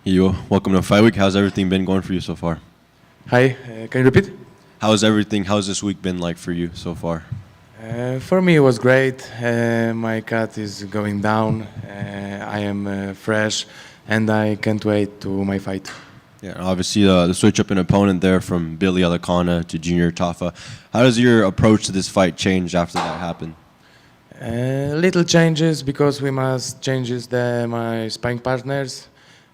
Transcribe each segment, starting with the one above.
Yo, welcome to Fight Week. How's everything been going for you so far? Hi, can you repeat? How's this week been like for you so far? For me, it was great. My cut is going down. I am fresh, and I can't wait to my fight. Yeah, obviously the switch up in opponent there from Billy Alakana to Junior Tafa. How does your approach to this fight change after that happened? Little changes because we must change my sparring partners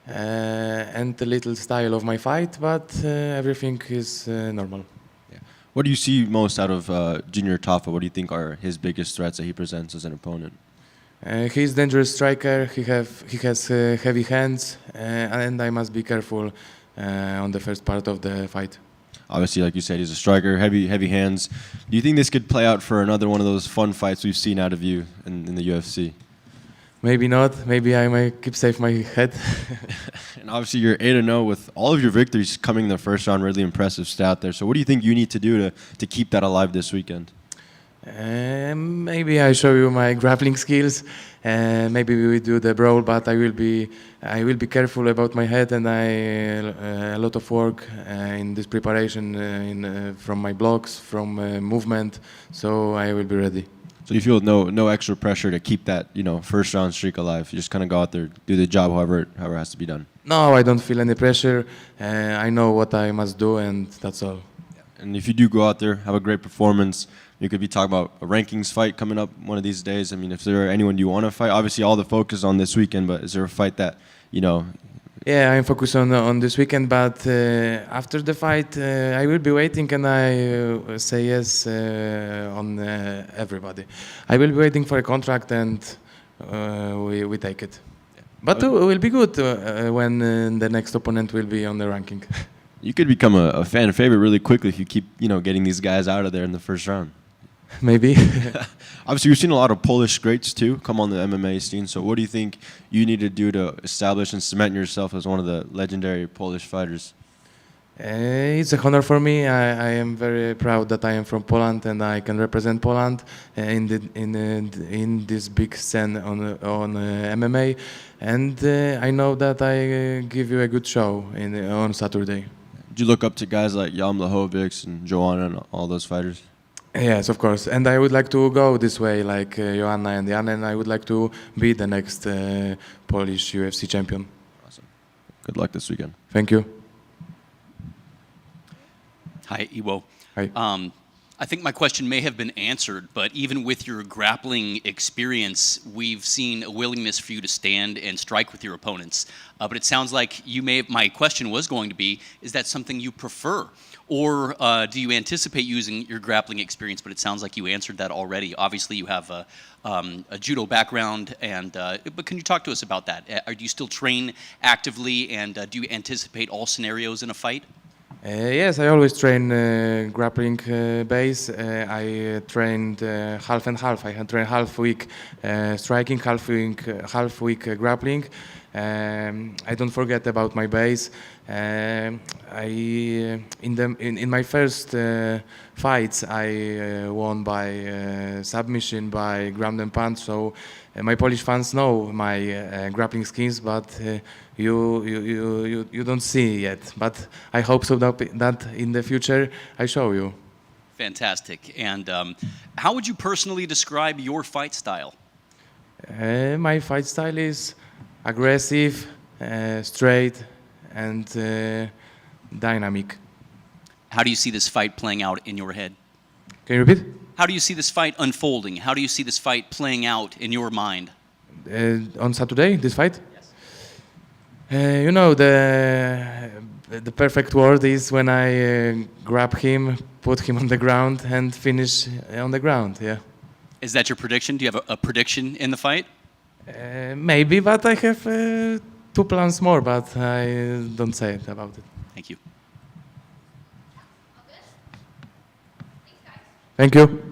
and the little style of my fight, but everything is normal. Yeah. What do you see most out of Junior Tafa? What do you think are his biggest threats that he presents as an opponent? He's dangerous striker. He has heavy hands, and I must be careful on the first part of the fight. Obviously, like you said, he's a striker, heavy hands. Do you think this could play out for another one of those fun fights we've seen out of you in the UFC? Maybe not. Maybe I might keep safe my head. And obviously, you're 8-0 with all of your victories coming in the first round. Really impressive stat there. So, what do you think you need to do to keep that alive this weekend? Maybe I show you my grappling skills. Maybe we will do the brawl, but I will be careful about my head, and a lot of work in this preparation from my blocks, from movement. So I will be ready. So you feel no extra pressure to keep that first round streak alive. You just kind of go out there, do the job, however it has to be done. No, I don't feel any pressure. I know what I must do, and that's all. And if you do go out there, have a great performance, you could be talking about a rankings fight coming up one of these days. I mean, if there are anyone you want to fight, obviously all the focus on this weekend, but is there a fight that, Yeah, I'm focused on this weekend, but after the fight, I will be waiting, and I say yes on everybody. I will be waiting for a contract, and we take it. But it will be good when the next opponent will be on the ranking. You could become a fan favorite really quickly if you keep, getting these guys out of there in the first round. Maybe. Obviously, we've seen a lot of Polish greats too come on the MMA scene. So, what do you think you need to do to establish and cement yourself as one of the legendary Polish fighters? It's a honor for me. I am very proud that I am from Poland and I can represent Poland in this big scene on MMA. And I know that I give you a good show on Saturday. Did you look up to guys like Jan Blachowicz and Joanna and all those fighters? Yes, of course. And I would like to go this way like Joanna and Jan, and I would like to be the next Polish UFC champion. Awesome. Good luck this weekend. Thank you. Hi, Iwo. Hi. I think my question may have been answered, but even with your grappling experience, we've seen a willingness for you to stand and strike with your opponents. But it sounds like my question was going to be, is that something you prefer? Or do you anticipate using your grappling experience? But it sounds like you answered that already. Obviously, you have a judo background, but can you talk to us about that? Do you still train actively, and do you anticipate all scenarios in a fight? Yes, I always train grappling base. I trained half and half. I had trained half week striking, half week grappling. I don't forget about my base. In my first fights, I won by submission, by ground and pound. So my Polish fans know my grappling skills, but you don't see yet. But I hope so that in the future I show you. Fantastic. And how would you personally describe your fight style? My fight style is aggressive, straight, and dynamic. How do you see this fight playing out in your head? Can you repeat? How do you see this fight unfolding? How do you see this fight playing out in your mind? On Saturday, this fight? Yes. You know, the perfect word is when I grab him, put him on the ground, and finish on the ground, yeah. Is that your prediction? Do you have a prediction in the fight? Maybe, but I have 2 plans more, but I don't say it about it. Thank you. Thank you.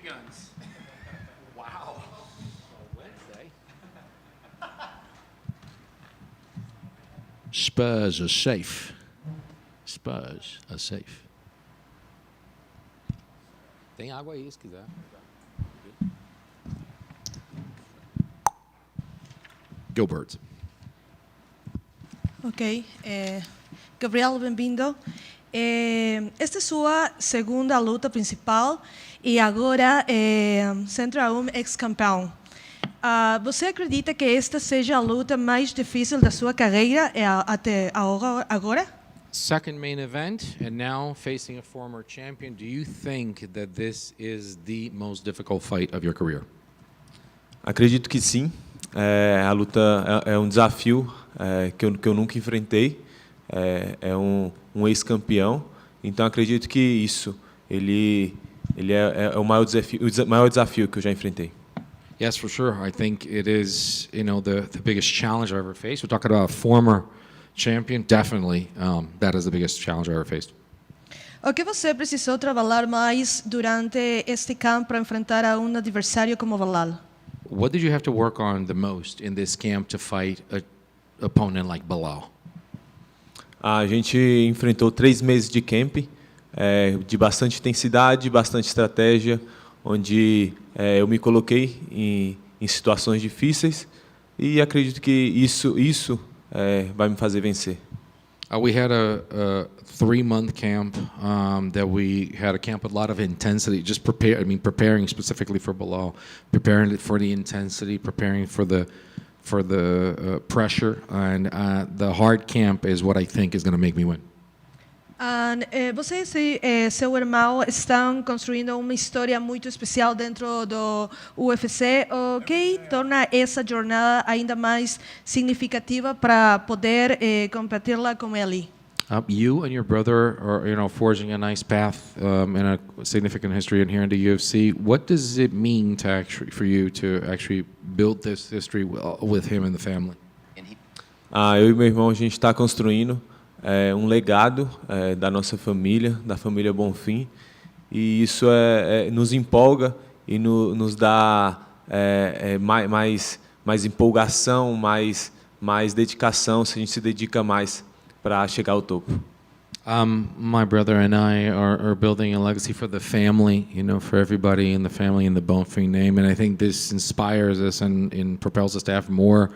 guns. Wow. Wednesday. Spurs are safe. Spurs are safe. Tem água aí, se quiser. Go Birds. Ok. Gabriel, bem-vindo. Esta é sua segunda luta principal e agora contra um ex-campeão. Você acredita que esta seja a luta mais difícil da sua carreira até agora? Second main event, and now facing a former champion. Do you think that this is the most difficult fight of your career? Acredito que sim. A luta é um desafio que eu nunca enfrentei. É um ex-campeão. Então acredito que ele é o maior desafio que eu já enfrentei. Yes, for sure. I think it is, the biggest challenge I've ever faced. We're talking about a former champion. Definitely, that is the biggest challenge I ever faced. O que você precisou trabalhar mais durante este campo para enfrentar a um adversário como Belal? What did you have to work on the most in this camp to fight an opponent like Belal? A gente enfrentou 3 meses de camp, de bastante intensidade, bastante estratégia, onde eu me coloquei em situações difíceis e acredito que isso vai me fazer vencer. We had a 3-month camp that we had a camp with a lot of intensity, just preparing specifically for Belal, preparing for the intensity, preparing for the pressure, and the hard camp is what I think is going to make me win. Você e seu irmão estão construindo uma história muito especial dentro do UFC. O que torna essa jornada ainda mais significativa para poder competir-la com ele? You and your brother are, forging a nice path and a significant history in here in the UFC. What does it mean for you to actually build this history with him and the family? Eu e meu irmão, a gente está construindo um legado da nossa família, da família Bonfim, e isso nos empolga e nos dá mais empolgação, mais dedicação, se a gente se dedica mais para chegar ao topo. My brother and I are building a legacy for the family, for everybody in the family in the Bonfim name, and I think this inspires us and propels us to have more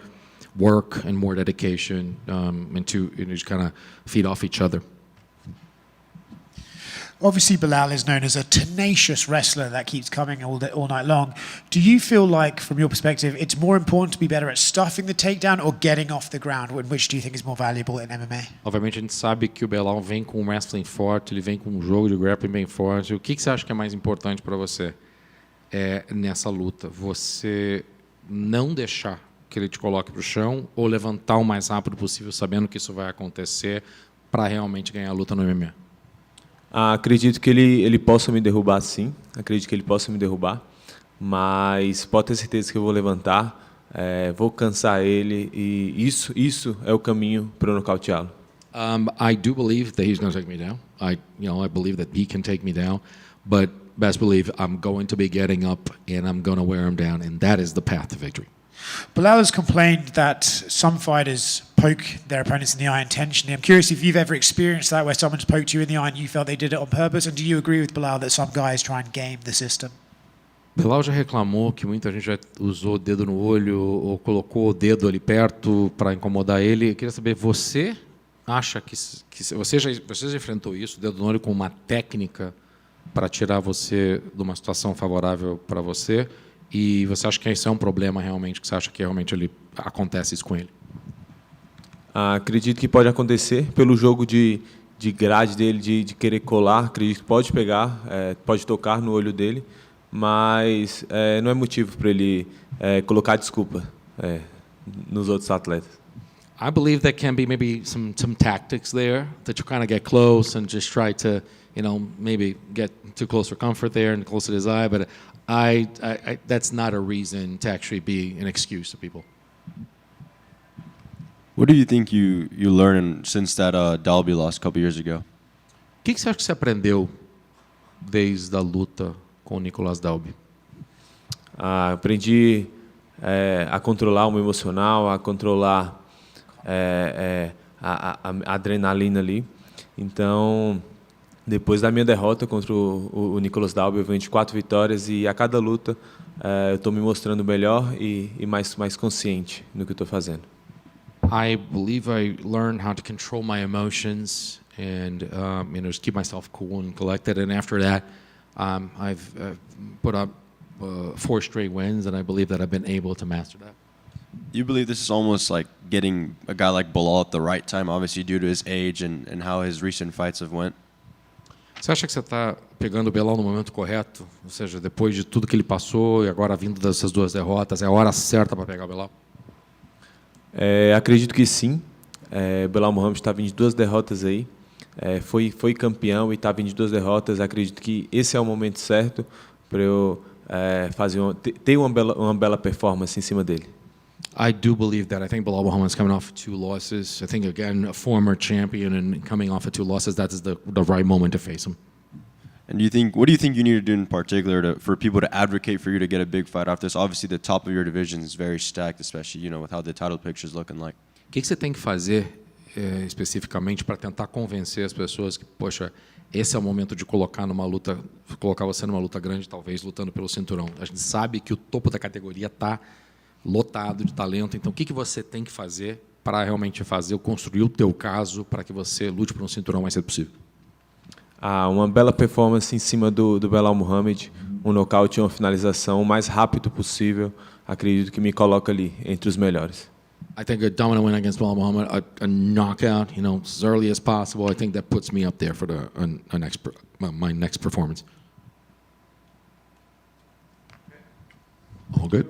work and more dedication, and to just kind of feed off each other. Obviously, Belal is known as a tenacious wrestler that keeps coming all night long. Do you feel like, from your perspective, it's more important to be better at stuffing the takedown or getting off the ground? Which do you think is more valuable in MMA? Obviamente, a gente sabe que o Belal vem com um wrestling forte, ele vem com um jogo de grappling bem forte. O que você acha que é mais importante para você nessa luta? Você não deixar que ele te coloque para o chão ou levantar o mais rápido possível, sabendo que isso vai acontecer, para realmente ganhar a luta no MMA? Acredito que ele possa me derrubar, sim. Acredito que ele possa me derrubar. Mas pode ter certeza que eu vou levantar, vou cansar ele e isso é o caminho para eu nocauteá-lo. I do believe that he's going to take me down. I believe that he can take me down. But best believe I'm going to be getting up and I'm going to wear him down, and that is the path to victory. Belal has complained that some fighters poke their opponents in the eye intentionally. I'm curious if you've ever experienced that, where someone's poked you in the eye and you felt they did it on purpose, and do you agree with Belal that some guys try and game the system? Belal já reclamou que muita gente já usou o dedo no olho ou colocou o dedo ali perto para incomodar ele. Eu queria saber, você acha que você já enfrentou isso, o dedo no olho, com uma técnica para tirar você de uma situação favorável para você? E você acha que isso é um problema realmente, que você acha que realmente acontece isso com ele? Acredito que pode acontecer pelo jogo de grade dele, de querer colar. Acredito que pode pegar, pode tocar no olho dele, mas não é motivo para ele colocar desculpa nos outros atletas. I believe there can be maybe some tactics there that you kind of get close and just try to, maybe get too close for comfort there and close to his eye, but I that's not a reason to actually be an excuse to people. What do you think you learned since that Dalby loss a couple years ago? O que você acha que você aprendeu desde a luta com o Nicolas Dalby? Aprendi a controlar o meu emocional, a controlar a adrenalina ali. Então, depois da minha derrota contra o Nicolas Dalby, eu venho de 4 vitórias e a cada luta eu estou me mostrando melhor e mais consciente no que eu estou fazendo. I believe I learned how to control my emotions and just keep myself cool and collected. And after that, I've put up 4 straight wins, and I believe that I've been able to master that. You believe this is almost like getting a guy like Belal at the right time, obviously due to his age and how his recent fights have went? Você acha que você está pegando o Belal no momento correto? Ou seja, depois de tudo que ele passou e agora vindo dessas 2 derrotas, é a hora certa para pegar o Belal? Acredito que sim. Belal Muhammad está vindo de 2 derrotas aí. Foi campeão e está vindo de 2 derrotas. Acredito que esse é o momento certo para eu ter uma bela performance em cima dele. I do believe that. I think Belal Muhammad is coming off 2 losses. I think, again, a former champion and coming off of 2 losses, that is the right moment to face him. And what do you think you need to do in particular for people to advocate for you to get a big fight after this? Obviously, the top of your division is very stacked, especially with how the title picture is looking like. O que você tem que fazer especificamente para tentar convencer as pessoas que, poxa, esse é o momento de colocar você numa luta grande, talvez lutando pelo cinturão? A gente sabe que o topo da categoria está lotado de talento. Então, o que você tem que fazer para realmente construir o teu caso para que você lute por um cinturão o mais cedo possível? Uma bela performance em cima do Belal Muhammad, um nocaute e uma finalização o mais rápido possível. Acredito que me coloca ali entre os melhores. I think a dominant win against Belal Muhammad, a knockout, as early as possible. I think that puts me up there for my next performance. All good?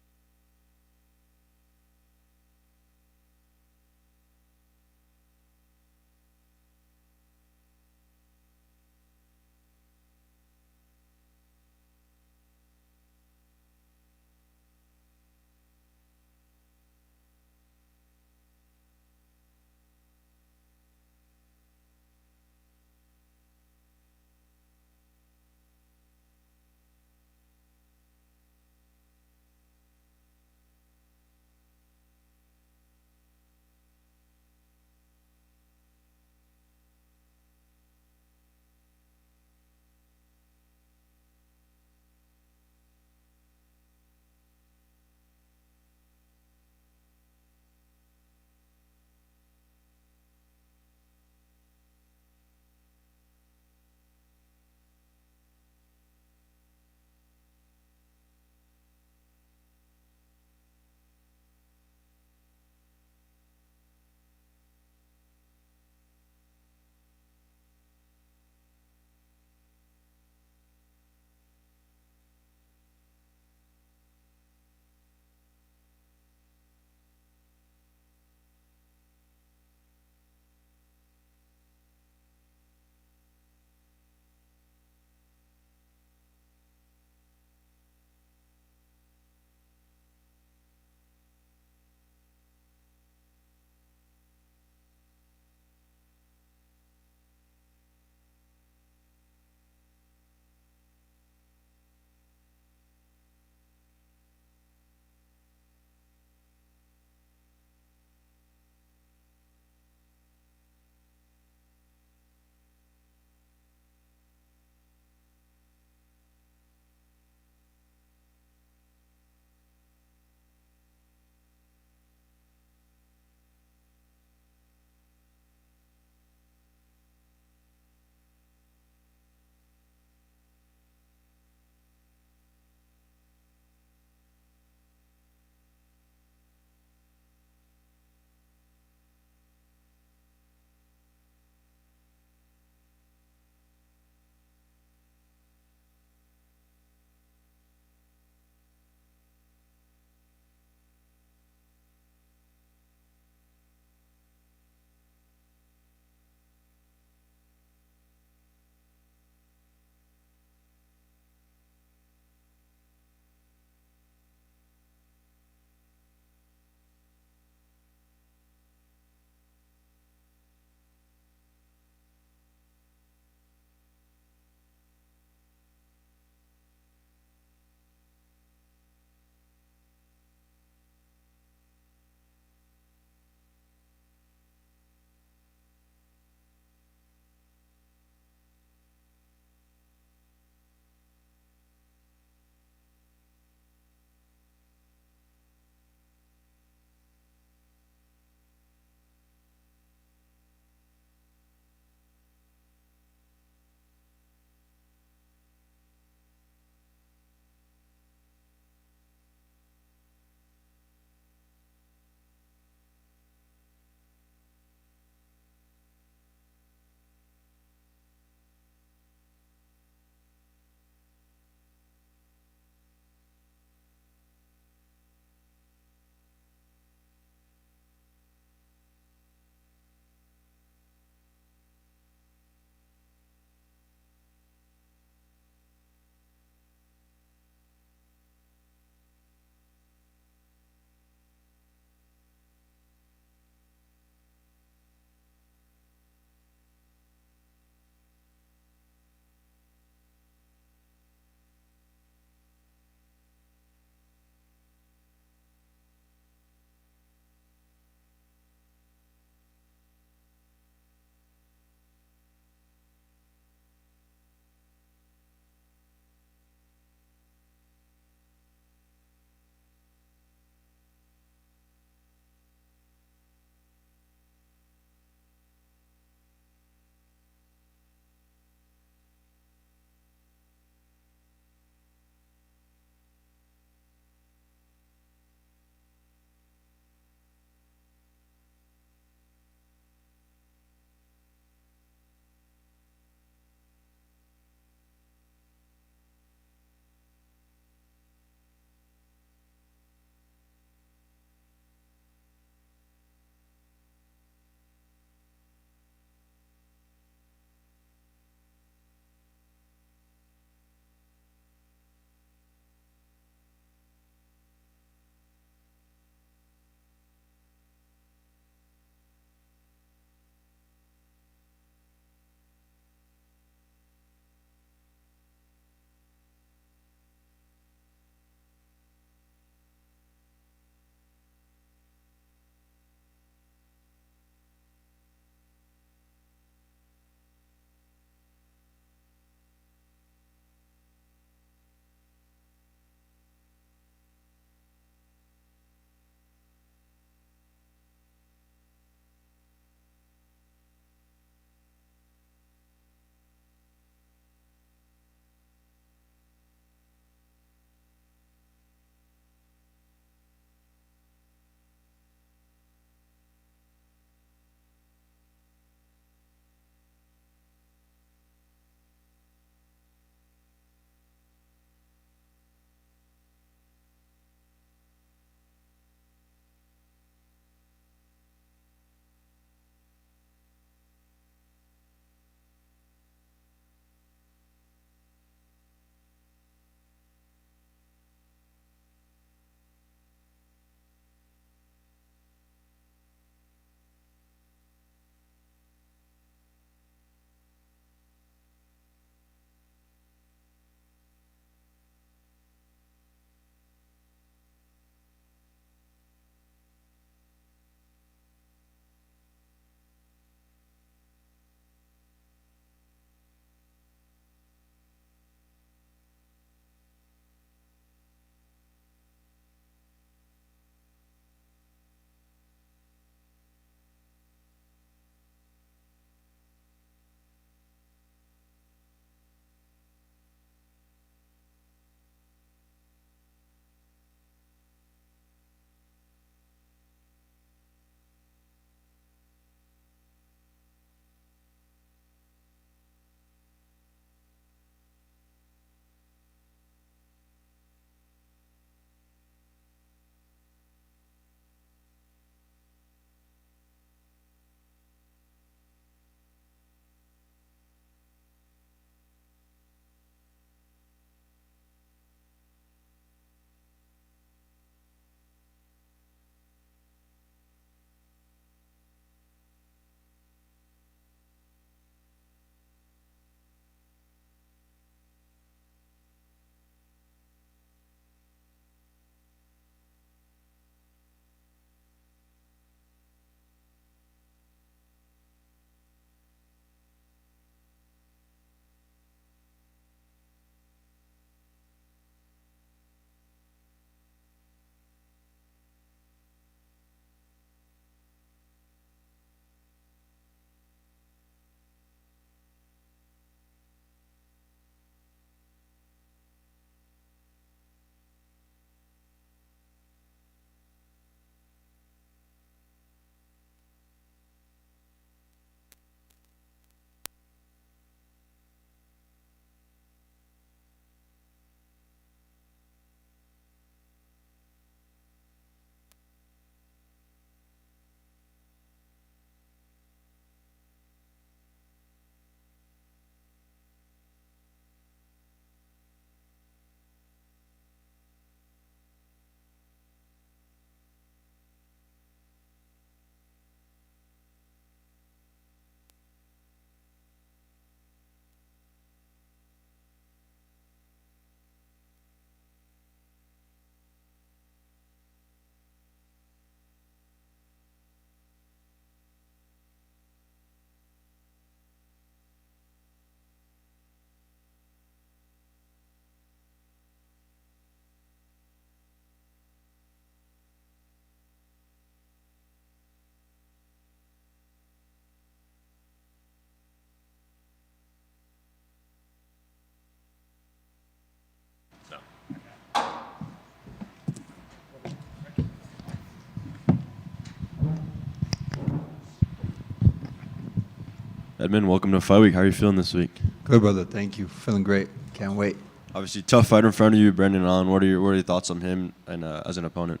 Edmen, welcome to Fight Week. How are you feeling this week? Good, brother. Thank you. Feeling great. Can't wait. Obviously, tough fighter in front of you, Brendan Allen. What are your thoughts on him and as an opponent?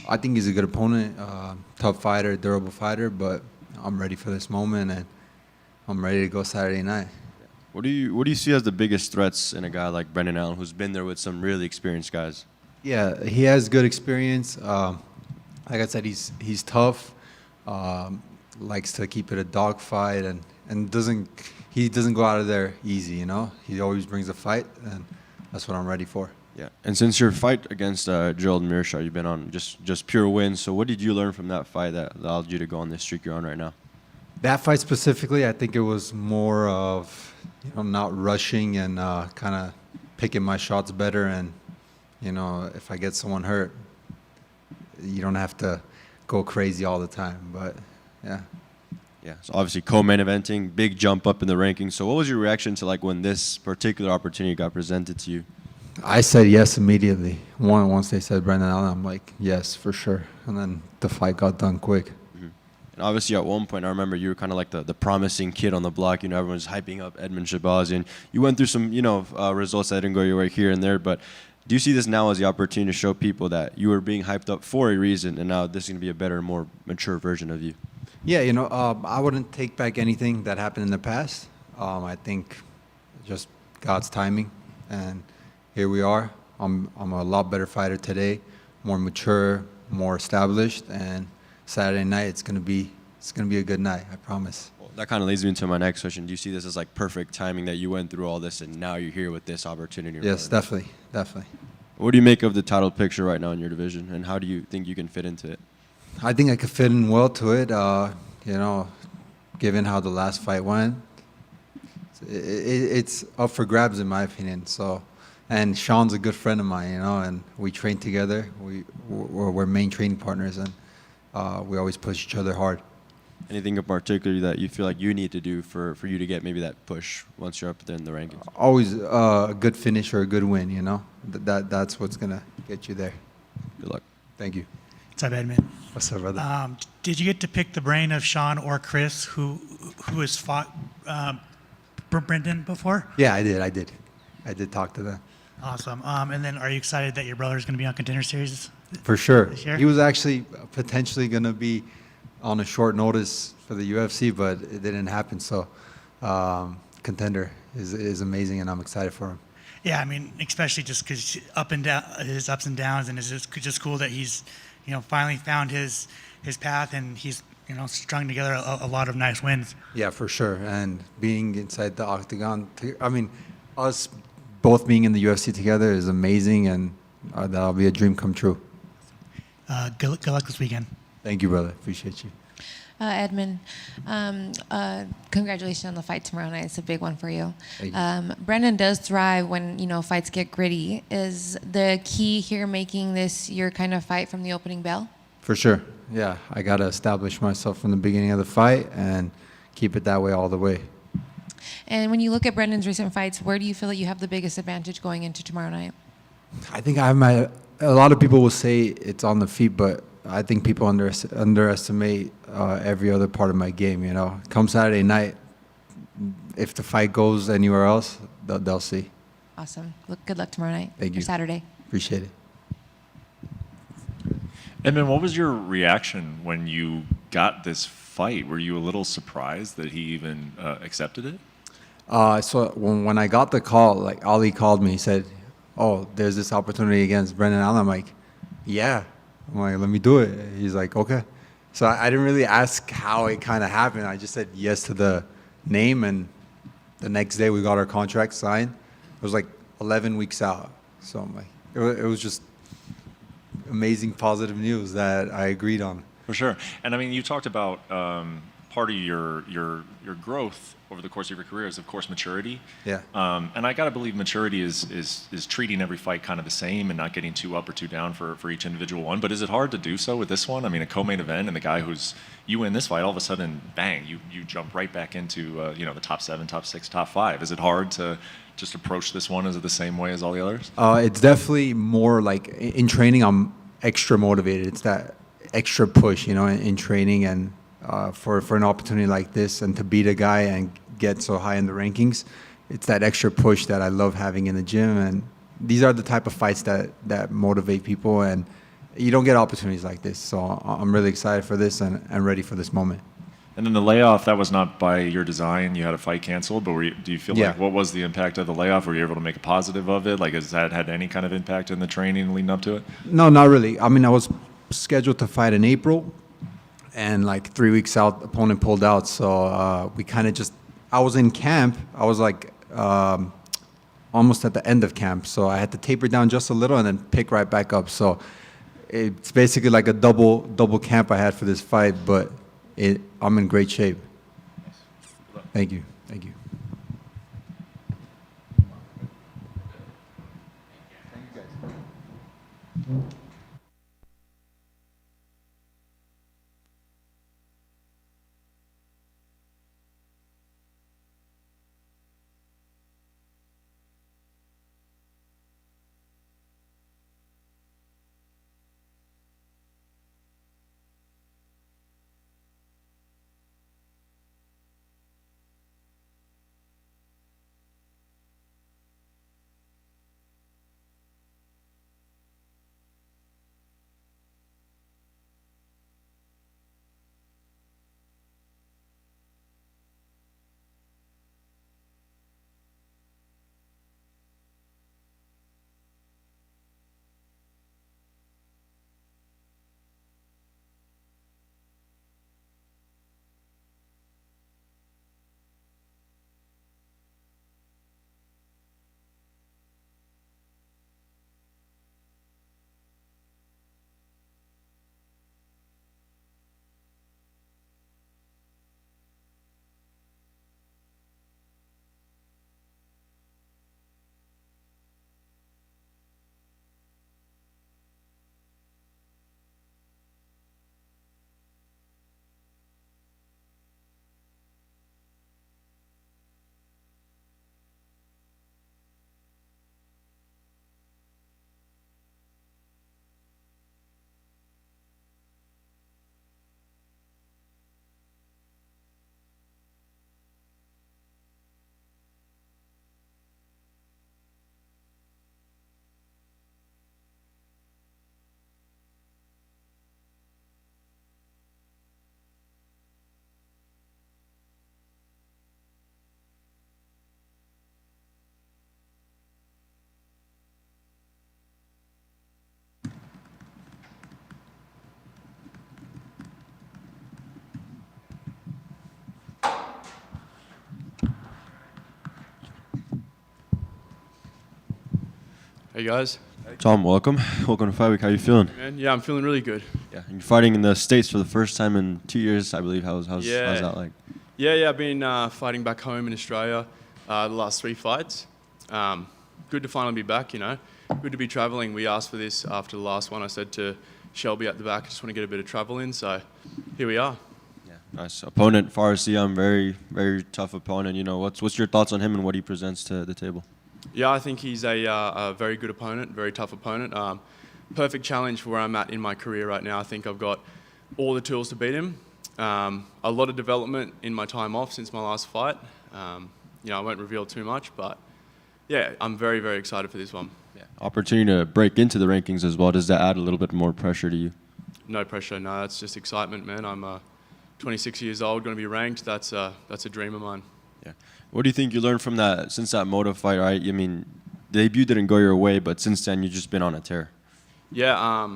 I think he's a good opponent, tough fighter, durable fighter, but I'm ready for this moment, and I'm ready to go Saturday night. What do you see as the biggest threats in a guy like Brendan Allen, who's been there with some really experienced guys? Yeah, he has good experience. Like I said, he's tough. Likes to keep it a dogfight, and he doesn't go out of there easy. You know, he always brings a fight, and that's what I'm ready for. Yeah, and since your fight against Gerald Mearshart, you've been on just pure wins. So what did you learn from that fight that allowed you to go on this streak you're on right now? That fight specifically, I think it was more of not rushing and kind of picking my shots better. And if I get someone hurt, you don't have to go crazy all the time. But yeah. Yeah, so obviously co-main eventing, big jump up in the rankings. So what was your reaction to when this particular opportunity got presented to you? I said yes immediately. Once they said Brendan Allen, I'm like, yes, for sure. And then the fight got done quick. Mm-hmm. And obviously at one point, I remember you were kind of like the promising kid on the block. Everyone's hyping up Edmen Shahbazyan. You went through some, results that didn't go your way here and there. But do you see this now as the opportunity to show people that you were being hyped up for a reason, and now this is going to be a better, more mature version of you? Yeah, I wouldn't take back anything that happened in the past. I think just God's timing, and here we are. I'm a lot better fighter today, more mature, more established, and Saturday night it's gonna be a good night. I promise. Well, that kind of leads me into my next question. Do you see this as perfect timing that you went through all this and now you're here with this opportunity? Yes, definitely. What do you make of the title picture right now in your division, and how do you think you can fit into it? I think I could fit in well to it. Given how the last fight went, it's up for grabs in my opinion. So. And Sean's a good friend of mine, and we train together. We're main training partners, and we always push each other hard. Anything in particular that you feel like you need to do for you to get maybe that push once you're up there in the rankings? Always a good finish or a good win, That's what's going to get you there. Good luck. Thank you. What's up, Edmen? What's up, brother? Did you get to pick the brain of Sean or Chris, who has fought Brendan before? Yeah, I did. I did talk to them. Awesome. And then are you excited that your brother's going to be on Contender Series? For sure. This year? He was actually potentially going to be on a short notice for the UFC, but it didn't happen. So Contender is amazing, and I'm excited for him. Yeah, I mean, especially just because his ups and downs, and it's just cool that he's, finally found his path, and he's, strung together a lot of nice wins. Yeah, for sure. And being inside the octagon, us both being in the UFC together is amazing, and that'll be a dream come true. Good luck this weekend. Thank you, brother. Appreciate you. Edmen, congratulations on the fight tomorrow night. It's a big one for you. Thank you. Brendan does thrive when fights get gritty. Is the key here making this your kind of fight from the opening bell? For sure. Yeah, I got to establish myself from the beginning of the fight and keep it that way all the way. And when you look at Brendan's recent fights, where do you feel that you have the biggest advantage going into tomorrow night? I think I have a lot of people will say it's on the feet, but I think people underestimate every other part of my game, Come Saturday night, if the fight goes anywhere else, they'll see. Awesome. Good luck tomorrow night. Thank you. Or Saturday. Appreciate it. Edmen, what was your reaction when you got this fight? Were you a little surprised that he even accepted it? So when I got the call, Ali called me, he said, "Oh, there's this opportunity against Brendan Allen." I'm like, "Yeah." I'm like, "Let me do it." He's like, "Okay." So I didn't really ask how it kind of happened. I just said yes to the name, and the next day we got our contract signed. It was 11 weeks out. So I'm like, it was just amazing positive news that I agreed on. For sure. And you talked about part of your growth over the course of your career is, of course, maturity. Yeah. And I got to believe maturity is treating every fight kind of the same and not getting too up or too down for each individual one. But is it hard to do so with this one? A co-main event, and the guy you win this fight, all of a sudden, bang, you jump right back into the top 7, top 6, top 5. Is it hard to just approach this one? Is it the same way as all the others? It's definitely more in training, I'm extra motivated. It's that extra push, in training, and for an opportunity like this and to beat a guy and get so high in the rankings. It's that extra push that I love having in the gym, and these are the type of fights that motivate people, and you don't get opportunities like this. So I'm really excited for this and ready for this moment. And then the layoff, that was not by your design. You had a fight canceled, but do you feel Yeah. like, what was the impact of the layoff? Were you able to make a positive of it? Like, has that had any kind of impact in the training leading up to it? No, not really. I mean, I was scheduled to fight in April, and like 3 weeks out, opponent pulled out. So we kind of just, I was in camp. I was like almost at the end of camp. So I had to taper down just a little and then pick right back up. So it's basically like a double camp I had for this fight, but I'm in great shape. Thank you. Thank you. Hey guys. Tom, welcome. Welcome to Fight Week. How you feeling? Man, yeah, I'm feeling really good. Yeah, and you're fighting in the States for the first time in 2 years, I believe. How's that like? Yeah, I've been fighting back home in Australia the last 3 fights. Good to finally be back, you know. Good to be traveling. We asked for this after the last one. I said to Shelby at the back, I just want to get a bit of travel in, so here we are. Yeah, nice. Opponent, Ziam, very, very tough opponent. You know, what's your thoughts on him and what he presents to the table? Yeah, I think he's a very good opponent, very tough opponent. Perfect challenge for where I'm at in my career right now. I think I've got all the tools to beat him. A lot of development in my time off since my last fight. You know, I won't reveal too much, but yeah, I'm very, very excited for this one. Yeah. Opportunity to break into the rankings as well. Does that add a little bit more pressure to you? No pressure, no. That's just excitement, man. I'm 26 years old, going to be ranked. That's a dream of mine. Yeah. What do you think you learned from that, since that Moto fight, right? I mean, the debut didn't go your way, but since then you've just been on a tear. Yeah,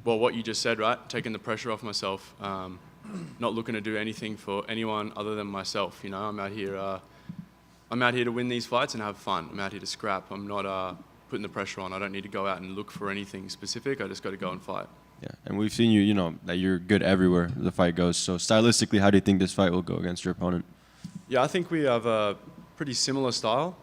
well, what you just said, right? Taking the pressure off myself. Not looking to do anything for anyone other than myself. You know, I'm out here to win these fights and have fun. I'm out here to scrap. I'm not putting the pressure on. I don't need to go out and look for anything specific. I just got to go and fight. Yeah, and we've seen you know, that you're good everywhere the fight goes. So stylistically, how do you think this fight will go against your opponent? Yeah, I think we have a pretty similar style.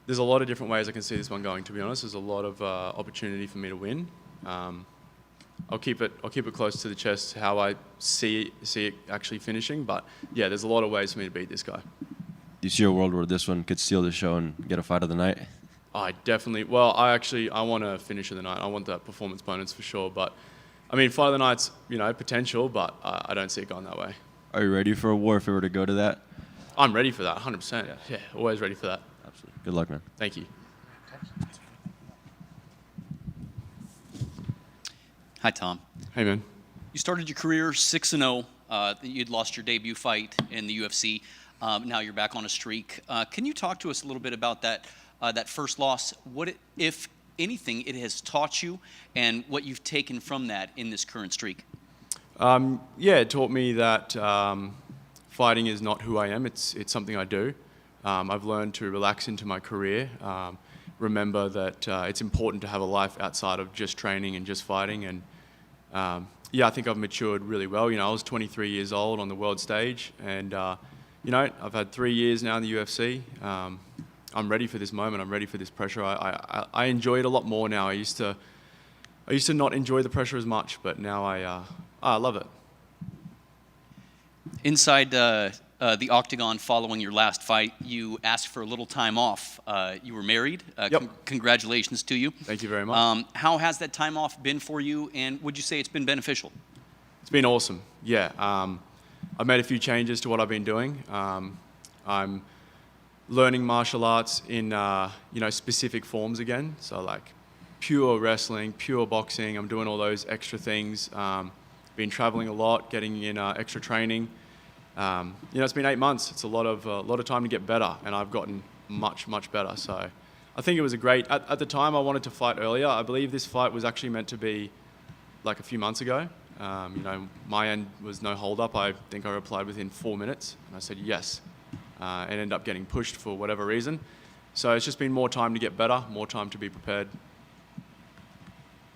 There's a lot of different ways I can see this one going, to be honest. There's a lot of opportunity for me to win. I'll keep it close to the chest how I see it actually finishing. But yeah, there's a lot of ways for me to beat this guy. Do you see a world where this one could steal the show and get a fight of the night? I definitely. Well, I want to finish of the night. I want that performance bonus for sure. But I mean, fight of the night's, potential, but I don't see it going that way. Are you ready for a war if it were to go to that? I'm ready for that, 100%. Yeah, always ready for that. Absolutely. Good luck, man. Thank you. Hi, Tom. Hey, man. You started your career 6-0. You'd lost your debut fight in the UFC. Now you're back on a streak. Can you talk to us a little bit about that first loss? What, if anything, it has taught you, and what you've taken from that in this current streak? It taught me that fighting is not who I am. It's something I do. I've learned to relax into my career. Remember that it's important to have a life outside of just training and just fighting. And I think I've matured really well. I was 23 years old on the world stage, and I've had 3 years now in the UFC. I'm ready for this moment. I'm ready for this pressure. I enjoy it a lot more now. I used to not enjoy the pressure as much, but now I love it. Inside the octagon following your last fight, you asked for a little time off. You were married. Yep. Congratulations to you. Thank you very much. How has that time off been for you, and would you say it's been beneficial? It's been awesome. Yeah. I've made a few changes to what I've been doing. I'm learning martial arts in specific forms again. So like pure wrestling, pure boxing. I'm doing all those extra things. Been traveling a lot, getting in extra training. It's been 8 months. It's a lot of time to get better, and I've gotten much better. So I think it was a great. At the time, I wanted to fight earlier. I believe this fight was actually meant to be like a few months ago. My end was no hold up. I think I replied within 4 minutes, and I said yes, and ended up getting pushed for whatever reason. So it's just been more time to get better, more time to be prepared.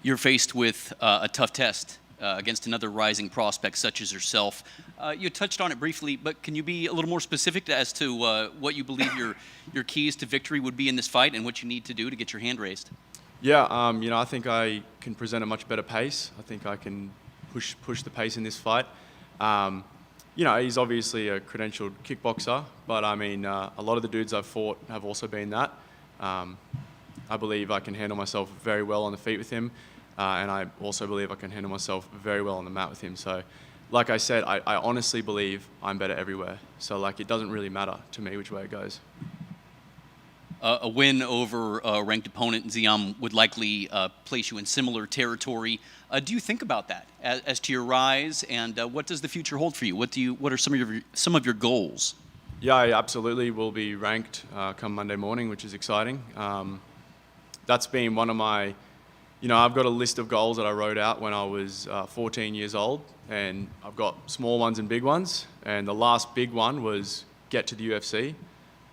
You're faced with a tough test against another rising prospect such as yourself. You touched on it briefly, but can you be a little more specific as to what you believe your keys to victory would be in this fight and what you need to do to get your hand raised? Yeah, I think I can present a much better pace. I think I can push the pace in this fight. He's obviously a credentialed kickboxer, but I mean, a lot of the dudes I've fought have also been that. I believe I can handle myself very well on the feet with him, and I also believe I can handle myself very well on the mat with him. So, like I said, I honestly believe I'm better everywhere. So, it doesn't really matter to me which way it goes. A win over a ranked opponent, Ziam, would likely place you in similar territory. Do you think about that as to your rise, and what does the future hold for you? What are some of your goals? Yeah, I absolutely will be ranked come Monday morning, which is exciting. That's been one of my, I've got a list of goals that I wrote out when I was 14 years old, and I've got small ones and big ones. And the last big one was get to the UFC.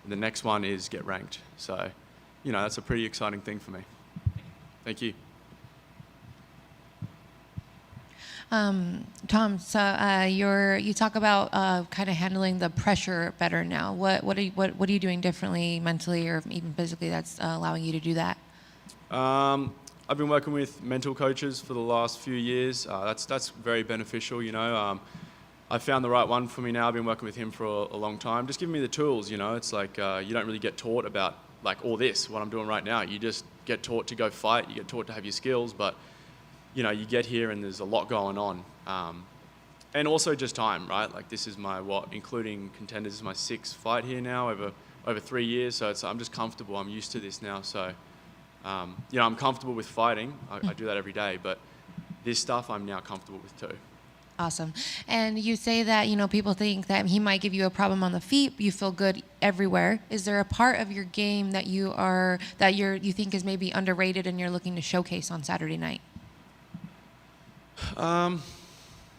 And the next one is get ranked. So, that's a pretty exciting thing for me. Thank you. Tom, so you talk about kind of handling the pressure better now. What are you doing differently mentally or even physically that's allowing you to do that? I've been working with mental coaches for the last few years. That's very beneficial. I found the right one for me now. I've been working with him for a long time. Just giving me the tools. It's like you don't really get taught about all this, what I'm doing right now. You just get taught to go fight. You get taught to have your skills, but you get here and there's a lot going on. And also just time, right? This is my, including contenders, this is my 6th fight here now over 3 years. So I'm just comfortable. I'm used to this now. So, I'm comfortable with fighting. I do that every day, but this stuff I'm now comfortable with too. Awesome. And you say that, people think that he might give you a problem on the feet. You feel good everywhere. Is there a part of your game that you think is maybe underrated and you're looking to showcase on Saturday night?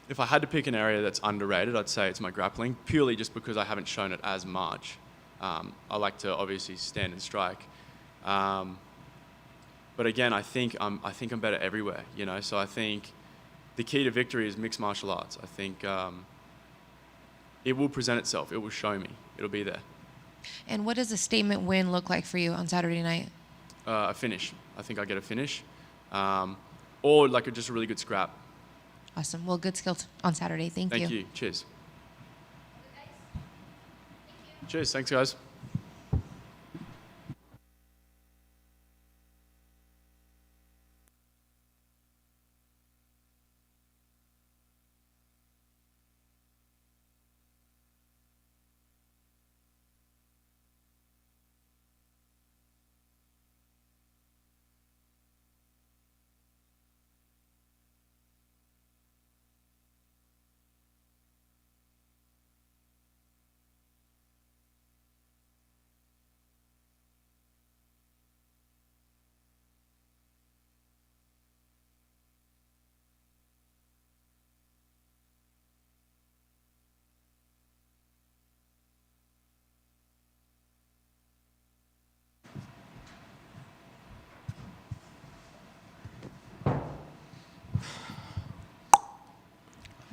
If I had to pick an area that's underrated, I'd say it's my grappling, purely just because I haven't shown it as much. I like to obviously stand and strike. But again, I think I'm better everywhere, So I think the key to victory is mixed martial arts. I think it will present itself. It will show me. It'll be there. And what does a statement win look like for you on Saturday night? A finish. I think I get a finish. Or just a really good scrap. Awesome. Well, good skill on Saturday. Thank you. Thank you. Cheers. Cheers. Thanks, guys.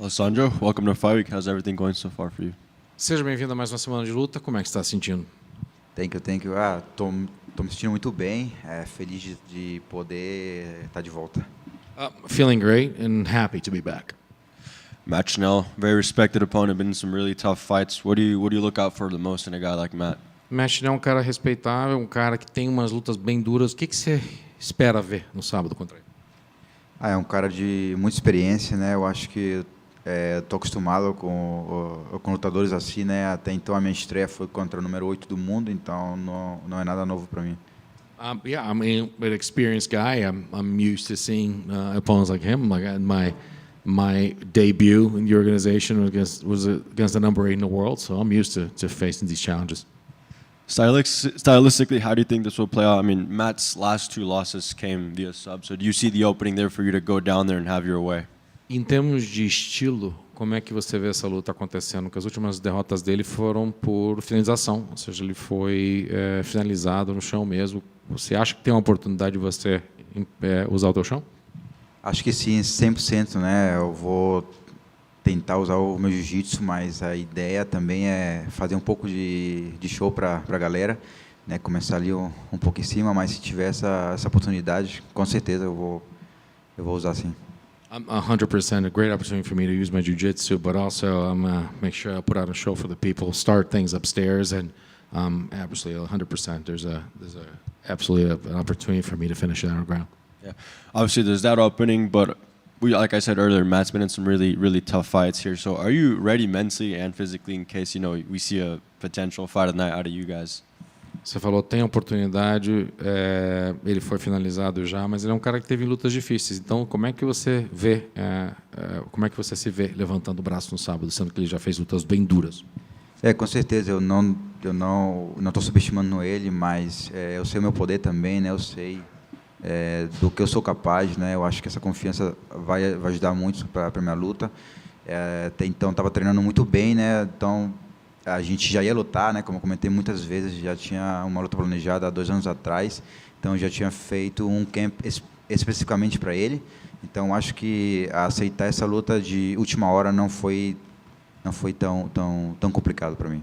Alessandro, welcome to Fight Week. How's everything going so far for you? Seja bem-vindo a mais uma semana de luta. Como é que você está se sentindo? Thank you. Tô me sentindo muito bem, feliz de poder estar de volta. Feeling great and happy to be back. Matt Schnell, very respected opponent, been in some really tough fights. What do you look out for the most in a guy like Matt? Matt é um cara respeitável, um cara que tem umas lutas bem duras. O que você espera ver no sábado contra ele? É um cara de muita experiência, né? Eu acho que estou acostumado com lutadores assim, né? Até então a minha estreia foi contra o número 8 do mundo, então não é nada novo para mim. Yeah, I'm an experienced guy. I'm used to seeing opponents like him. Like my debut in the organization was against the number 8 in the world, so I'm used to facing these challenges. Stylistically, how do you think this will play out? I mean, Matt's last 2 losses came via sub, so do you see the opening there for you to go down there and have your way? Em termos de estilo, como é que você vê essa luta acontecendo? Porque as últimas derrotas dele foram por finalização, ou seja, ele foi finalizado no chão mesmo. Você acha que tem uma oportunidade de você usar o teu chão? Acho que sim, 100%, né? Eu vou tentar usar o meu jiu-jitsu, mas a ideia também é fazer um pouco de show para a galera, né? Começar ali um pouco em cima, mas se tiver essa oportunidade, com certeza eu vou usar sim. 100%, a great opportunity for me to use my jiu-jitsu, but also make sure I put on a show for the people, start things upstairs, and absolutely 100%. There's absolutely an opportunity for me to finish it on the ground. Yeah, obviously there's that opening, but like I said earlier, Matt's been in some really, really tough fights here. So are you ready mentally and physically in case, we see a potential fight of the night out of you guys? Você falou, tem oportunidade, ele foi finalizado já, mas ele é um cara que teve lutas difíceis. Então, como é que você vê, como é que você se vê levantando o braço no sábado, sendo que ele já fez lutas bem duras? Com certeza, eu não estou subestimando ele, mas eu sei o meu poder também, né? Eu sei do que eu sou capaz, né? Eu acho que essa confiança vai ajudar muito para a minha luta. Até então estava treinando muito bem, né? Então a gente já ia lutar, né? Como eu comentei muitas vezes, já tinha uma luta planejada há 2 anos atrás, então já tinha feito um camp especificamente para ele. Então acho que aceitar essa luta de última hora não foi tão complicado para mim.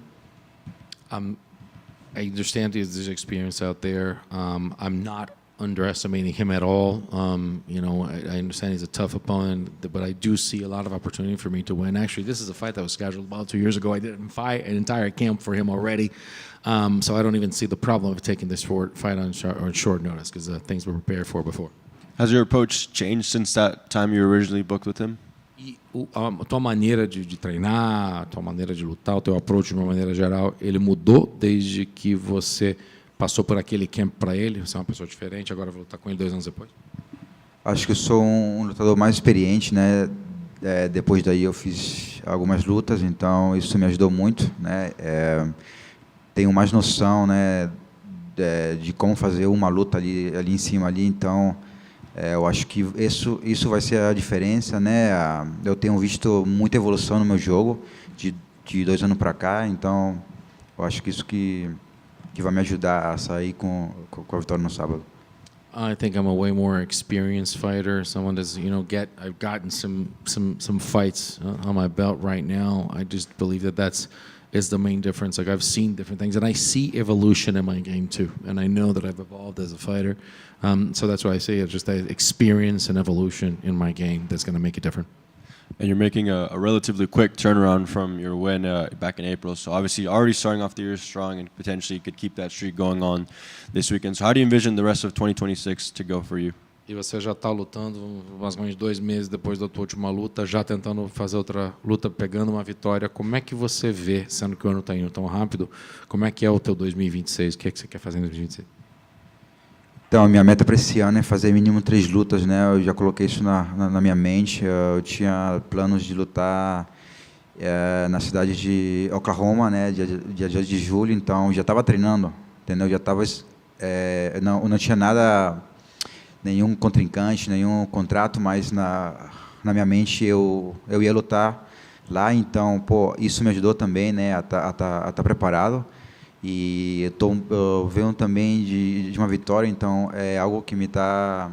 I understand his experience out there. I'm not underestimating him at all. I understand he's a tough opponent, but I do see a lot of opportunity for me to win. Actually, this is a fight that was scheduled about 2 years ago. I did an entire camp for him already, so I don't even see the problem of taking this fight on short notice because things were prepared for before. Has your approach changed since that time you originally booked with him? E a tua maneira de treinar, a tua maneira de lutar, o teu approach de uma maneira geral, ele mudou desde que você passou por aquele camp para ele? Você é uma pessoa diferente, agora vai lutar com ele 2 anos depois? Acho que eu sou um lutador mais experiente, né? Depois daí eu fiz algumas lutas, então isso me ajudou muito, né? Tenho mais noção, né? De como fazer uma luta ali em cima ali, então eu acho que isso vai ser a diferença, né? Eu tenho visto muita evolução no meu jogo de 2 anos para cá, então eu acho que isso que vai me ajudar a sair com a vitória no sábado. I think I'm a way more experienced fighter. Someone that's, I've gotten some fights on my belt right now. I just believe that is the main difference. Like I've seen different things, and I see evolution in my game too. And I know that I've evolved as a fighter. So that's why I say it's just that experience and evolution in my game that's going to make it different. And you're making a relatively quick turnaround from your win back in April. So obviously already starting off the year strong and potentially could keep that streak going on this weekend. So how do you envision the rest of 2026 to go for you? E você já está lutando mais ou menos 2 meses depois da tua última luta, já tentando fazer outra luta, pegando uma vitória. Como é que você vê, sendo que o ano está indo tão rápido, como é que é o teu 2026? O que é que você quer fazer em 2026? Então, a minha meta para esse ano é fazer mínimo 3 lutas, né? Eu já coloquei isso na minha mente. Eu tinha planos de lutar na cidade de Oklahoma, né? Dia de julho, então já estava treinando, entendeu? Já estava, não tinha nada, nenhum contrincante, nenhum contrato, mas na minha mente eu ia lutar lá, então, isso me ajudou também, né? A tá preparado. E eu venho também de uma vitória, então é algo que me está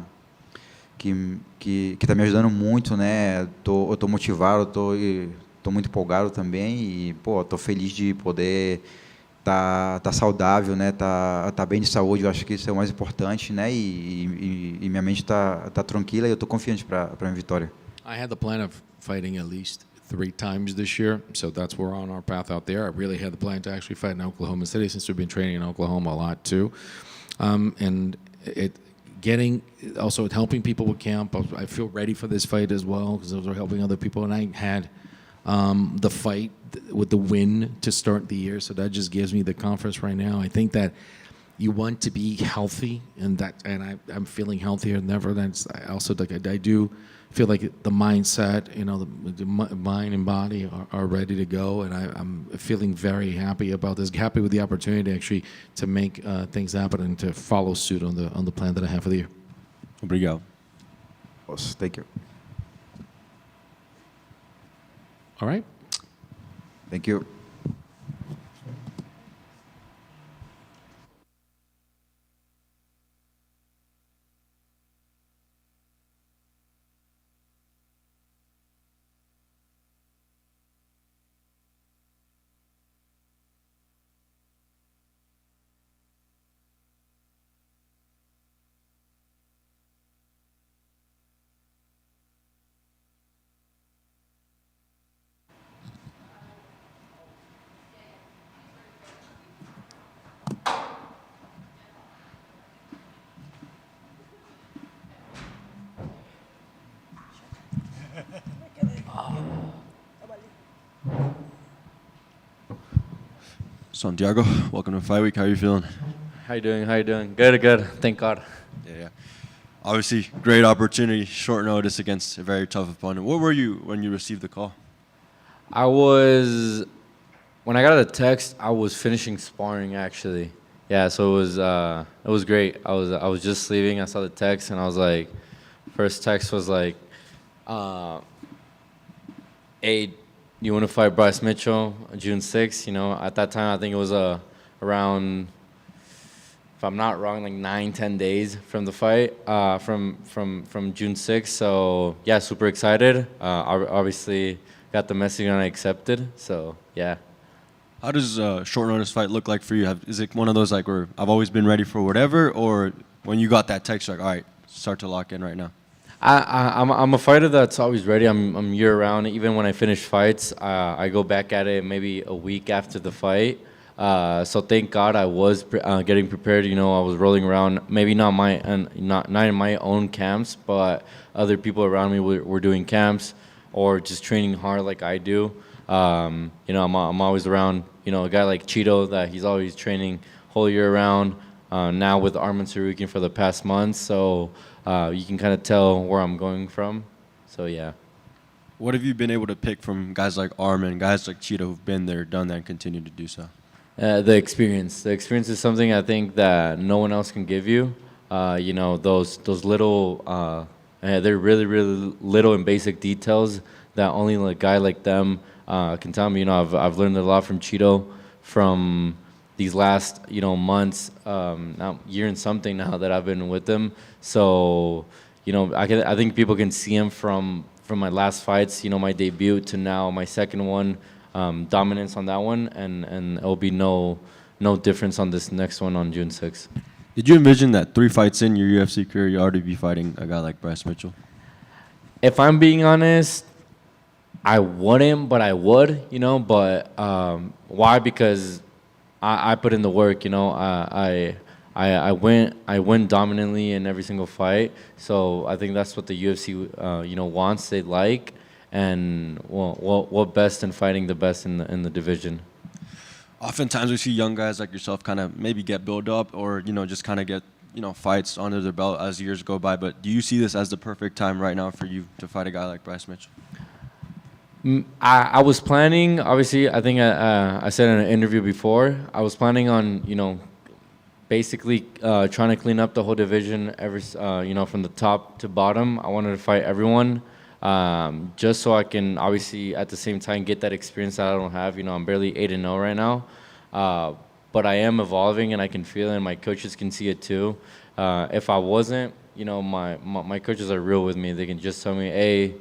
que tá me ajudando muito, né? Eu tô motivado, tô muito empolgado também e, pô, tô feliz de poder tá saudável, né? Tá bem de saúde, eu acho que isso é o mais importante, né? E minha mente tá tranquila e eu tô confiante para minha vitória. I had the plan of fighting at least 3 times this year, so that's we're on our path out there. I really had the plan to actually fight in Oklahoma City since we've been training in Oklahoma a lot too, and helping people with camp. I feel ready for this fight as well because those are helping other people, and I had the fight with the win to start the year, so that just gives me the confidence right now. I think that you want to be healthy, and I'm feeling healthier than ever. I do feel like the mindset, the mind and body are ready to go, and I'm feeling very happy about this. Happy with the opportunity actually to make things happen and to follow suit on the plan that I have for the year. Obrigado. Thank you. All right. Thank you. Santiago, welcome to Fight Week. How are you feeling? How you doing? How you doing? Good, good. Thank God. Yeah. Obviously, great opportunity, short notice against a very tough opponent. What were you when you received the call? When I got the text, I was finishing sparring actually. Yeah, so it was great. I was just leaving. I saw the text and I was like, first text was like, hey, you want to fight Bryce Mitchell June 6th? At that time I think it was around, if I'm not wrong, like 9-10 days from the fight, from June 6th. So yeah, super excited. Obviously got the message and I accepted. So yeah. How does a short notice fight look like for you? Is it one of those like where I've always been ready for whatever, or when you got that text, you're like, all right, start to lock in right now? I'm a fighter that's always ready. I'm year round. Even when I finish fights, I go back at it maybe a week after the fight. So thank God I was getting prepared. I was rolling around, maybe not in my own camps, but other people around me were doing camps or just training hard like I do. I'm always around. A guy like Cheeto that he's always training whole year round. Now with Arman Sarukian for the past month, so you can kind of tell where I'm going from. So yeah. What have you been able to pick from guys like Arman, guys like Cheeto who've been there, done that, and continue to do so? The experience. The experience is something I think that no one else can give you. Those little, they're really, really little and basic details that only a guy like them can tell me. I've learned a lot from Cheeto from these last months, now year and something now that I've been with them. So I think people can see him from my last fights, my debut to now my second one, dominance on that one, and it'll be no difference on this next one on June 6th. Did you envision that 3 fights in your UFC career, you already be fighting a guy like Bryce Mitchell? If I'm being honest, I wouldn't, but I would, but why? Because I put in the work, I win dominantly in every single fight. So I think that's what the UFC, wants. They like, and what best in fighting the best in the division. Oftentimes we see young guys like yourself kind of maybe get built up, or just kind of get fights under their belt as years go by. But do you see this as the perfect time right now for you to fight a guy like Bryce Mitchell? I was planning, obviously, I think I said in an interview before, I was planning on, basically trying to clean up the whole division, from the top to bottom. I wanted to fight everyone, just so I can, obviously, at the same time, get that experience that I don't have. I'm barely 8-0 right now, but I am evolving, and I can feel it, and my coaches can see it too. If I wasn't, my coaches are real with me. They can just tell me, hey,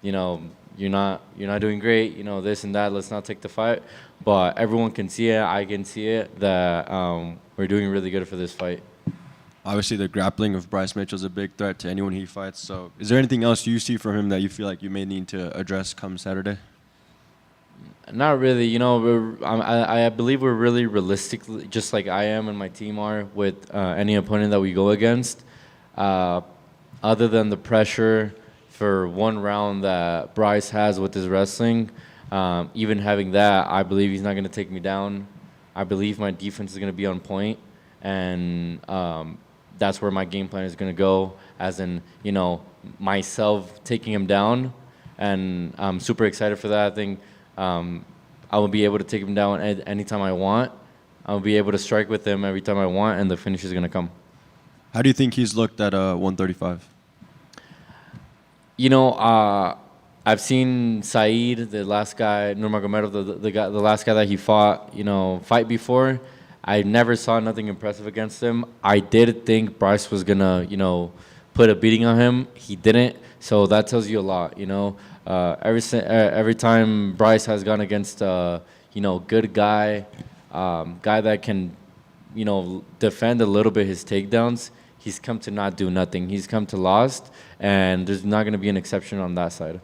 you're not doing great, this and that, let's not take the fight. But everyone can see it, I can see it, that we're doing really good for this fight. Obviously, the grappling of Bryce Mitchell is a big threat to anyone he fights. So is there anything else you see from him that you feel like you may need to address come Saturday? Not really. I believe we're really realistic, just like I am and my team are, with any opponent that we go against. Other than the pressure for one round that Bryce has with his wrestling, even having that, I believe he's not going to take me down. I believe my defense is going to be on point, and that's where my game plan is going to go, as in, myself taking him down, and I'm super excited for that. I think I will be able to take him down anytime I want. I'll be able to strike with him every time I want, and the finish is going to come. How do you think he's looked at 135? I've seen Saeed, the last guy, Nurmagomedov, the last guy that he fought, fight before. I never saw nothing impressive against him. I did think Bryce was gonna, put a beating on him. He didn't, so that tells you a lot. Every time Bryce has gone against, good guy, guy that can, defend a little bit his takedowns, he's come to not do nothing. He's come to lost, and there's not gonna be an exception on that side.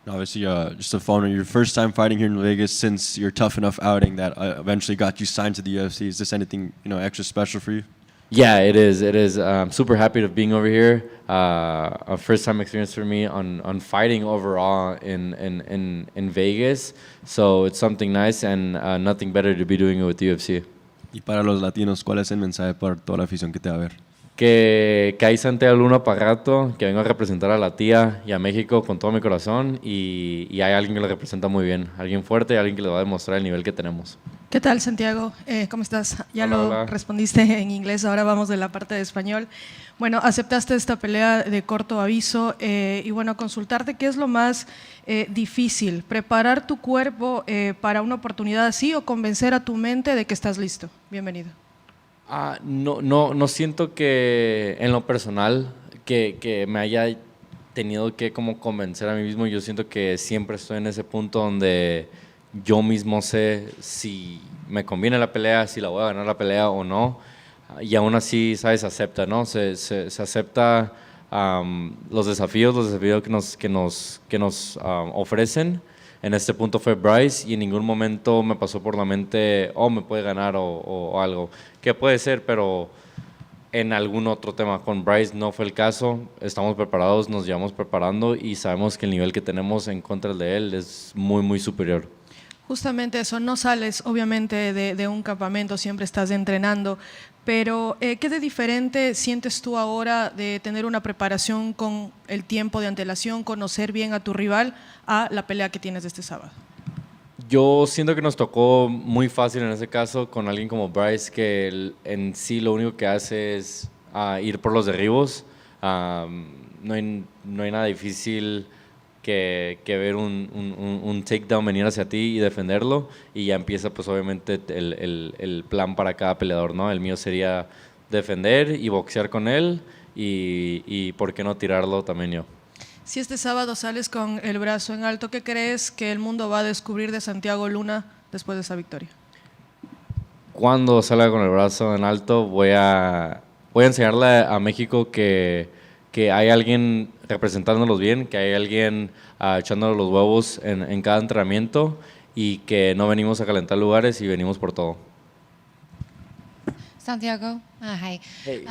Obviously, just a phone. Your first time fighting here in Vegas since your tough enough outing that eventually got you signed to the UFC. Is this anything extra special for you? Yeah, it is. It is. I'm super happy to being over here. A first time experience for me on fighting overall in Vegas. So it's something nice, and nothing better to be doing it with the UFC. Y para los latinos, ¿cuál es el mensaje para toda la afición que te va a ver? Que hay Santiago Luna para rato, que vengo a representar a la tía y a México con todo mi corazón, y hay alguien que lo representa muy bien, alguien fuerte, alguien que le va a demostrar el nivel que tenemos. ¿Qué tal, Santiago? ¿Cómo estás? Ya Hola, lo hola. respondiste en inglés, ahora vamos de la parte de español. Bueno, aceptaste esta pelea de corto aviso y bueno, consultarte qué es lo más difícil, preparar tu cuerpo para una oportunidad así o convencer a tu mente de que estás listo. Bienvenido. No siento que en lo personal que me haya tenido que como convencer a mí mismo. Yo siento que siempre estoy en ese punto donde yo mismo sé si me conviene la pelea, si la voy a ganar la pelea o no, y aún así, ¿sabes? Acepta, ¿no? Se acepta los desafíos que nos ofrecen. En este punto fue Bryce, y en ningún momento me pasó por la mente, me puede ganar o algo. Que puede ser, pero en algún otro tema. Con Bryce no fue el caso. Estamos preparados, nos llevamos preparando, y sabemos que el nivel que tenemos en contra de él es muy, muy superior. Justamente eso, no sales obviamente de un campamento, siempre estás entrenando, pero ¿qué de diferente sientes tú ahora de tener una preparación con el tiempo de antelación, conocer bien a tu rival, a la pelea que tienes este sábado? Yo siento que nos tocó muy fácil en ese caso con alguien como Bryce, que en sí lo único que hace es ir por los derribos. No hay nada difícil que ver un takedown venir hacia ti y defenderlo, y ya empieza pues obviamente el plan para cada peleador, ¿no? El mío sería defender y boxear con él, y por qué no tirarlo también yo. Si este sábado sales con el brazo en alto, ¿qué crees que el mundo va a descubrir de Santiago Luna después de esa victoria? Cuando salga con el brazo en alto voy a enseñarle a México que hay alguien representándolos bien, que hay alguien echándonos los huevos en cada entrenamiento, y que no venimos a calentar lugares y venimos por todo. Santiago, hi. Hey.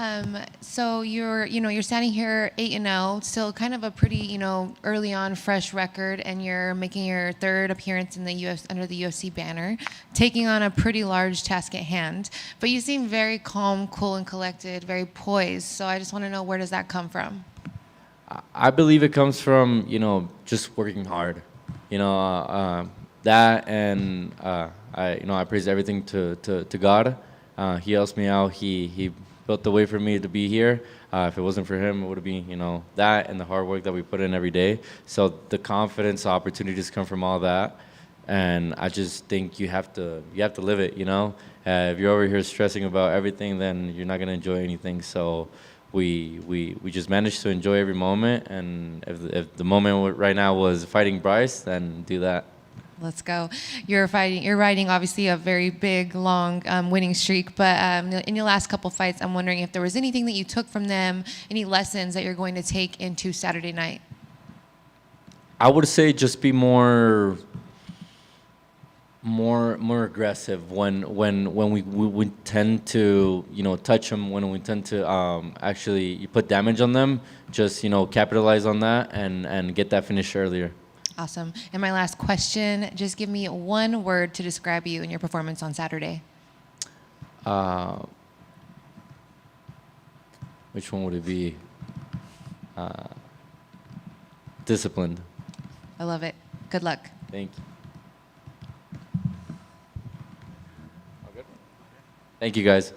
So you're standing here 8-0, still kind of a pretty, early on fresh record, and you're making your third appearance in the under the UFC banner, taking on a pretty large task at hand. But you seem very calm, cool, and collected, very poised. So I just want to know, where does that come from? I believe it comes from, just working hard. That, and I praise everything to God. He helps me out. He built the way for me to be here. If it wasn't for him, it would be, that and the hard work that we put in every day. So the confidence, the opportunities come from all that. And I just think you have to live it, If you're over here stressing about everything, then you're not going to enjoy anything. So we just managed to enjoy every moment. And if the moment right now was fighting Bryce, then do that. Let's go. You're riding obviously a very big, long winning streak, but in your last couple fights, I'm wondering if there was anything that you took from them, any lessons that you're going to take into Saturday night? I would say just be more aggressive when we tend to touch them, when we tend to actually put damage on them. Just capitalize on that and get that finish earlier. Awesome. And my last question, just give me one word to describe you and your performance on Saturday. Which one would it be? Disciplined. I love it. Good luck. Thank you. Thank you, guys.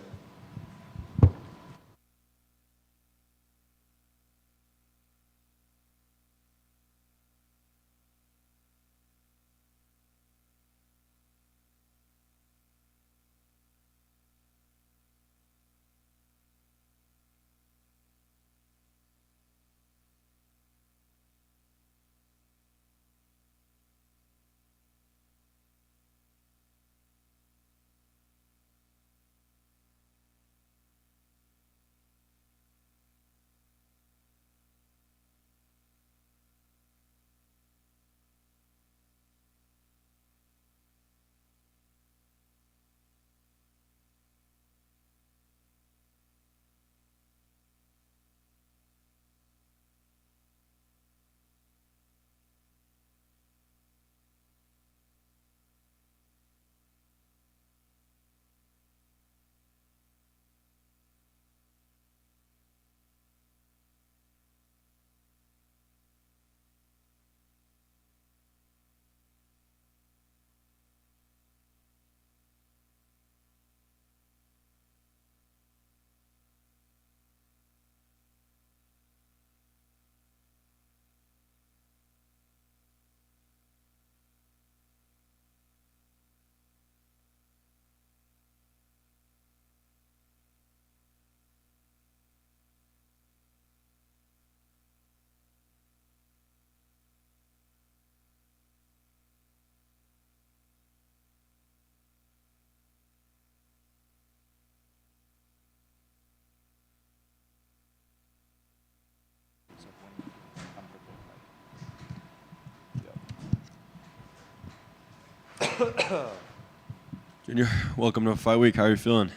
Junior, welcome to Fight Week. How are you feeling?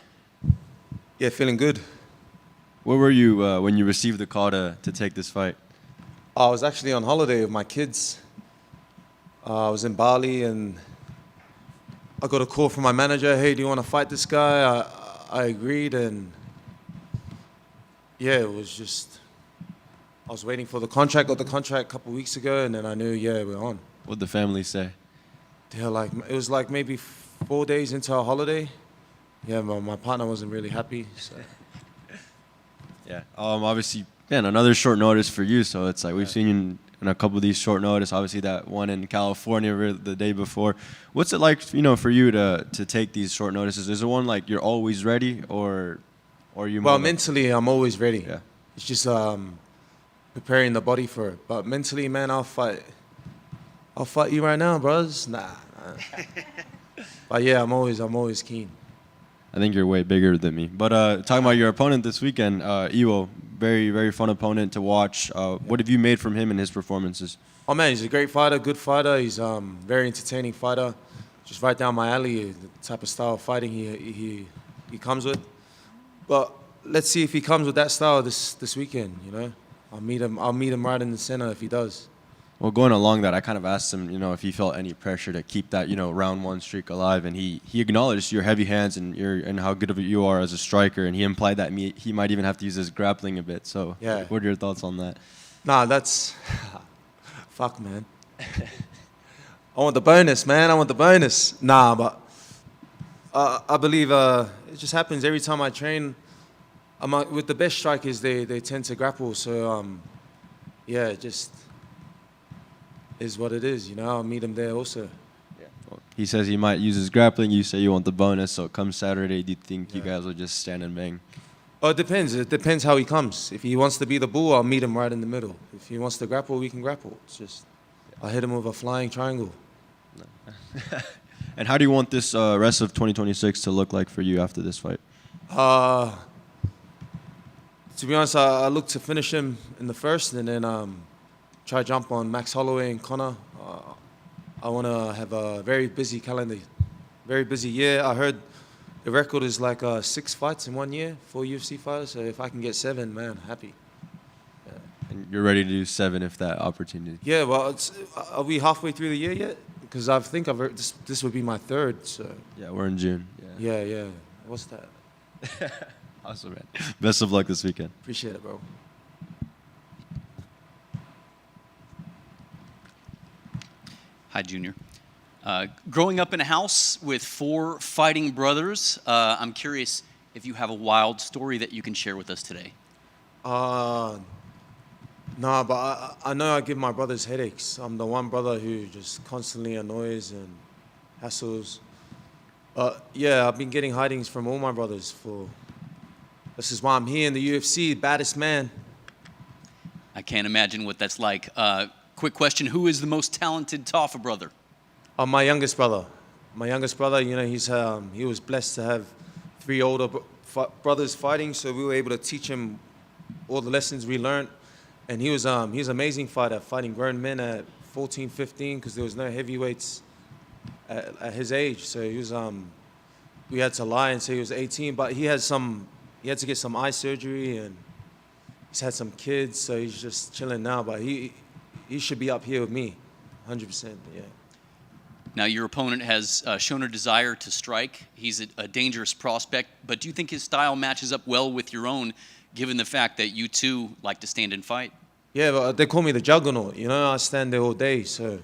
Yeah, feeling good. Where were you when you received the call to take this fight? I was actually on holiday with my kids. I was in Bali and I got a call from my manager. Hey, do you want to fight this guy? I agreed, and yeah, it was just, I was waiting for the contract. Got the contract a couple of weeks ago, and then I knew, yeah, we're on. What'd the family say? They're like, it was like maybe 4 days into our holiday. Yeah, my partner wasn't really happy. So. Yeah. Obviously, man, another short notice for you. So it's like we've seen you in a couple of these short notice. Obviously, that one in California the day before. What's it like, for you to take these short notices? Is it one like you're always ready, or you? Well, mentally, I'm always ready. Yeah. It's just preparing the body for it. But mentally, man, I'll fight you right now, bros. Nah. But yeah, I'm always keen. I think you're way bigger than me. But talking about your opponent this weekend, Iwo, very, very fun opponent to watch. What have you made from him and his performances? Oh man, he's a great fighter, good fighter. He's very entertaining fighter. Just right down my alley, the type of style of fighting he comes with. But let's see if he comes with that style this weekend. I'll meet him right in the center if he does. Well, going along that, I kind of asked him, if he felt any pressure to keep that, round one streak alive, and he acknowledged your heavy hands and how good of you are as a striker, and he implied that he might even have to use his grappling a bit. So, yeah. What are your thoughts on that? Nah, that's fuck, man. I want the bonus, man. I want the bonus. Nah, but I believe it just happens every time I train. With the best strikers, they tend to grapple. So, yeah, it just is what it is, I'll meet him there also. Yeah. Well, he says he might use his grappling. You say you want the bonus. So come Saturday, do you think you guys will just stand and bang? Oh, it depends. It depends how he comes. If he wants to be the bull, I'll meet him right in the middle. If he wants to grapple, we can grapple. It's just, I'll hit him with a flying triangle. And how do you want this rest of 2026 to look like for you after this fight? To be honest, I look to finish him in the first and then try to jump on Max Holloway and Conor. I want to have a very busy calendar, very busy year. I heard the record is like 6 fights in 1 year for UFC fighters. So if I can get 7, man, happy. Yeah. And you're ready to do 7 if that opportunity. Yeah, well, are we halfway through the year yet? Because I think I've heard this would be my 3rd. So yeah, we're in June. Yeah. What's that? Awesome, man. Best of luck this weekend. Appreciate it, bro. Hi, Junior. Growing up in a house with 4 fighting brothers, I'm curious if you have a wild story that you can share with us today. Nah, but I know I give my brothers headaches. I'm the one brother who just constantly annoys and hassles. Yeah, I've been getting hidings from all my brothers for... This is why I'm here in the UFC, baddest man. I can't imagine what that's like. Quick question, who is the most talented Tafa brother? My youngest brother. My youngest brother, you know, he was blessed to have 3 older brothers fighting, so we were able to teach him all the lessons we learned. And he was an amazing fighter, fighting grown men at 14, 15, because there was no heavyweights at his age. So he was, we had to lie and say he was 18, but he had to get some eye surgery and he's had some kids, so he's just chilling now. But he should be up here with me, 100%. Yeah. Now, your opponent has shown a desire to strike. He's a dangerous prospect, but do you think his style matches up well with your own, given the fact that you two like to stand and fight? Yeah, but they call me the juggernaut. You know, I stand there all day. So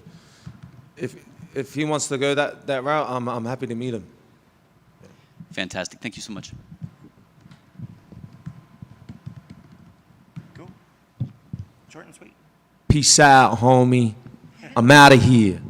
if he wants to go that route, I'm happy to meet him. Fantastic. Thank you so much. Cool. Short and sweet. Peace out, homie. I'm out of here.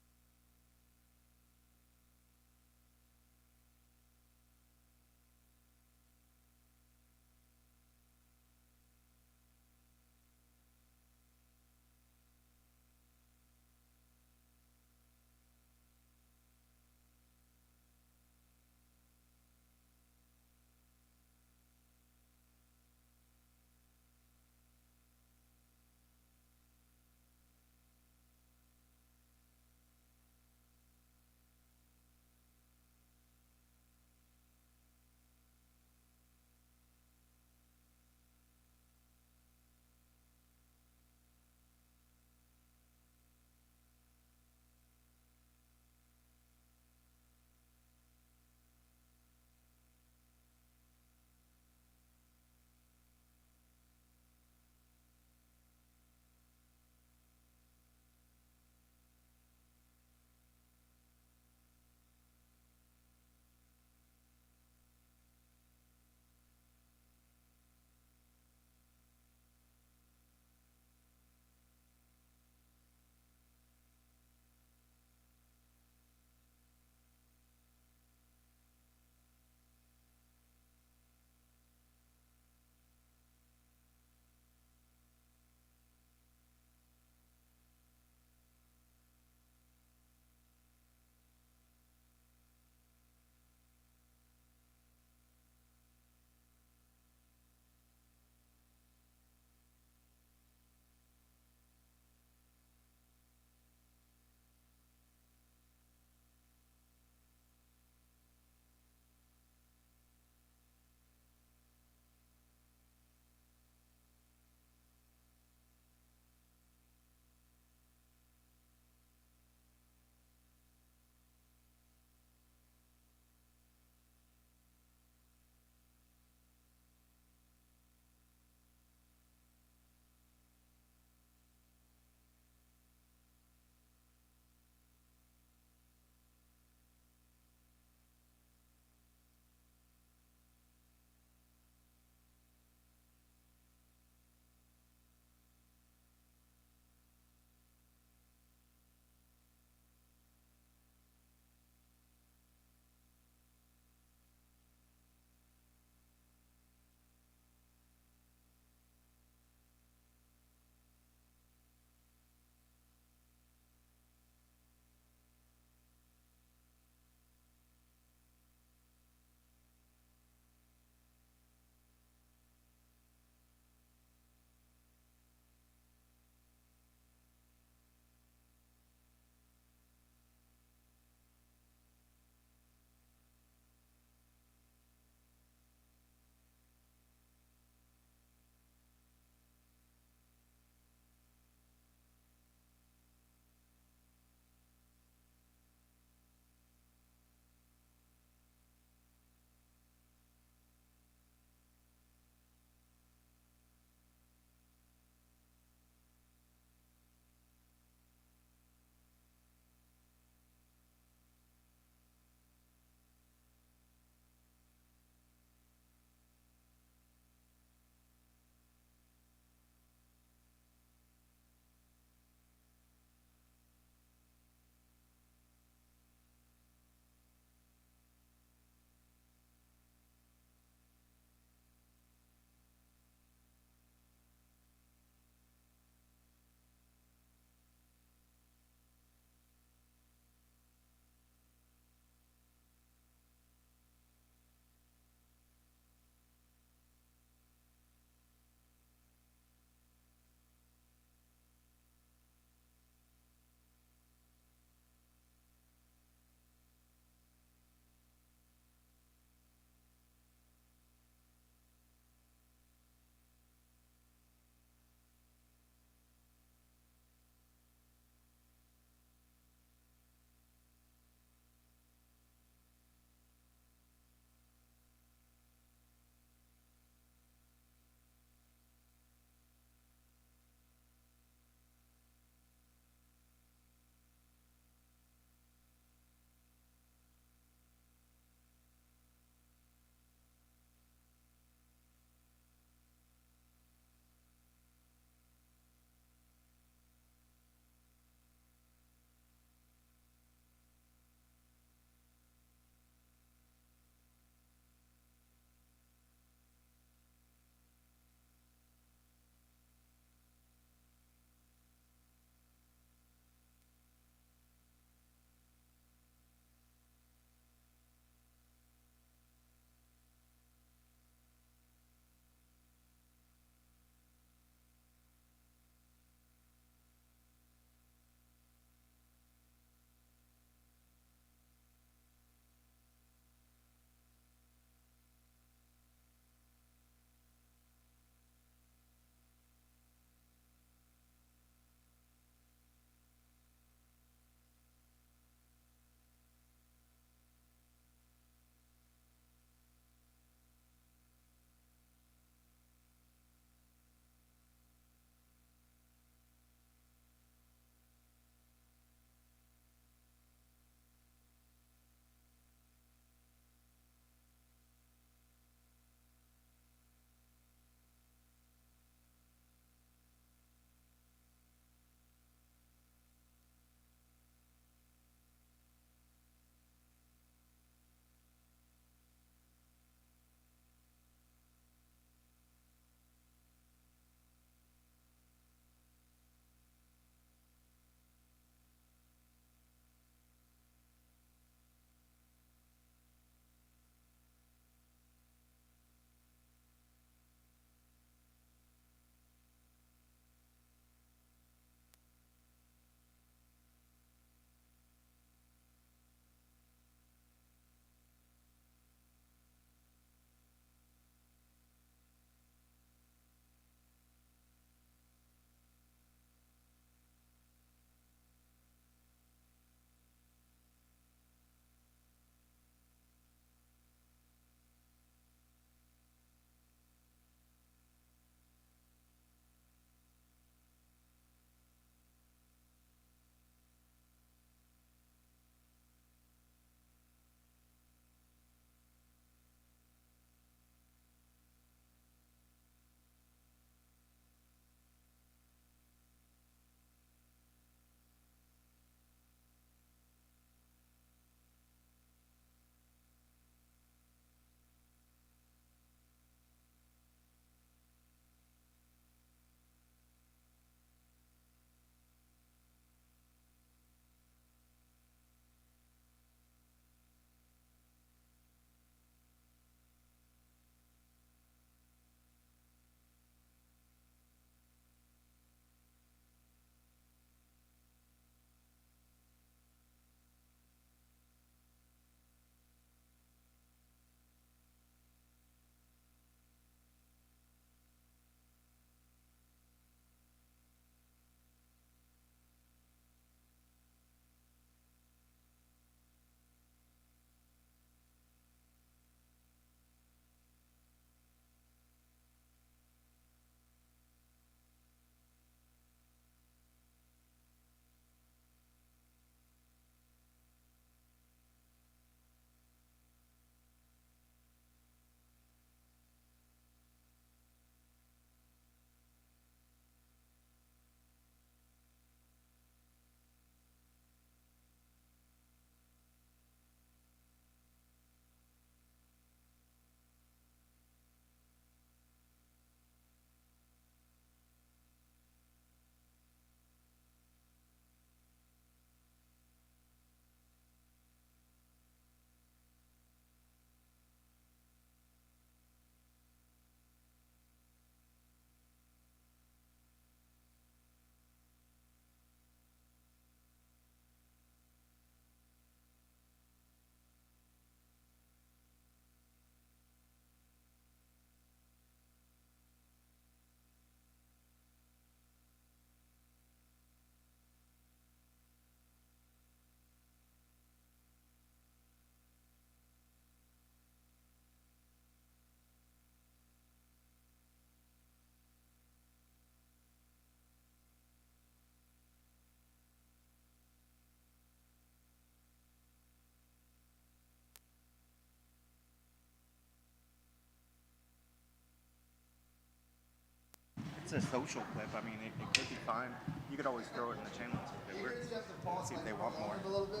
It's a social clip. I mean, it could be fine. You could always throw it in the channel and see if it works. See if they want more. A little bit,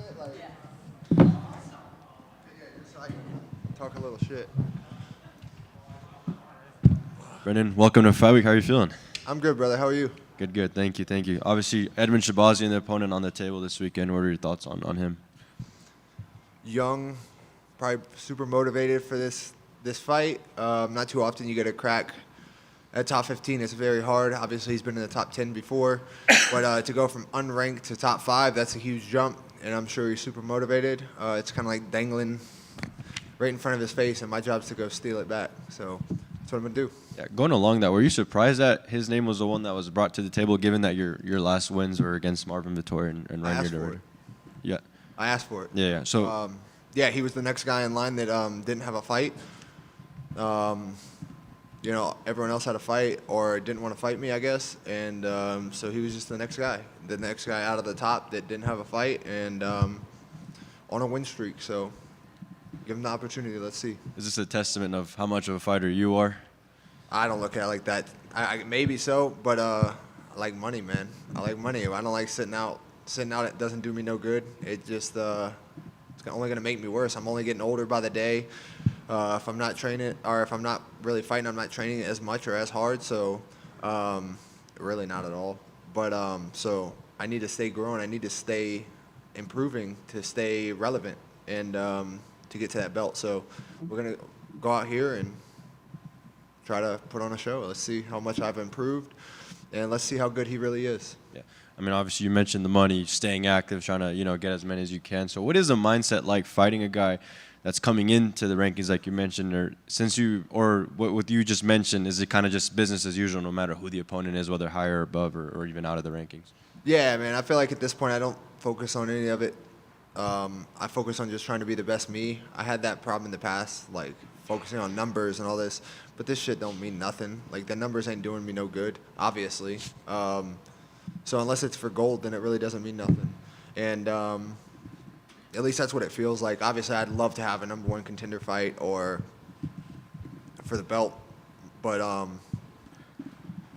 just so I can talk a little shit. Brendan, welcome to Fight Week. How are you feeling? I'm good, brother. How are you? Good. Thank you. Obviously, Edmen Shahbazyan, the opponent on the table this weekend. What are your thoughts on him? Young, probably super motivated for this fight. Not too often you get a crack at top 15. It's very hard. Obviously, he's been in the top 10 before. But to go from unranked to top 5, that's a huge jump. And I'm sure he's super motivated. It's kind of like dangling right in front of his face, and my job's to go steal it back. So that's what I'm going to do. Yeah, going along that, were you surprised that his name was the one that was brought to the table, given that your last wins were against Marvin Vettori and I asked Reinier? for it. Yeah. I asked for it. Yeah. So. Yeah, he was the next guy in line that didn't have a fight. You know, everyone else had a fight or didn't want to fight me, I guess. And so he was just the next guy out of the top that didn't have a fight and on a win streak. So give him the opportunity. Let's see. Is this a testament of how much of a fighter you are? I don't look at it like that. I maybe so, but I like money, man. I like money. I don't like sitting out. Sitting out, it doesn't do me no good. It just it's only going to make me worse. I'm only getting older by the day. If I'm not training, or if I'm not really fighting, I'm not training as much or as hard. So really not at all. But so I need to stay growing. I need to stay improving to stay relevant and to get to that belt. So we're going to go out here and try to put on a show. Let's see how much I've improved, and let's see how good he really is. Yeah. I mean, obviously, you mentioned the money, staying active, trying to, get as many as you can. So what is the mindset like fighting a guy that's coming into the rankings like you mentioned? Or what you just mentioned, is it kind of just business as usual no matter who the opponent is, whether higher or above or even out of the rankings? Yeah, man, I feel like at this point I don't focus on any of it. I focus on just trying to be the best me. I had that problem in the past, like focusing on numbers and all this, but this shit don't mean nothing. Like, the numbers ain't doing me no good, obviously. So unless it's for gold, then it really doesn't mean nothing. And at least that's what it feels like. Obviously, I'd love to have a #1 contender fight or for the belt, but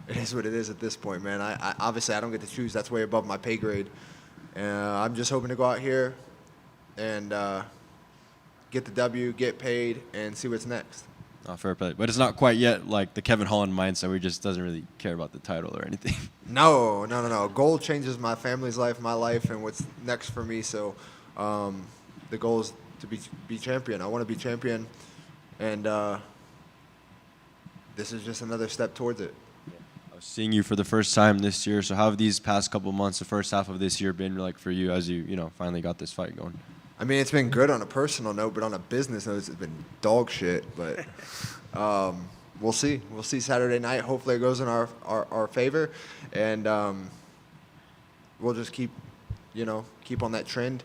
it is what it is at this point, man. I obviously I don't get to choose. That's way above my pay grade. I'm just hoping to go out here and get the W, get paid, and see what's next. Fair play. But it's not quite yet like the Kevin Holland mindset where he just doesn't really care about the title or anything. No. Gold changes my family's life, my life, and what's next for me. So the goal is to be champion. I want to be champion, and this is just another step towards it. I was seeing you for the first time this year. So how have these past couple months, the first half of this year, been like for you as you finally got this fight going? I mean, it's been good on a personal note, but on a business note, it's been dog shit. But we'll see. We'll see Saturday night. Hopefully it goes in our favor. And we'll just keep on that trend.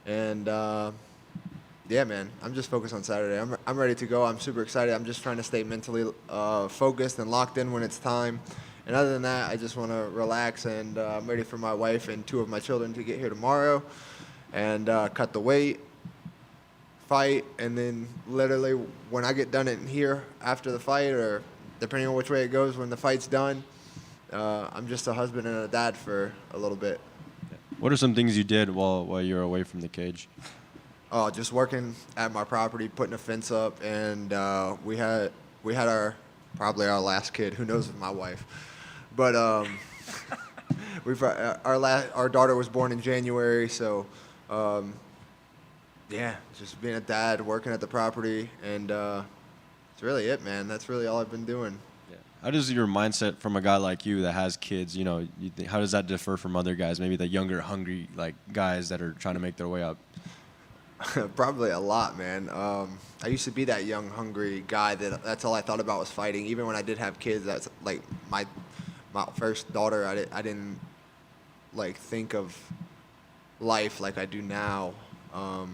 And, yeah, man, I'm just focused on Saturday. I'm ready to go. I'm super excited. I'm just trying to stay mentally focused and locked in when it's time. And other than that, I just want to relax. And I'm ready for my wife and 2 of my children to get here tomorrow. And cut the weight, fight, and then literally when I get done in here after the fight, or depending on which way it goes when the fight's done, I'm just a husband and a dad for a little bit. What are some things you did while you were away from the cage? Oh, just working at my property, putting a fence up, and we had probably our last kid. Who knows with my wife, but our daughter was born in January, so. Yeah, just being a dad, working at the property, and that's really it, man. That's really all I've been doing. Yeah. How does your mindset from a guy like you that has kids, how does that differ from other guys, maybe the younger, hungry guys that are trying to make their way up? Probably a lot, man. I used to be that young, hungry guy that's all I thought about was fighting. Even when I did have kids, that's like my first daughter. I didn't think of life like I do now. I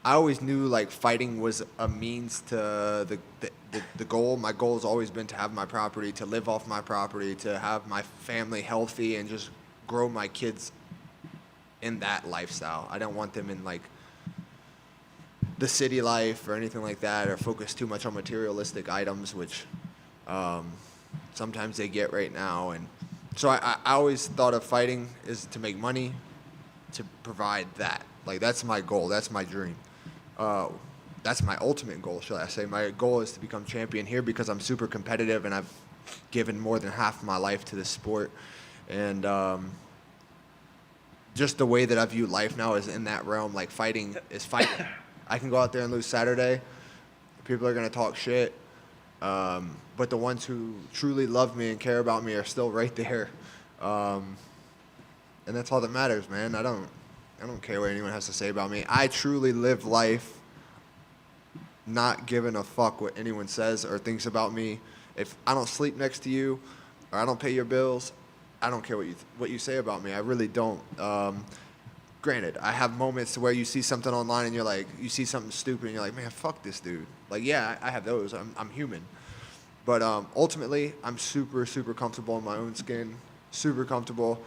always knew fighting was a means to the goal. My goal has always been to have my property, to live off my property, to have my family healthy, and just grow my kids in that lifestyle. I don't want them in the city life or anything like that, or focus too much on materialistic items, which sometimes they get right now. And so I always thought of fighting is to make money, to provide that. Like, that's my goal. That's my dream. That's my ultimate goal, shall I say. My goal is to become champion here because I'm super competitive and I've given more than half of my life to this sport. And just the way that I view life now is in that realm. Like, fighting is fighting. I can go out there and lose Saturday. People are going to talk shit. But the ones who truly love me and care about me are still right there. And that's all that matters, man. I don't care what anyone has to say about me. I truly live life not giving a fuck what anyone says or thinks about me. If I don't sleep next to you or I don't pay your bills, I don't care what you say about me. I really don't. Granted, I have moments where you see something online and you see something stupid and you're like, man, fuck this dude. Like, yeah, I have those. I'm human. But ultimately, I'm super, super comfortable in my own skin, super comfortable.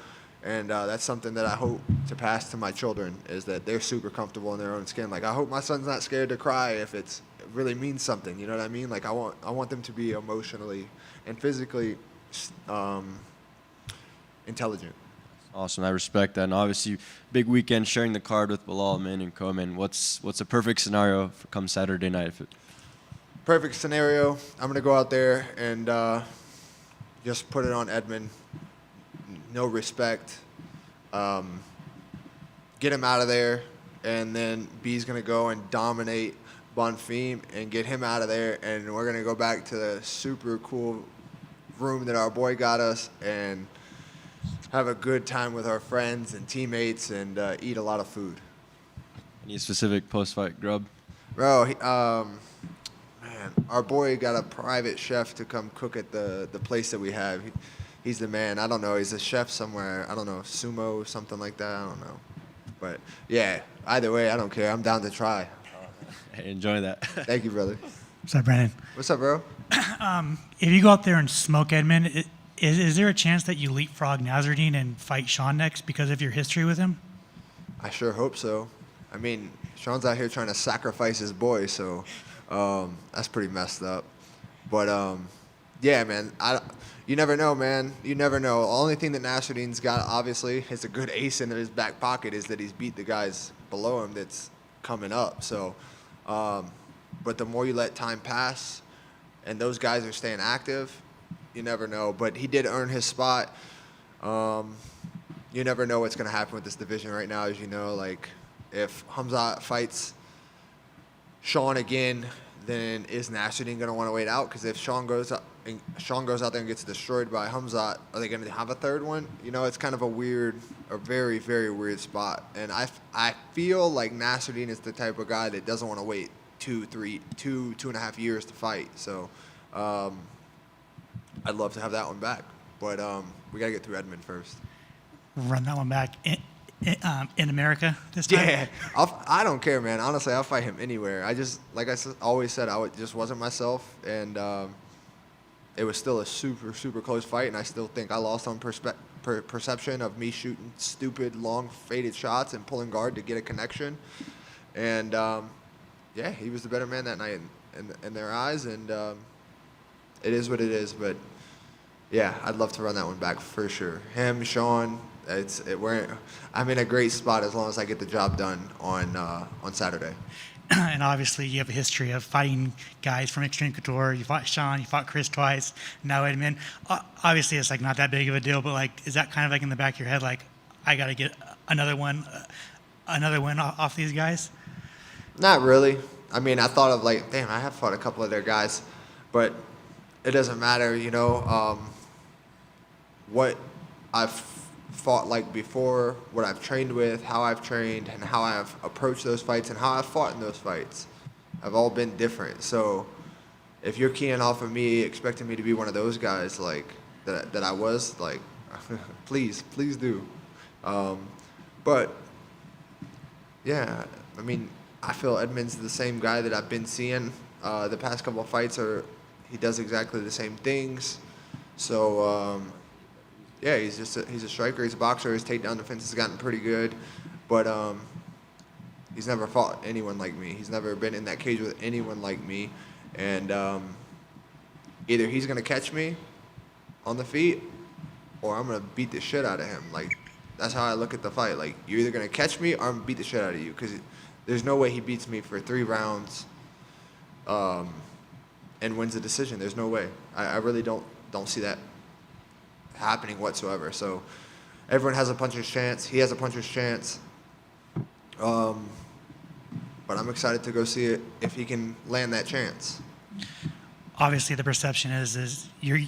And that's something that I hope to pass to my children, is that they're super comfortable in their own skin. Like, I hope my son's not scared to cry if it really means something. You know what I mean? Like, I want them to be emotionally and physically intelligent. Awesome, I respect that. And obviously, big weekend sharing the card with Belal, man, and Komen. What's a perfect scenario for come Saturday night? Perfect scenario, I'm going to go out there and just put it on Edmen. No respect. Get him out of there, and then B's going to go and dominate Bonfim and get him out of there, and we're going to go back to the super cool room that our boy got us and have a good time with our friends and teammates and eat a lot of food. Any specific post-fight grub? Bro, man, our boy got a private chef to come cook at the place that we have. He's the man. I don't know. He's a chef somewhere. I don't know, sumo, something like that. I don't know. But, yeah, either way, I don't care. I'm down to try. Hey, enjoy that. Thank you, brother. What's up, Brandon? What's up, bro? If you go out there and smoke Edmen, is there a chance that you leapfrog Nasruddin and fight Sean next because of your history with him? I sure hope so. I mean, Sean's out here trying to sacrifice his boy, so that's pretty messed up. But, yeah, man, you never know, man. You never know. The only thing that Nasruddin's got, obviously, is a good ace in his back pocket is that he's beat the guys below him that's coming up. So, but the more you let time pass and those guys are staying active, you never know. But he did earn his spot. You never know what's going to happen with this division right now, as you know. Like, if Hamzat fights Sean again, then is Nasruddin going to want to wait out? Because if Sean goes out there and gets destroyed by Hamzat, are they going to have a third one? You know, it's kind of a very, very weird spot. And I feel like Nasruddin is the type of guy that doesn't want to wait 2.5 years to fight. So I'd love to have that one back. But we got to get through Edmen first. Run that one back in America this time? Yeah, I don't care, man. Honestly, I'll fight him anywhere. Like I always said, just wasn't myself. And it was still a super, super close fight. And I still think I lost on perception of me shooting stupid, long, faded shots and pulling guard to get a connection. And, yeah, he was the better man that night in their eyes. And it is what it is. But, yeah, I'd love to run that one back for sure. Him, Sean, I'm in a great spot as long as I get the job done on Saturday. And obviously you have a history of fighting guys from Extreme Couture. You fought Sean, you fought Chris twice, now Edmen. Obviously it's like not that big of a deal, but like, is that kind of like in the back of your head, like, I got to get another win off these guys? Not really. I mean, I thought of like, damn, I have fought a couple of their guys, but it doesn't matter, you know, what I've fought like before, what I've trained with, how I've trained, and how I've approached those fights and how I've fought in those fights have all been different. So if you're keying off of me, expecting me to be one of those guys like that I was, like, please do. But yeah, I mean, I feel Edmen's the same guy that I've been seeing the past couple of fights. He does exactly the same things. So yeah, he's a striker. He's a boxer. His takedown defense has gotten pretty good, but he's never fought anyone like me. He's never been in that cage with anyone like me, and either he's gonna catch me, on the feet, or I'm gonna beat the shit out of him. Like, that's how I look at the fight. Like, you're either gonna catch me or I'm gonna beat the shit out of you, because there's no way he beats me for 3 rounds and wins the decision. There's no way. I really don't see that happening whatsoever. So everyone has a puncher's chance. He has a puncher's chance. But I'm excited to go see it if he can land that chance. Obviously, the perception is you're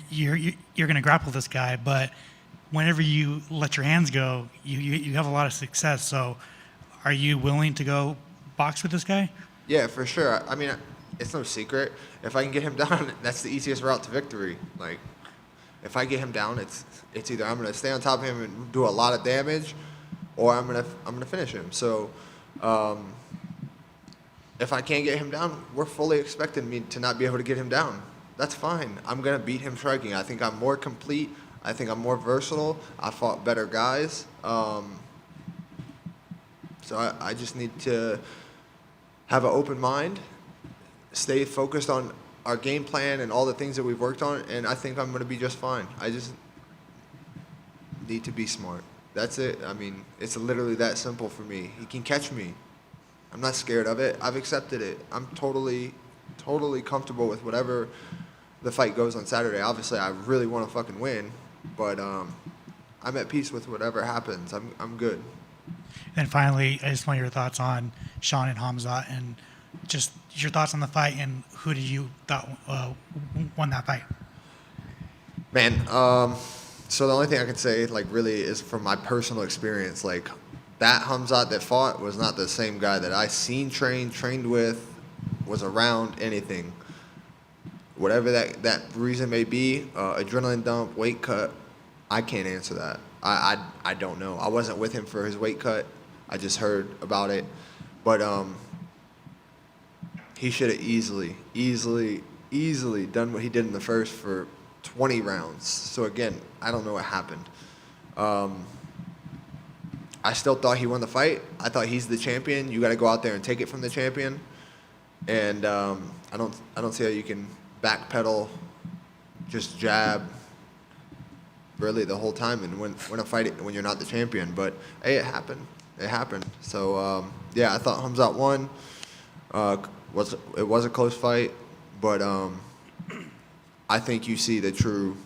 going to grapple this guy, but whenever you let your hands go, you have a lot of success. So, are you willing to go box with this guy? Yeah, for sure. I mean, it's no secret. If I can get him down, that's the easiest route to victory. Like, if I get him down, it's either I'm gonna stay on top of him and do a lot of damage, or I'm gonna finish him. So, if I can't get him down, we're fully expecting me to not be able to get him down. That's fine. I'm gonna beat him striking. I think I'm more complete. I think I'm more versatile. I fought better guys. So I just need to have an open mind, stay focused on our game plan and all the things that we've worked on, and I think I'm going to be just fine. I just need to be smart. That's it. I mean, it's literally that simple for me. He can catch me. I'm not scared of it. I've accepted it. I'm totally comfortable with whatever the fight goes on Saturday. Obviously, I really want to fucking win, but I'm at peace with whatever happens. I'm good. And finally, I just want your thoughts on Sean and Hamzat, and just your thoughts on the fight, and who do you thought won that fight? Man, so the only thing I can say, like, really is from my personal experience. Like, that Hamzat that fought was not the same guy that I seen trained with, was around, anything. Whatever that reason may be, adrenaline dump, weight cut, I can't answer that. I don't know. I wasn't with him for his weight cut. I just heard about it. But he should have easily done what he did in the first for 20 rounds. So again, I don't know what happened. I still thought he won the fight. I thought he's the champion. You got to go out there and take it from the champion. And I don't see how you can backpedal, just jab, really the whole time and win a fight when you're not the champion. But hey, it happened. It happened. So yeah, I thought Hamzat won. It was a close fight, but I think you see the true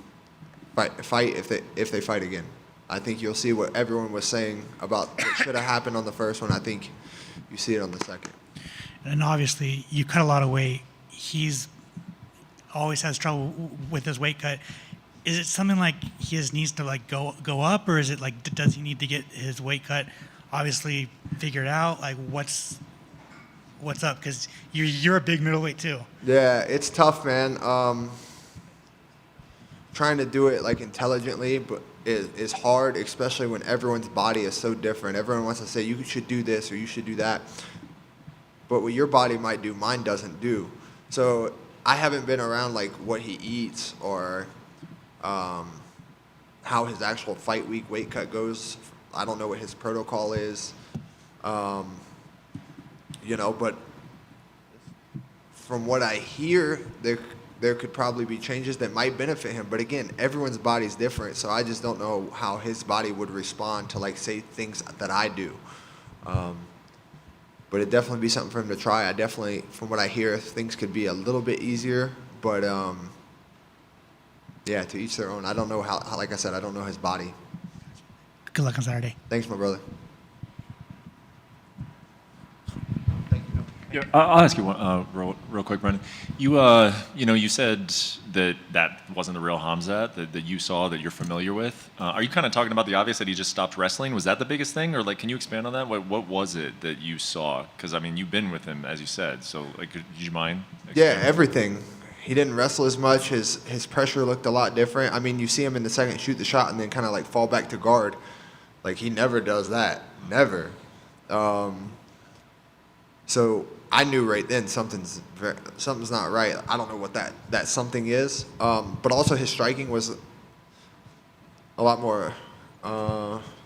fight if they fight again. I think you'll see what everyone was saying about what should have happened on the first one. I think you see it on the second. And obviously, you cut a lot of weight. He's always has trouble with his weight cut. Is it something like he just needs to like go up, or is it like does he need to get his weight cut obviously figured out? Like what's up? Because you're a big middleweight too. Yeah, it's tough, man. Trying to do it like intelligently, but is hard, especially when everyone's body is so different. Everyone wants to say you should do this or you should do that, but what your body might do, mine doesn't do. So I haven't been around like what he eats or how his actual fight week weight cut goes. I don't know what his protocol is, but from what I hear, there could probably be changes that might benefit him. But again, everyone's body's different, so I just don't know how his body would respond to, like, say, things that I do. But it'd definitely be something for him to try. From what I hear, things could be a little bit easier. But, yeah, to each their own. I don't know how, like I said, I don't know his body. Good luck on Saturday. Thanks, my brother. Yeah, I'll ask you one real quick, Brendan. You said that wasn't the real Hamzat that you saw, that you're familiar with. Are you kind of talking about the obvious, that he just stopped wrestling? Was that the biggest thing, or like, can you expand on that? What was it that you saw? Because I mean, you've been with him, as you said. So like, could you mind? Yeah, everything. He didn't wrestle as much. His pressure looked a lot different. I mean, you see him in the second shoot the shot and then kind of like fall back to guard. Like, he never does that. Never. So I knew right then something's not right. I don't know what that something is. But also his striking was a lot more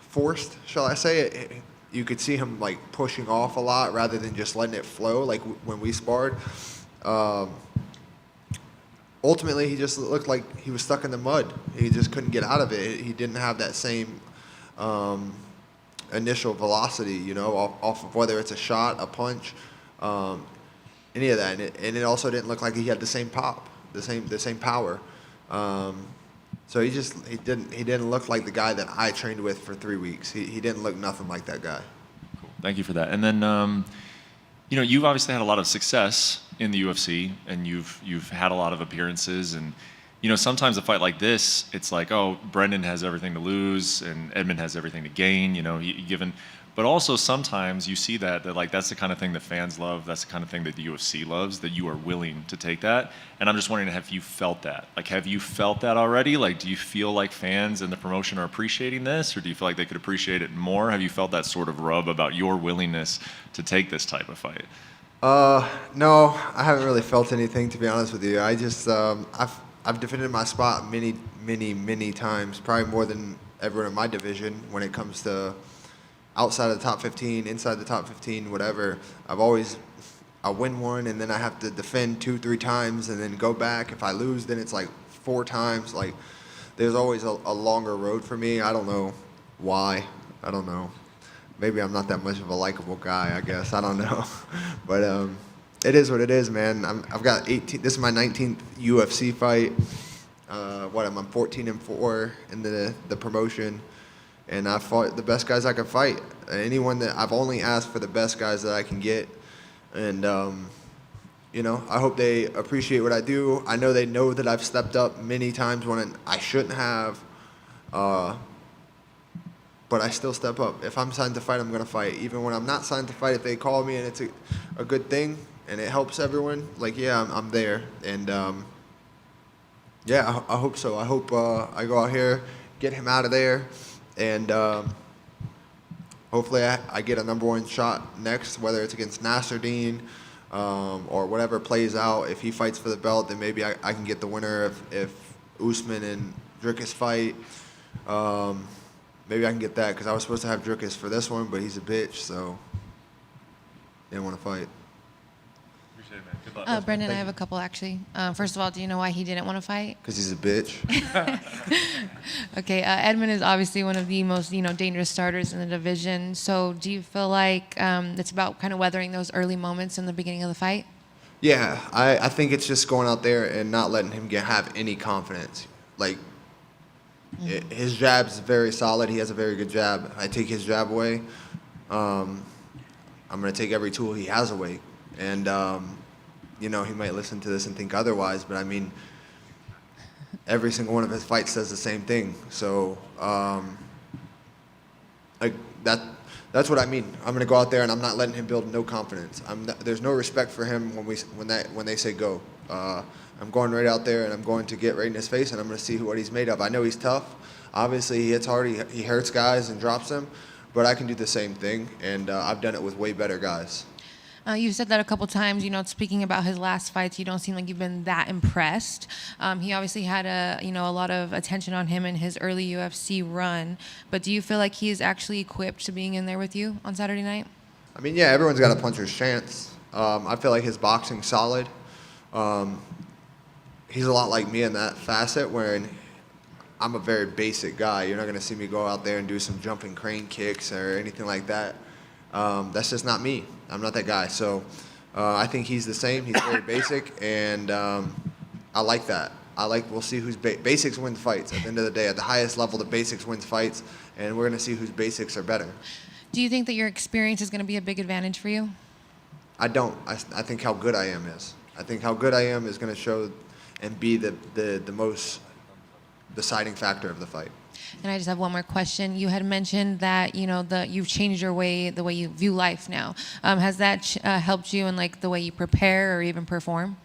forced, shall I say. You could see him like pushing off a lot rather than just letting it flow like when we sparred. ultimately he just looked like he was stuck in the mud. He just couldn't get out of it. He didn't have that same initial velocity, you know, off of whether it's a shot, a punch, any of that. And it also didn't look like he had the same pop, the same power. So he didn't look like the guy that I trained with for 3 weeks. He didn't look nothing like that guy. Cool. Thank you for that. And then, you know, you've obviously had a lot of success in the UFC, and you've had a lot of appearances, and you know, sometimes a fight like this, it's like, oh, Brendan has everything to lose and Edmen has everything to gain, you know, but also sometimes you see that like that's the kind of thing that fans love, that's the kind of thing that the UFC loves, that you are willing to take that. And I'm just wondering, have you felt that? Like, have you felt that already? Like, do you feel like fans and the promotion are appreciating this, or do you feel like they could appreciate it more? Have you felt that sort of rub about your willingness to take this type of fight? No, I haven't really felt anything, to be honest with you. I just, I've defended my spot many times, probably more than everyone in my division when it comes to outside of the top 15, inside the top 15, whatever. I win one and then I have to defend 2-3 times and then go back. If I lose, then it's like 4 times. Like, there's always a longer road for me. I don't know why. I don't know. Maybe I'm not that much of a likable guy, I guess. I don't know. But it is what it is, man. I've got 18. This is my 19th UFC fight. I'm 14-4 in the promotion, and I fought the best guys I could fight. Anyone that I've only asked for the best guys that I can get, and you know, I hope they appreciate what I do. I know they know that I've stepped up many times when I shouldn't have. But I still step up. If I'm signed to fight, I'm going to fight. Even when I'm not signed to fight, if they call me and it's a good thing and it helps everyone, like, yeah, I'm there. And, yeah, I hope so. I hope I go out here, get him out of there, and hopefully I get a #1 shot next, whether it's against Nasruddin or whatever plays out. If he fights for the belt, then maybe I can get the winner if Usman and Dricus fight. Maybe I can get that, because I was supposed to have Dricus for this one, but he's a bitch, so didn't want to fight. Appreciate it, man. Good luck. Brendan, I have a couple, actually. First of all, do you know why he didn't want to fight? Because he's a bitch. Okay, Edmen is obviously one of the most, dangerous starters in the division. So do you feel like it's about kind of weathering those early moments in the beginning of the fight? Yeah, I think it's just going out there and not letting him have any confidence. Like, his jab's very solid. He has a very good jab. I take his jab away. I'm going to take every tool he has away. And, he might listen to this and think otherwise, but I mean, every single one of his fights says the same thing. So, that's what I mean. I'm going to go out there and I'm not letting him build no confidence. There's no respect for him when they say go. I'm going right out there and I'm going to get right in his face and I'm going to see what he's made of. I know he's tough. Obviously, he hits hard. He hurts guys and drops them, but I can do the same thing, and I've done it with way better guys. You've said that a couple times, speaking about his last fights, you don't seem like you've been that impressed. He obviously had a lot of attention on him in his early UFC run, but do you feel like he is actually equipped to being in there with you on Saturday night? I mean, yeah, everyone's got a puncher's chance. I feel like his boxing's solid. He's a lot like me in that facet, where I'm a very basic guy. You're not going to see me go out there and do some jumping crane kicks or anything like that. That's just not me. I'm not that guy. So I think he's the same. He's very basic, and I like that. We'll see who's basics wins fights. At the end of the day, at the highest level, the basics wins fights, and we're going to see whose basics are better. Do you think that your experience is going to be a big advantage for you? I don't. I think how good I am is. I think how good I am is going to show and be the most deciding factor of the fight. And I just have one more question. You had mentioned that you've changed the way you view life now. Has that helped you in the way you prepare or even perform?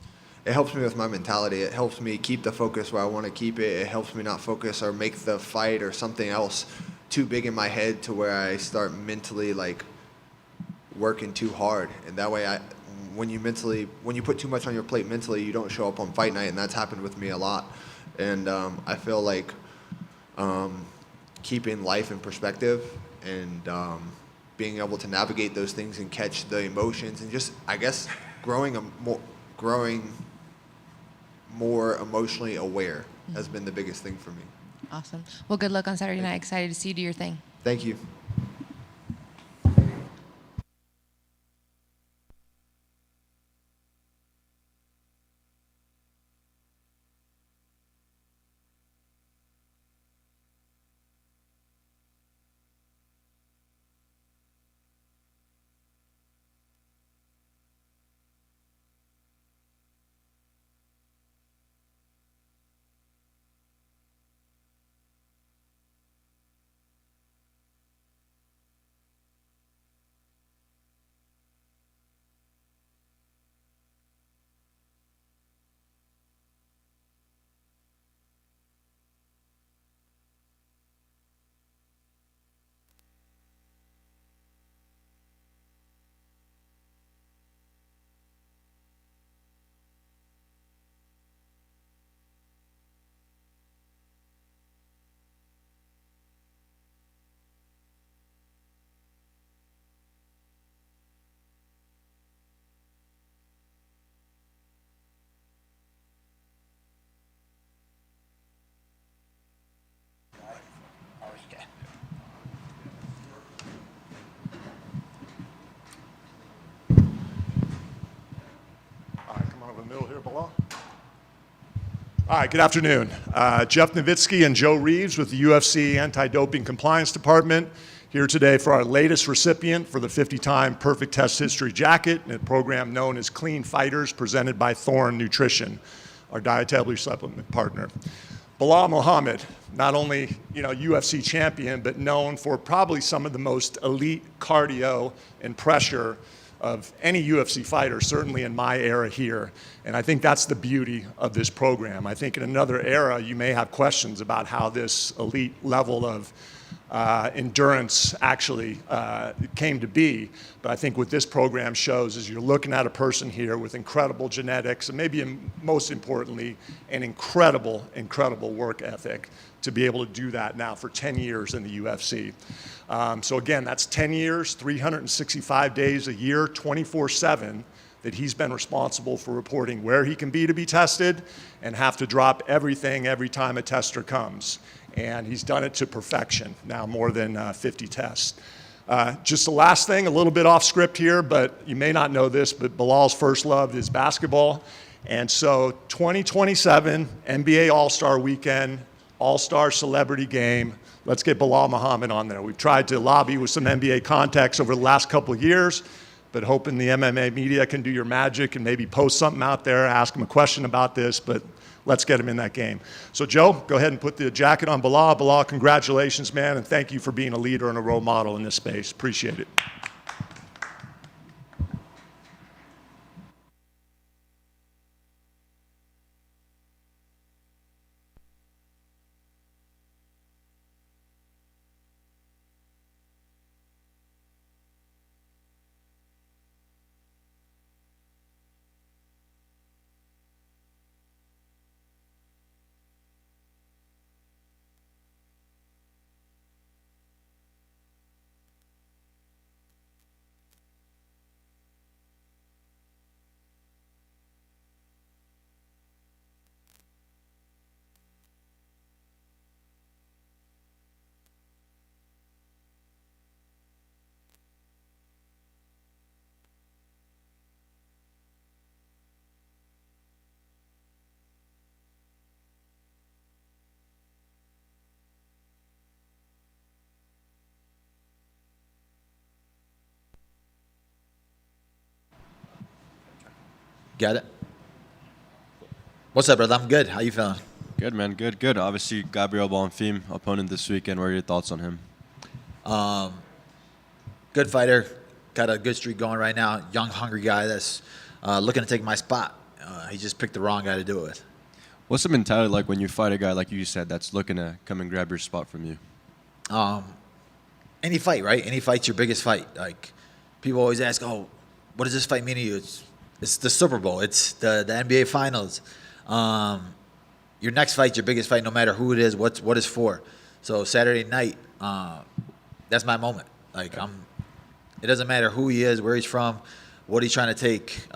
It helps me with my mentality. It helps me keep the focus where I want to keep it. It helps me not focus or make the fight or something else too big in my head to where I start mentally working too hard. And that way when you put too much on your plate mentally, you don't show up on fight night, and that's happened with me a lot. And I feel like keeping life in perspective and being able to navigate those things and catch the emotions and just, I guess, growing more emotionally aware has been the biggest thing for me. Awesome. Well, good luck on Saturday night. Excited to see you do your thing. Thank you. Middle here, Belal. All right, good afternoon. Jeff Nowitzki and Joe Reeves with the UFC Anti-Doping Compliance Department here today for our latest recipient for the 50-time Perfect Test History Jacket, a program known as Clean Fighters, presented by Thorne Nutrition, our dietary supplement partner. Belal Muhammad, not only UFC champion, but known for probably some of the most elite cardio and pressure of any UFC fighter, certainly in my era here. And I think that's the beauty of this program. I think in another era, you may have questions about how this elite level of endurance actually came to be. But I think what this program shows is you're looking at a person here with incredible genetics and maybe most importantly, an incredible, incredible work ethic to be able to do that now for 10 years in the UFC. So again, that's 10 years, 365 days a year, 24/7 that he's been responsible for reporting where he can be to be tested and have to drop everything every time a tester comes. And he's done it to perfection, now more than 50 tests. Just the last thing, a little bit off script here, but you may not know this, but Belal's first love is basketball. And so 2027 NBA All-Star Weekend, All-Star Celebrity Game. Let's get Belal Muhammad on there. We've tried to lobby with some NBA contacts over the last couple of years, but hoping the MMA media can do your magic and maybe post something out there, ask him a question about this, but let's get him in that game. So Joe, go ahead and put the jacket on Belal. Belal, congratulations, man, and thank you for being a leader and a role model in this space. Appreciate it. Got it. What's up, brother? I'm good. How you feeling? Good, man. Good, good. Obviously, Gabriel Bonfim, opponent this weekend. What are your thoughts on him? Good fighter. Got a good streak going right now. Young, hungry guy that's looking to take my spot. He just picked the wrong guy to do it with. What's the mentality like when you fight a guy, like you said, that's looking to come and grab your spot from you? Any fight, right? Any fight's your biggest fight. Like, people always ask, oh, what does this fight mean to you? It's the Super Bowl. It's the NBA Finals. Your next fight's your biggest fight, no matter who it is, what it's for. So Saturday night, that's my moment. Like, it doesn't matter who he is, where he's from, what he's trying to take.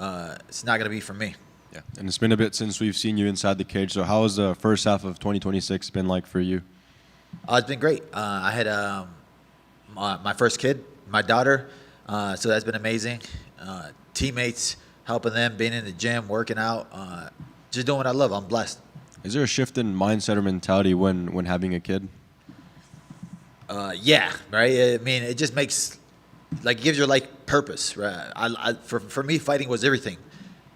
It's not going to be for me. Yeah, and it's been a bit since we've seen you inside the cage. So how has the first half of 2026 been like for you? It's been great. I had my first kid, my daughter, so that's been amazing. Teammates, helping them, being in the gym, working out, just doing what I love. I'm blessed. Is there a shift in mindset or mentality when having a kid? Yeah, right. I mean, it just makes it gives your life purpose. Right. For me, fighting was everything.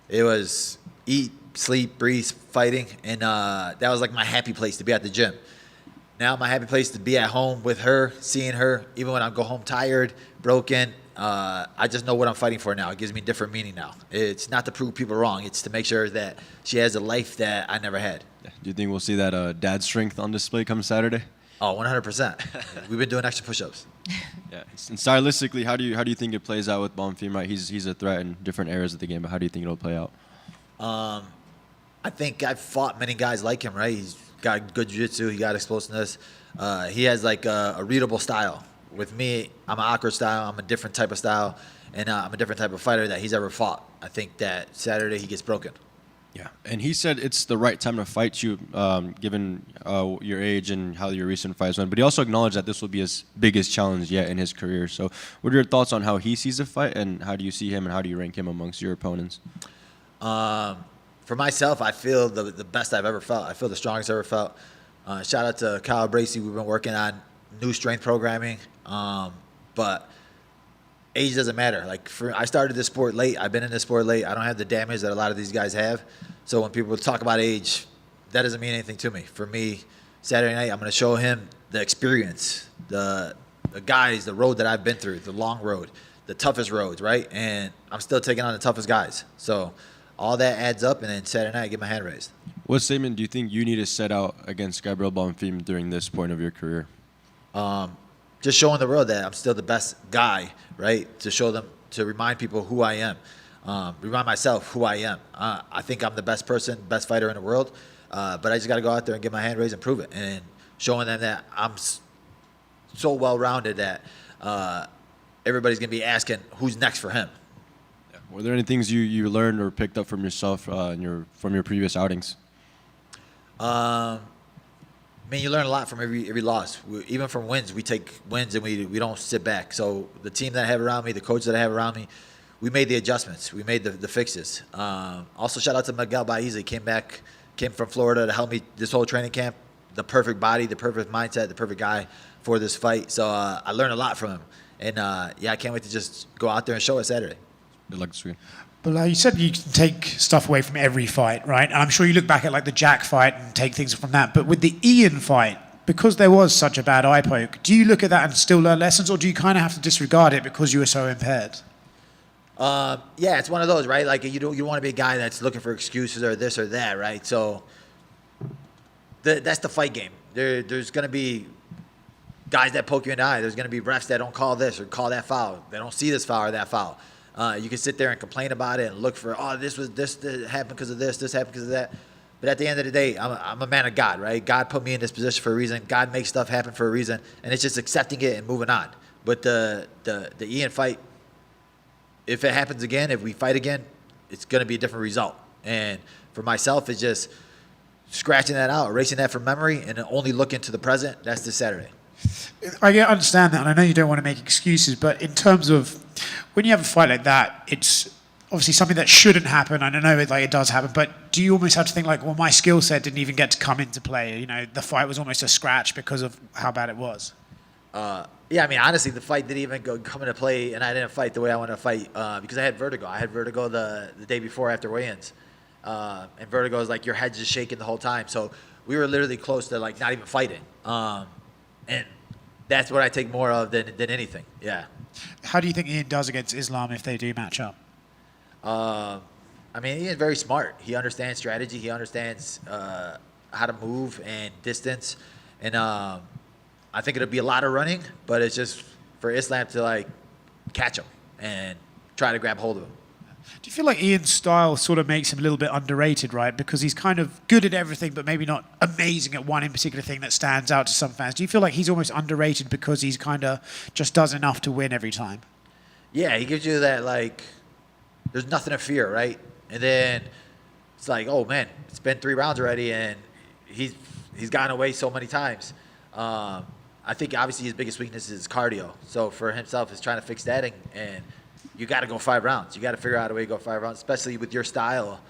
It was eat, sleep, breathe, fighting, and that was like my happy place to be at the gym. Now my happy place to be at home with her, seeing her, even when I go home tired, broken. I just know what I'm fighting for now. It gives me different meaning now. It's not to prove people wrong. It's to make sure that she has a life that I never had. Do you think we'll see that dad strength on display come Saturday? Oh, 100%. We've been doing extra push-ups. Yeah. And stylistically, how do you think it plays out with Bonfim? Right, he's a threat in different areas of the game, but how do you think it'll play out? I think I've fought many guys like him. Right, he's got good jiu-jitsu. He got explosiveness. He has like a readable style. With me, I'm an awkward style. I'm a different type of style, and I'm a different type of fighter that he's ever fought. I think that Saturday he gets broken. Yeah, and he said it's the right time to fight you, given your age and how your recent fights went. But he also acknowledged that this will be his biggest challenge yet in his career. So what are your thoughts on how he sees the fight, and how do you see him, and how do you rank him amongst your opponents? For myself, I feel the best I've ever felt. I feel the strongest I've ever felt. Shout out to Kyle Bracey. We've been working on new strength programming. But age doesn't matter. I started this sport late. I've been in this sport late. I don't have the damage that a lot of these guys have. So when people talk about age, that doesn't mean anything to me. For me, Saturday night, I'm going to show him the experience, the guys, the road that I've been through, the long road, the toughest roads, right? And I'm still taking on the toughest guys. So all that adds up, and then Saturday night, I get my hand raised. What statement do you think you need to set out against Gabriel Bonfim during this point of your career? Just showing the world that I'm still the best guy, right? To show them, to remind people who I am, remind myself who I am. I think I'm the best person, best fighter in the world, but I just got to go out there and get my hand raised and prove it, and showing them that I'm so well-rounded that everybody's going to be asking who's next for him. Were there any things you learned or picked up from yourself from your previous outings? I mean, you learn a lot from every loss. Even from wins, we take wins and we don't sit back. So the team that I have around me, the coach that I have around me, we made the adjustments. We made the fixes. Also, shout out to Miguel Baez. He came from Florida to help me this whole training camp. The perfect body, the perfect mindset, the perfect guy for this fight. So I learned a lot from him. And, yeah, I can't wait to just go out there and show it Saturday. Good luck this week. But you said you can take stuff away from every fight, right? And I'm sure you look back at the Jack fight and take things from that. But with the Ian fight, because there was such a bad eye poke, do you look at that and still learn lessons, or do you kind of have to disregard it because you were so impaired? Yeah, it's one of those, right? Like you don't want to be a guy that's looking for excuses or this or that, right? So that's the fight game. There's going to be guys that poke you in the eye. There's going to be refs that don't call this or call that foul. They don't see this foul or that foul. You can sit there and complain about it and look for, this happened because of this happened because of that. But at the end of the day, I'm a man of God, right? God put me in this position for a reason. God makes stuff happen for a reason, and it's just accepting it and moving on. But the Ian fight, if it happens again, if we fight again, it's going to be a different result. And for myself, it's just scratching that out, erasing that from memory, and only looking to the present. That's this Saturday. I understand that, and I know you don't want to make excuses, but in terms of when you have a fight like that, it's obviously something that shouldn't happen. I don't know it does happen, but do you almost have to think well, my skill set didn't even get to come into play? The fight was almost a scratch because of how bad it was. Yeah, I mean, honestly, the fight didn't even come into play, and I didn't fight the way I wanted to fight because I had vertigo. I had vertigo the day before after weigh-ins, and vertigo is like your head's just shaking the whole time. So we were literally close to not even fighting, and that's what I take more of than anything. Yeah. How do you think Ian does against Islam if they do match up? I mean, Ian's very smart. He understands strategy. He understands how to move and distance. And I think it'll be a lot of running, but it's just for Islam to catch him and try to grab hold of him. Do you feel like Ian's style sort of makes him a little bit underrated, right? Because he's kind of good at everything, but maybe not amazing at one in particular thing that stands out to some fans. Do you feel like he's almost underrated because he's kind of just does enough to win every time? Yeah, he gives you that, there's nothing to fear, right? And then it's like, oh man, it's been 3 rounds already, and he's gotten away so many times. I think obviously his biggest weakness is cardio. So for himself, is trying to fix that, and you got to go 5 rounds. You got to figure out a way to go 5 rounds, especially with your style,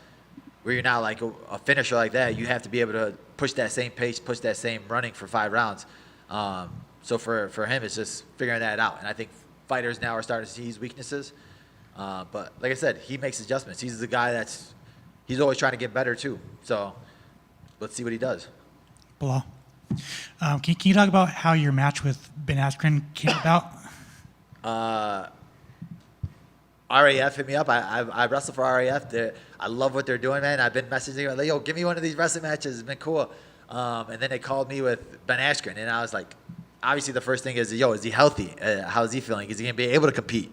where you're not like a finisher like that. You have to be able to push that same pace, push that same running for 5 rounds. So for him, it's just figuring that out. And I think fighters now are starting to see his weaknesses. But like I said, he makes adjustments. He's the guy he's always trying to get better too. So let's see what he does. Belal. Can you talk about how your match with Ben Askren came about? RAF hit me up. I wrestle for RAF. I love what they're doing, man. I've been messaging them, like, yo, give me one of these wrestling matches. It's been cool. And then they called me with Ben Askren, and I was like, obviously the first thing is, yo, is he healthy? How is he feeling? Is he going to be able to compete?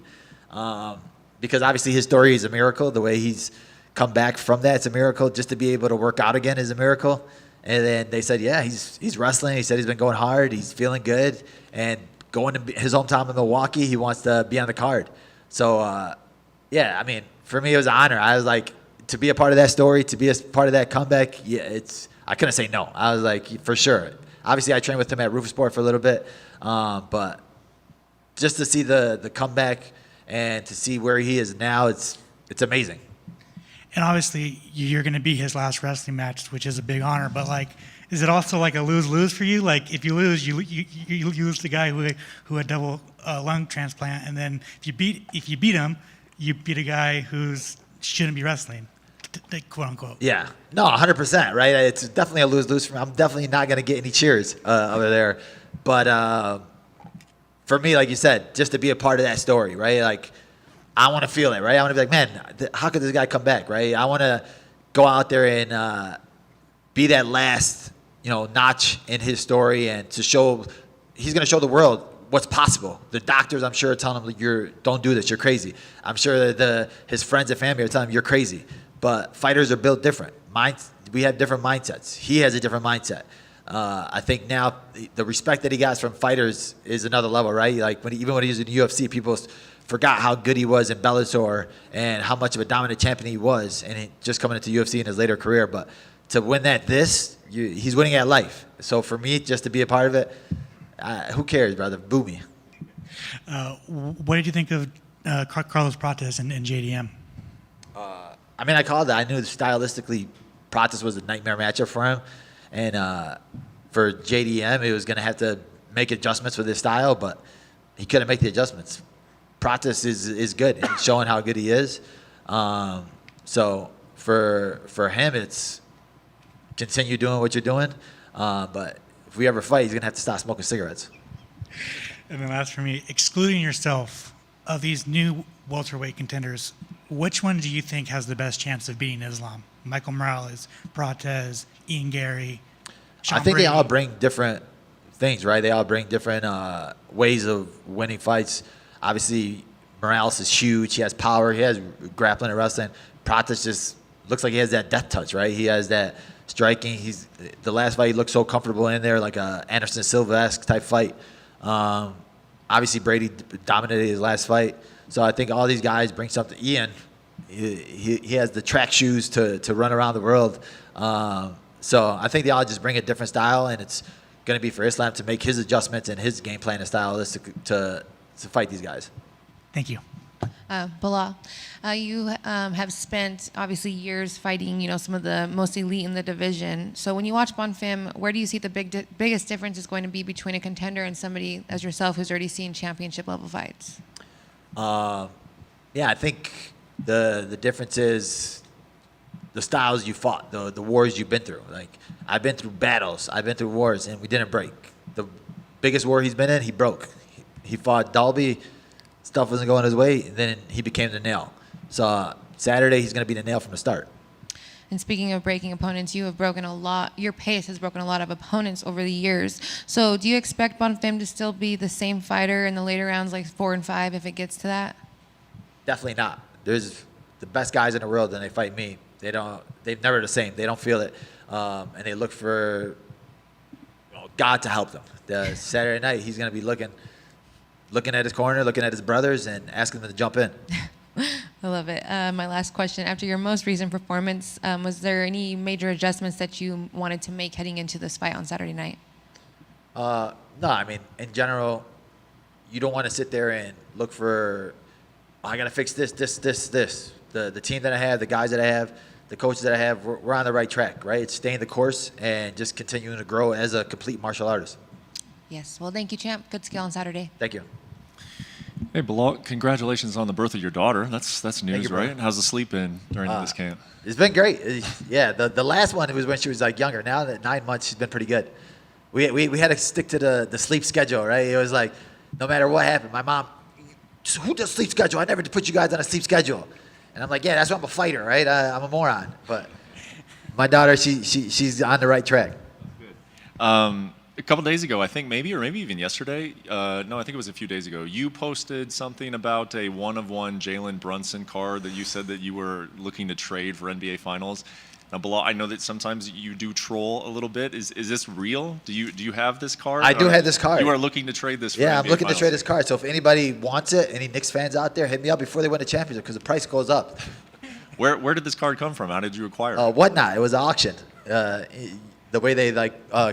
Because obviously his story is a miracle. The way he's come back from that, it's a miracle. Just to be able to work out again is a miracle. And then they said, yeah, he's wrestling. He said he's been going hard. He's feeling good. And going to his hometown in Milwaukee, he wants to be on the card. So, yeah, I mean, for me, it was an honor. I was like, to be a part of that story, to be a part of that comeback, yeah, I couldn't say no. I was like, for sure. Obviously, I trained with him at Rufus Sport for a little bit. But just to see the comeback and to see where he is now, it's amazing. And obviously, you're going to be his last wrestling match, which is a big honor. But like, is it also like a lose-lose for you? Like, if you lose, you lose the guy who had double lung transplant, and then if you beat him, you beat a guy who shouldn't be wrestling, quote unquote. Yeah, no, 100%, right? It's definitely a lose-lose for me. I'm definitely not going to get any cheers over there. But for me, like you said, just to be a part of that story, right? Like, I want to feel it, right? I want to be like, man, how could this guy come back, right? I want to go out there and be that last, notch in his story, and to show, he's going to show the world what's possible. The doctors, I'm sure, are telling him, don't do this, you're crazy. I'm sure that his friends and family are telling him, you're crazy. But fighters are built different. We have different mindsets. He has a different mindset. I think now the respect that he got from fighters is another level, right? Like even when he was in the UFC, people forgot how good he was in Bellator and how much of a dominant champion he was, and just coming into UFC in his later career. But to win he's winning at life. So for me, just to be a part of it, who cares, brother? Boo me. What did you think of Carlos Prates and JDM? I mean, I called it. I knew stylistically Prates was a nightmare matchup for him. And for JDM, he was going to have to make adjustments with his style, but he couldn't make the adjustments. Prates is good, and he's showing how good he is. So for him, it's continue doing what you're doing. But if we ever fight, he's going to have to stop smoking cigarettes. And then last for me, excluding yourself, of these new welterweight contenders, which one do you think has the best chance of beating Islam? Michael Morales, Prates, Ian Gary, Sean I think Brady? they all bring different things, right? They all bring different ways of winning fights. Obviously, Morales is huge. He has power. He has grappling and wrestling. Prates just looks like he has that death touch, right? He has that striking. The last fight, he looked so comfortable in there, like a Anderson Silva-esque type fight. Obviously, Brady dominated his last fight. So I think all these guys bring something. Ian, he has the track shoes to run around the world. So I think they all just bring a different style, and it's going to be for Islam to make his adjustments and his game plan and style to fight these guys. Thank you. Belal, you have spent obviously years fighting, some of the most elite in the division. So when you watch Bonfim, where do you see the biggest difference is going to be between a contender and somebody as yourself who's already seen championship level fights? Yeah, I think the difference is the styles you fought, the wars you've been through. Like, I've been through battles, I've been through wars, and we didn't break. The biggest war he's been in, he broke. He fought Dalby, stuff wasn't going his way, and then he became the nail. So Saturday, he's going to be the nail from the start. And speaking of breaking opponents, you have broken a lot. Your pace has broken a lot of opponents over the years. So do you expect Bonfim to still be the same fighter in the later rounds, like 4 and 5, if it gets to that? Definitely not. There's the best guys in the world, and they fight me. They're never the same. They don't feel it, and they look for God to help them. The Saturday night, he's going to be looking at his corner, looking at his brothers, and asking them to jump in. I love it. My last question: after your most recent performance, was there any major adjustments that you wanted to make heading into this fight on Saturday night? No, I mean, in general, you don't want to sit there and look for, I got to fix this. The team that I have, the guys that I have, the coaches that I have, we're on the right track, right? It's staying the course and just continuing to grow as a complete martial artist. Yes. Well, thank you, champ. Good skill on Saturday. Thank you. Hey, Belal, congratulations on the birth of your daughter. That's news, you, right? How's the sleep been during this camp? It's been great. Yeah, the last one was when she was like younger. Now that 9 months, she's been pretty good. We had to stick to the sleep schedule, right? It was like, no matter what happened, my mom, who does sleep schedule? I never put you guys on a sleep schedule. And I'm like, yeah, that's why I'm a fighter, right? I'm a moron. But my daughter, she's on the right track. A couple days ago, I think maybe even yesterday. No, I think it was a few days ago. You posted something about a one-of-one Jalen Brunson card that you said that you were looking to trade for NBA Finals. Now, Belal, I know that sometimes you do troll a little bit. Is this real? Do you have this card? I do have this card. You are looking to trade this for Yeah, NBA I'm looking Finals. to trade this card. So if anybody wants it, any Knicks fans out there, hit me up before they win the championship because the price goes up. Where did this card come from? How did you acquire it? Whatnot. It was an auction. The way they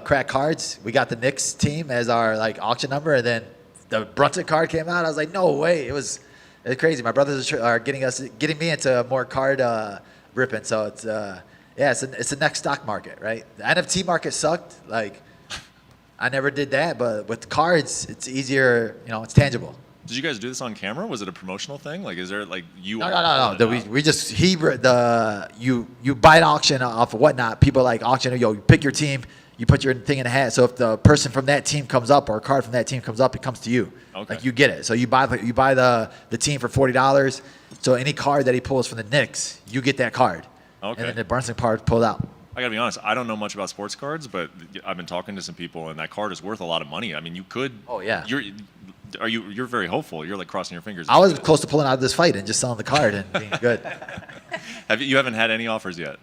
crack cards, we got the Knicks team as our auction number, and then the Brunson card came out. I was like, no way. It was crazy. My brothers are getting me into more card ripping. So it's it's the next stock market, right? The NFT market sucked. I never did that, but with cards, it's easier. It's tangible. Did you guys do this on camera? Was it a promotional thing? Is there you? No. We just you buy an auction off of Whatnot. People auction. You pick your team. You put your thing in a hat. So if the person from that team comes up or a card from that team comes up, it comes to you. Okay. You get it. So you buy the team for $40. So any card that he pulls from the Knicks, you get that card. Okay. And then the Brunson card pulled out. I gotta be honest. I don't know much about sports cards, but I've been talking to some people, and that card is worth a lot of money. I mean, you could. Oh yeah. You're very hopeful. You're crossing your fingers. I was close to pulling out of this fight and just selling the card and being good. You haven't had any offers yet?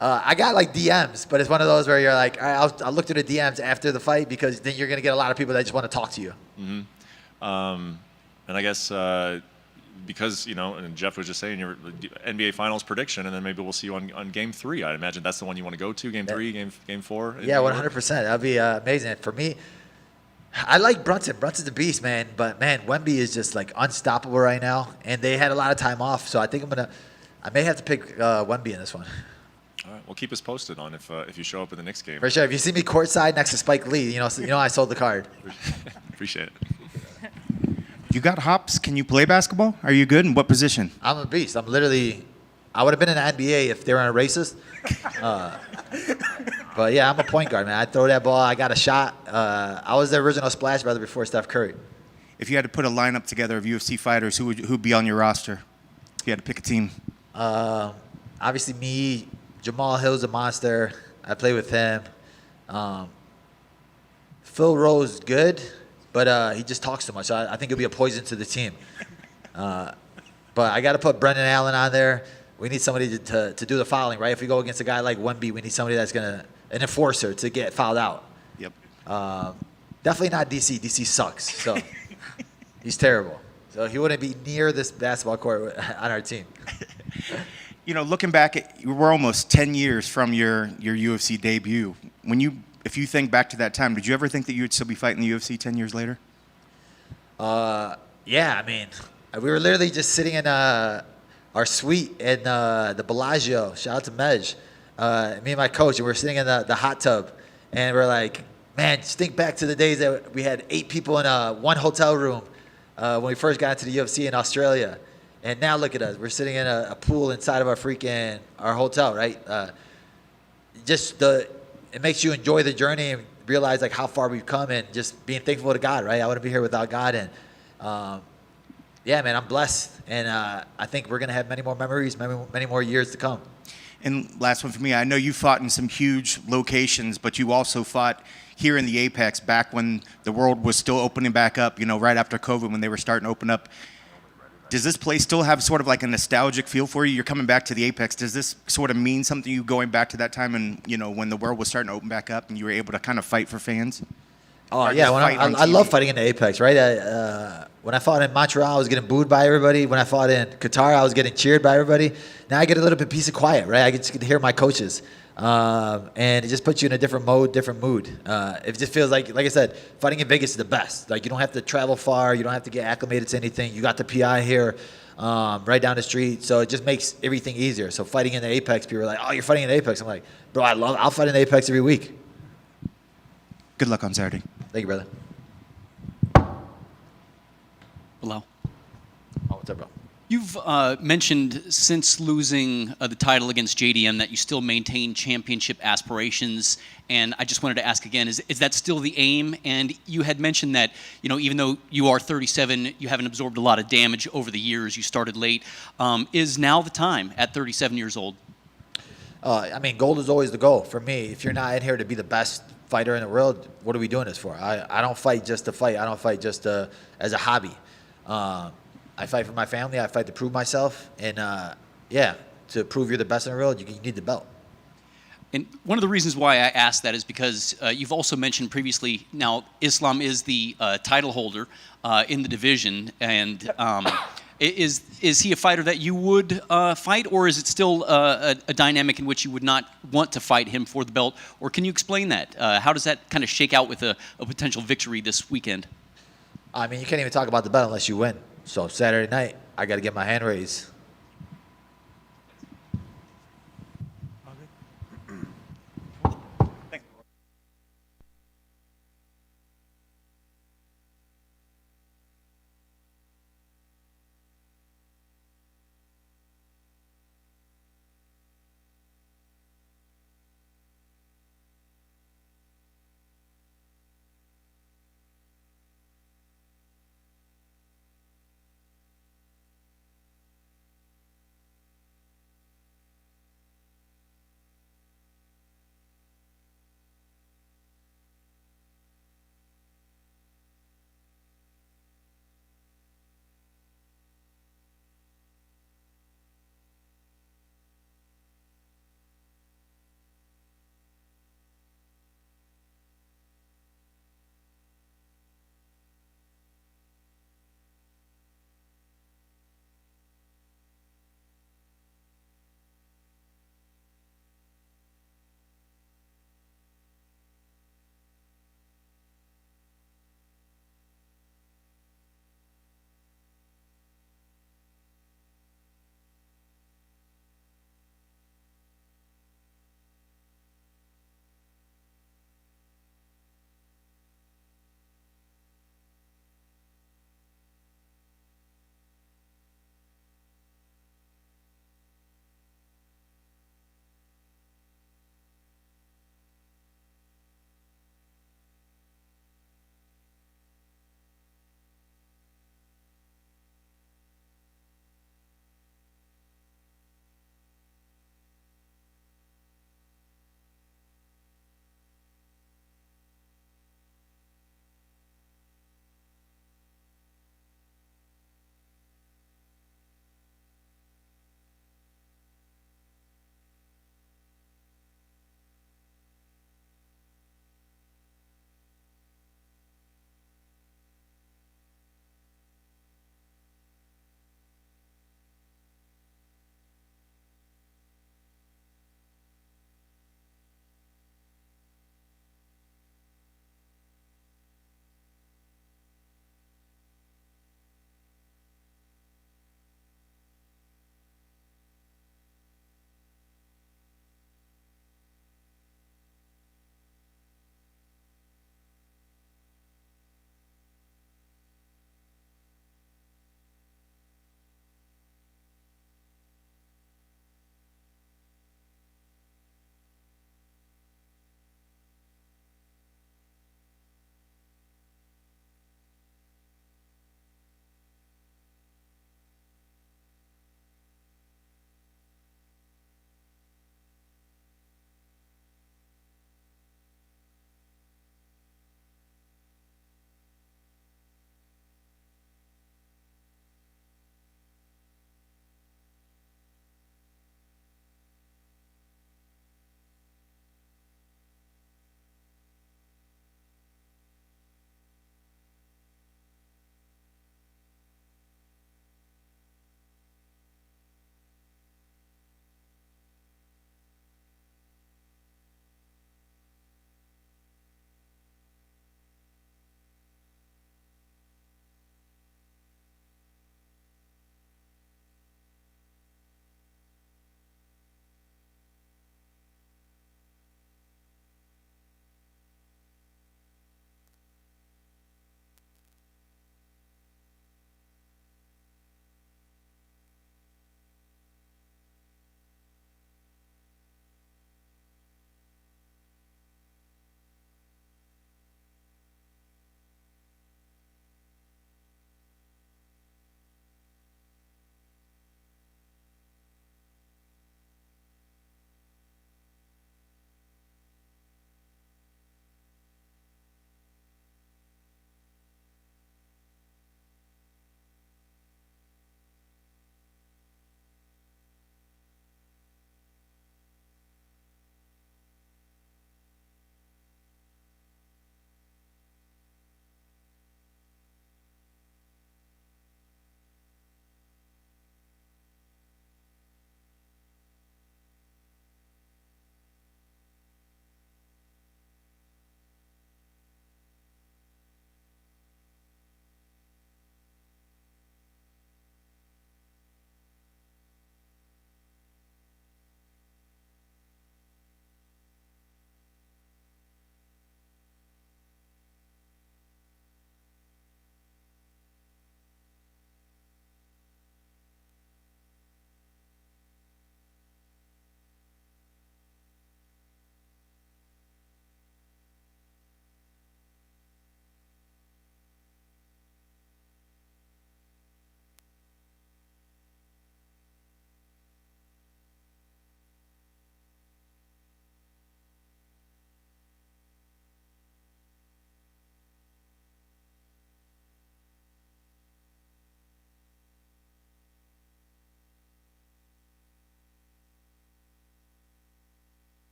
I got DMs, but it's one of those where you're like, all right, I'll look through the DMs after the fight because then you're gonna get a lot of people that just want to talk to you. Mm-hmm. And I guess because and Jeff was just saying your NBA Finals prediction, and then maybe we'll see you on Game 3. I imagine that's the one you want to go to. Game 3, Game 4. Yeah, 100%. That'd be amazing for me. I like Brunson. Brunson's a beast, man. But man, Wemby is just unstoppable right now, and they had a lot of time off, so I think I may have to pick Wemby in this one. All right, well, keep us posted on if you show up in the next game. For sure. If you see me courtside next to Spike Lee, I sold the card. Appreciate it. You got hops? Can you play basketball? Are you good? In what position? I'm a beast. I would have been in the NBA if they weren't racist. But yeah, I'm a point guard, man. I throw that ball. I got a shot. I was the original Splash Brother before Steph Curry. If you had to put a lineup together of UFC fighters, who'd be on your roster? If you had to pick a team. Obviously me. Jamal Hill's a monster. I play with him. Phil Rowe's good, but he just talks too much. So I think he'll be a poison to the team. But I got to put Brendan Allen on there. We need somebody to do the fouling, right? If we go against a guy like Wemby, we need somebody that's an enforcer to get fouled out. Yep. Definitely not DC. DC sucks. So he's terrible. So he wouldn't be near this basketball court on our team. Looking back, we're almost 10 years from your UFC debut. If you think back to that time, did you ever think that you would still be fighting the UFC 10 years later? Yeah, I mean, we were literally just sitting in our suite in the Bellagio. Shout out to Mej. Me and my coach, and we're sitting in the hot tub, and we're like, man, just think back to the days that we had 8 people in one hotel room when we first got into the UFC in Australia. And now look at us. We're sitting in a pool inside of our hotel, right? It makes you enjoy the journey and realize how far we've come and just being thankful to God, right? I wouldn't be here without God. And yeah, man, I'm blessed. And I think we're going to have many more memories, many more years to come. And last one for me, I know you fought in some huge locations, but you also fought here in the Apex back when the world was still opening back up, right after COVID when they were starting to open up. Does this place still have sort of a nostalgic feel for you? You're coming back to the Apex. Does this sort of mean something to you going back to that time and, when the world was starting to open back up and you were able to kind of fight for fans? Oh Or yeah, just when fight on I love TV? fighting in the Apex, right? When I fought in Montreal, I was getting booed by everybody. When I fought in Qatar, I was getting cheered by everybody. Now I get a little bit peace and quiet, right? I get to hear my coaches, and it just puts you in a different mode, different mood. It just feels like I said, fighting in Vegas is the best. Like you don't have to travel far, you don't have to get acclimated to anything. You got the PI here, right down the street, so it just makes everything easier. So fighting in the Apex, people are like, "Oh, you're fighting in the Apex." I'm like, "Bro, I'll fight in the Apex every week." Good luck on Saturday. Thank you, brother. Belal. Oh, what's up, bro? You've mentioned since losing the title against JDM that you still maintain championship aspirations, and I just wanted to ask again: is that still the aim? And you had mentioned that even though you are 37, you haven't absorbed a lot of damage over the years. You started late. Is now the time at 37 years old? I mean, gold is always the goal for me. If you're not in here to be the best fighter in the world, what are we doing this for? I don't fight just to fight. I don't fight just as a hobby. I fight for my family. I fight to prove myself. And, to prove you're the best in the world, you need the belt. And one of the reasons why I asked that is because you've also mentioned previously, now Islam is the title holder in the division. And is he a fighter that you would fight, or is it still a dynamic in which you would not want to fight him for the belt? Or can you explain that? How does that kind of shake out with a potential victory this weekend? I mean, you can't even talk about the belt unless you win. So Saturday night, I got to get my hand raised.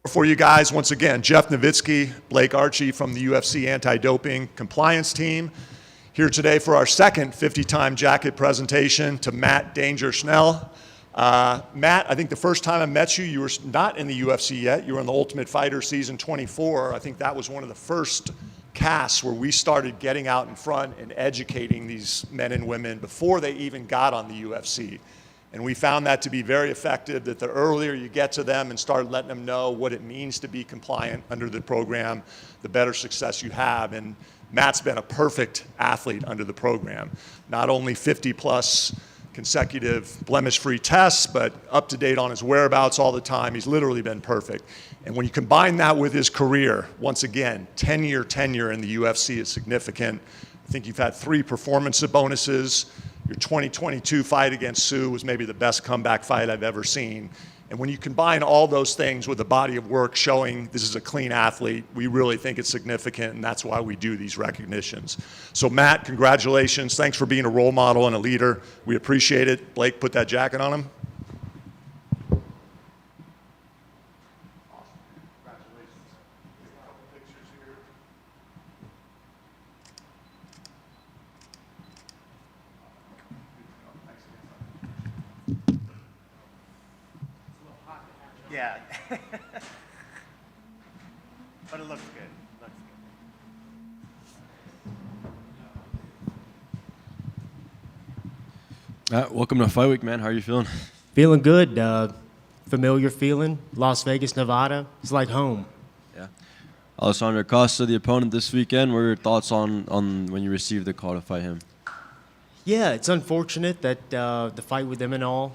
For you guys, once again, Jeff Nowitzki, Blake Archie from the UFC Anti-Doping Compliance Team, here today for our second 50-time jacket presentation to Matt Danger Schnell. Matt, I think the first time I met you, you were not in the UFC yet. You were in the Ultimate Fighter season 24. I think that was one of the first casts where we started getting out in front and educating these men and women before they even got on the UFC. And we found that to be very effective, that the earlier you get to them and start letting them know what it means to be compliant under the program, the better success you have. And Matt's been a perfect athlete under the program. Not only 50-plus consecutive blemish-free tests, but up to date on his whereabouts all the time. He's literally been perfect. And when you combine that with his career, once again, 10-year tenure in the UFC is significant. I think you've had 3 performance bonuses. Your 2022 fight against Sue was maybe the best comeback fight I've ever seen. And when you combine all those things with a body of work showing this is a clean athlete, we really think it's significant, and that's why we do these recognitions. So Matt, congratulations. Thanks for being a role model and a leader. We appreciate it. Blake, put that jacket on him. Yeah. But it looks good. Welcome to Fight Week, man. How are you feeling? Feeling good. Familiar feeling. Las Vegas, Nevada. It's like home. Yeah. Alessandro Costa, the opponent this weekend. What are your thoughts on when you received the call to fight him? Yeah, it's unfortunate that the fight with them and all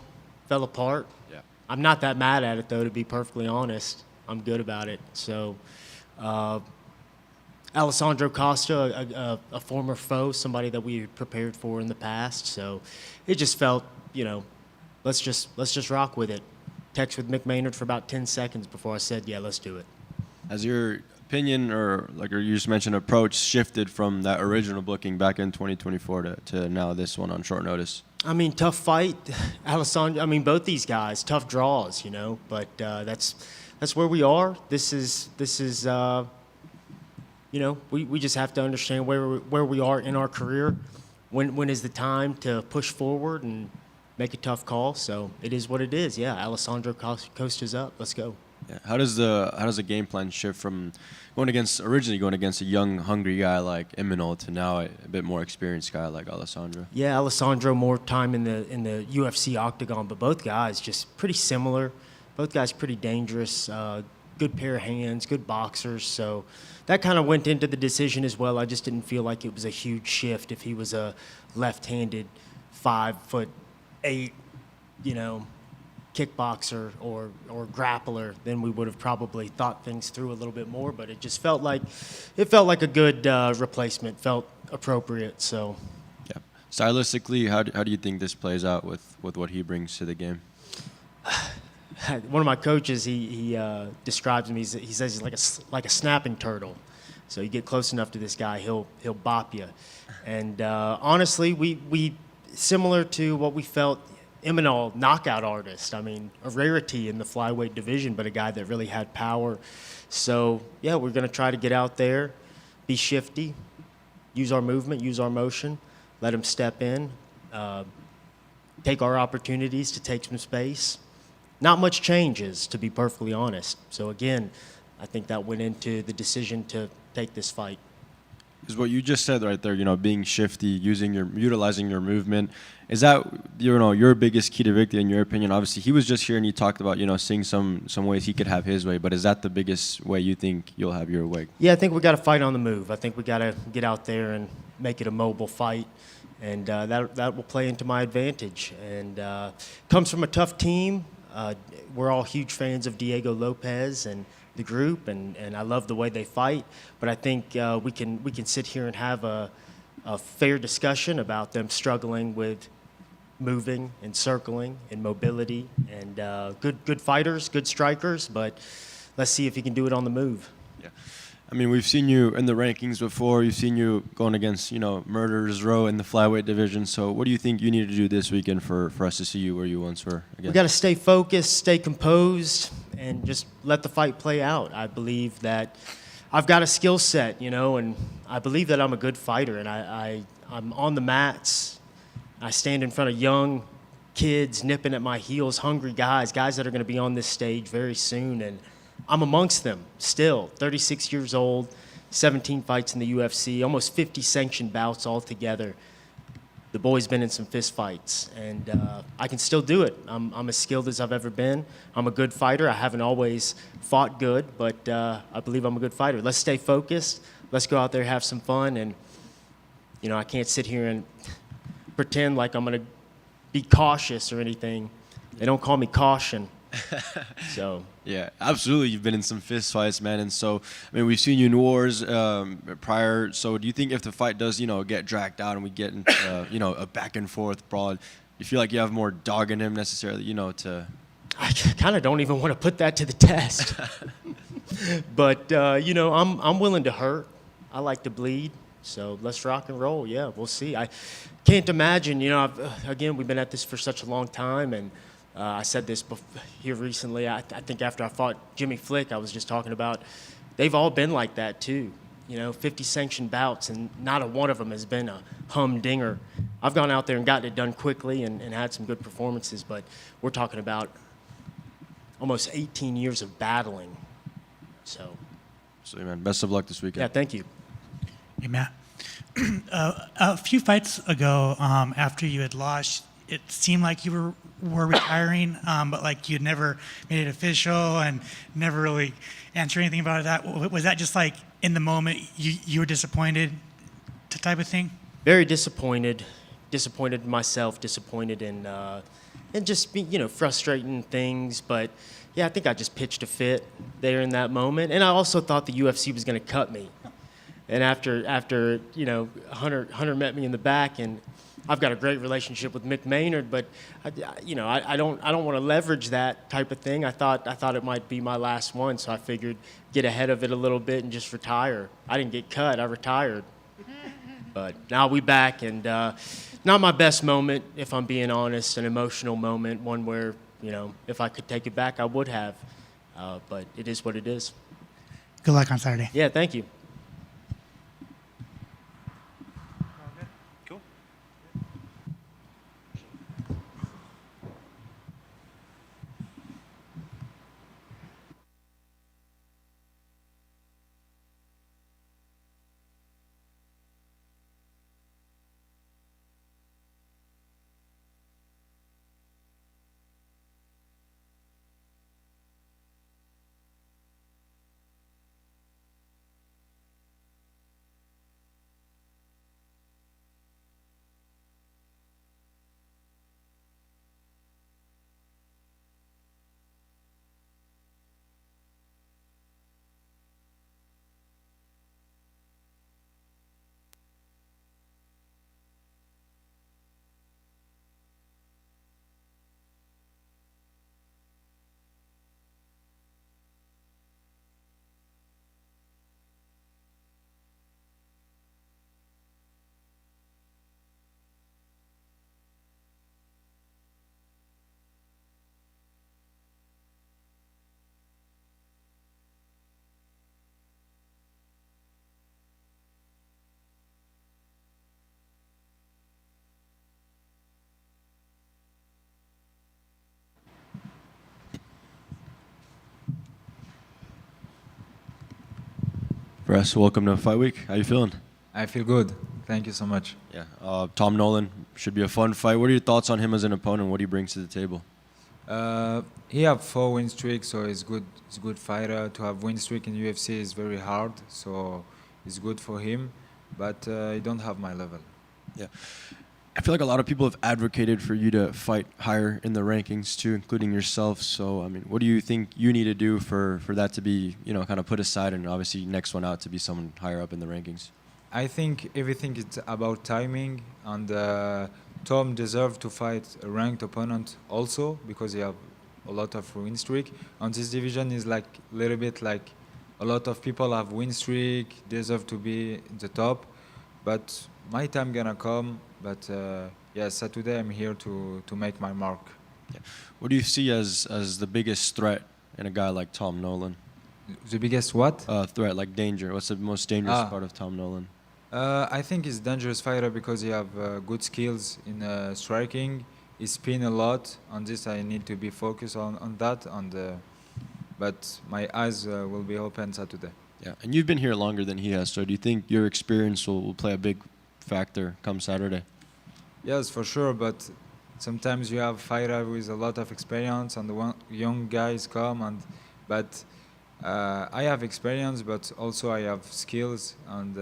fell apart. Yeah. I'm not that mad at it, though, to be perfectly honest. I'm good about it. So, Alessandro Costa, a former foe, somebody that we had prepared for in the past. So, it just felt, let's just rock with it. Text with Mick Maynard for about 10 seconds before I said, yeah, let's do it. Has your opinion or you just mentioned approach shifted from that original booking back in 2024 to now this one on short notice? I mean, tough fight, Alessandro. I mean, both these guys, tough draws, But that's where we are. This is we just have to understand where we are in our career. When is the time to push forward and make a tough call? So it is what it is. Yeah, Alessandro Costa's up. Let's go. Yeah. How does the game plan shift from originally going against a young, hungry guy like Imanol to now a bit more experienced guy like Alessandro? Yeah, Alessandro more time in the UFC octagon, but both guys just pretty similar. Both guys pretty dangerous. Good pair of hands, good boxers. So that kind of went into the decision as well. I just didn't feel like it was a huge shift if he was a left-handed 5'8", kickboxer or grappler, then we would have probably thought things through a little bit more. But it just felt like a good replacement, felt appropriate. So, yeah. Stylistically, how do you think this plays out with what he brings to the game? One of my coaches, he describes him. He says he's like a snapping turtle. So you get close enough to this guy, he'll bop you. And honestly, we similar to what we felt. Imanol, knockout artist. I mean, a rarity in the flyweight division, but a guy that really had power. So, yeah, we're going to try to get out there, be shifty, use our movement, use our motion, let him step in, take our opportunities to take some space. Not much changes, to be perfectly honest. So, again, I think that went into the decision to take this fight. Is what you just said right there, being shifty, utilizing your movement. Is that, your biggest key to victory in your opinion? Obviously, he was just here and you talked about, seeing some ways he could have his way, but is that the biggest way you think you'll have your way? Yeah, I think we got to fight on the move. I think we got to get out there and make it a mobile fight, and that will play into my advantage. And comes from a tough team. We're all huge fans of Diego Lopez and the group, and I love the way they fight. But I think we can sit here and have a fair discussion about them struggling with moving and circling and mobility, and good fighters, good strikers. But let's see if he can do it on the move. Yeah, I mean, we've seen you in the rankings before. You've seen you going against Murderers Row in the flyweight division. So what do you think you need to do this weekend for us to see you where you once were again? We got to stay focused, stay composed, and just let the fight play out. I believe that I've got a skill set, and I believe that I'm a good fighter, and I'm on the mats. I stand in front of young kids nipping at my heels, hungry guys that are going to be on this stage very soon, and I'm amongst them still, 36 years old, 17 fights in the UFC, almost 50 sanctioned bouts altogether. The boy's been in some fist fights, and I can still do it. I'm as skilled as I've ever been. I'm a good fighter. I haven't always fought good, but I believe I'm a good fighter. Let's stay focused. Let's go out there, have some fun, and I can't sit here and pretend like I'm going to be cautious or anything. They don't call me caution. So yeah, absolutely. You've been in some fist fights, man, and so we've seen you in wars prior. So do you think if the fight does, get dragged out and we get into, a back and forth brawl, do you feel like you have more dog in him necessarily, to? I kind of don't even want to put that to the test. But I'm willing to hurt. I like to bleed. So let's rock and roll. Yeah, we'll see. I can't imagine. Again, we've been at this for such a long time, and I said this here recently. I think after I fought Jimmy Flick, I was just talking about they've all been like that too. 50 sanctioned bouts, and not a one of them has been a humdinger. I've gone out there and gotten it done quickly and had some good performances, but we're talking about almost 18 years of battling. So man, best of luck this weekend. Yeah, thank you. Hey, Matt. A few fights ago, after you had lost, it seemed like you were retiring, but like you'd never made it official and never really answered anything about that. Was that just like in the moment you were disappointed type of thing? Very disappointed. Disappointed in myself, disappointed in and just frustrating things. But yeah, I think I just pitched a fit there in that moment. And I also thought the UFC was going to cut me. And after Hunter met me in the back, and I've got a great relationship with Mick Maynard, but I don't want to leverage that type of thing. I thought it might be my last one, so I figured get ahead of it a little bit and just retire. I didn't get cut, I retired. But now we back, and not my best moment, if I'm being honest, an emotional moment, one where if I could take it back, I would have. But it is what it is. Good luck on Saturday. Yeah, thank you. Bryce, welcome to Fight Week. How you feeling? I feel good. Thank you so much. Yeah. Tom Nolan should be a fun fight. What are your thoughts on him as an opponent? What he brings to the table? He have 4 win streaks, so he's good. He's a good fighter. To have win streak in UFC is very hard, so it's good for him. But he don't have my level. Yeah. I feel like a lot of people have advocated for you to fight higher in the rankings too, including yourself. So, what do you think you need to do for that to be, kind of put aside, and obviously next one out to be someone higher up in the rankings? I think everything is about timing, and Tom deserves to fight a ranked opponent also because he have a lot of win streak. And this division is like a little bit like a lot of people have win streak, deserve to be in the top, but my time gonna come. But Saturday I'm here to make my mark. Yeah. What do you see as the biggest threat in a guy like Tom Nolan? The biggest what? Threat, like danger. What's the most dangerous Ah. part of Tom Nolan? I think he's a dangerous fighter because he have good skills in striking. He spin a lot. On this, I need to be focused on that. But my eyes will be open Saturday. Yeah, and you've been here longer than he has, so do you think your experience will play a big factor come Saturday? Yes, for sure. But sometimes you have fighter with a lot of experience, and the young guys come. But I have experience, but also I have skills, and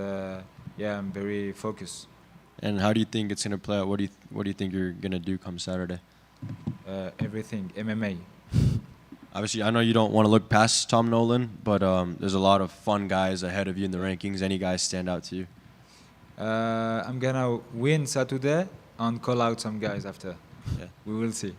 yeah, I'm very focused. And how do you think it's going to play out? What do you think you're going to do come Saturday? Everything, MMA. Obviously, I know you don't want to look past Tom Nolan, but there's a lot of fun guys ahead of you in the rankings. Any guys stand out to you? I'm gonna win Saturday and call out some guys after. Yeah. We will see.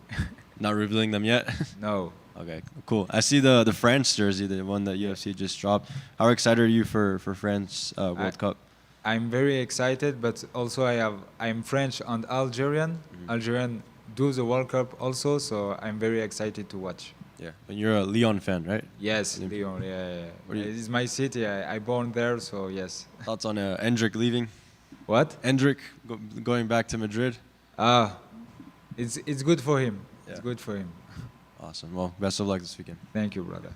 Not revealing them yet? No. Okay, cool. I see the France jersey, the one that UFC just dropped. How excited are you for France World Cup? I'm very excited, but also I'm French and Algerian. Algerian do the World Cup also, so I'm very excited to watch. Yeah, and you're a Lyon fan, right? Yes, Lyon. Yeah. It's my city. I born there, so yes. Thoughts on Endrick leaving? What? Endrick going back to Madrid? It's good for him. Yeah. It's good for him. Awesome. Well, best of luck this weekend. Thank you, brother.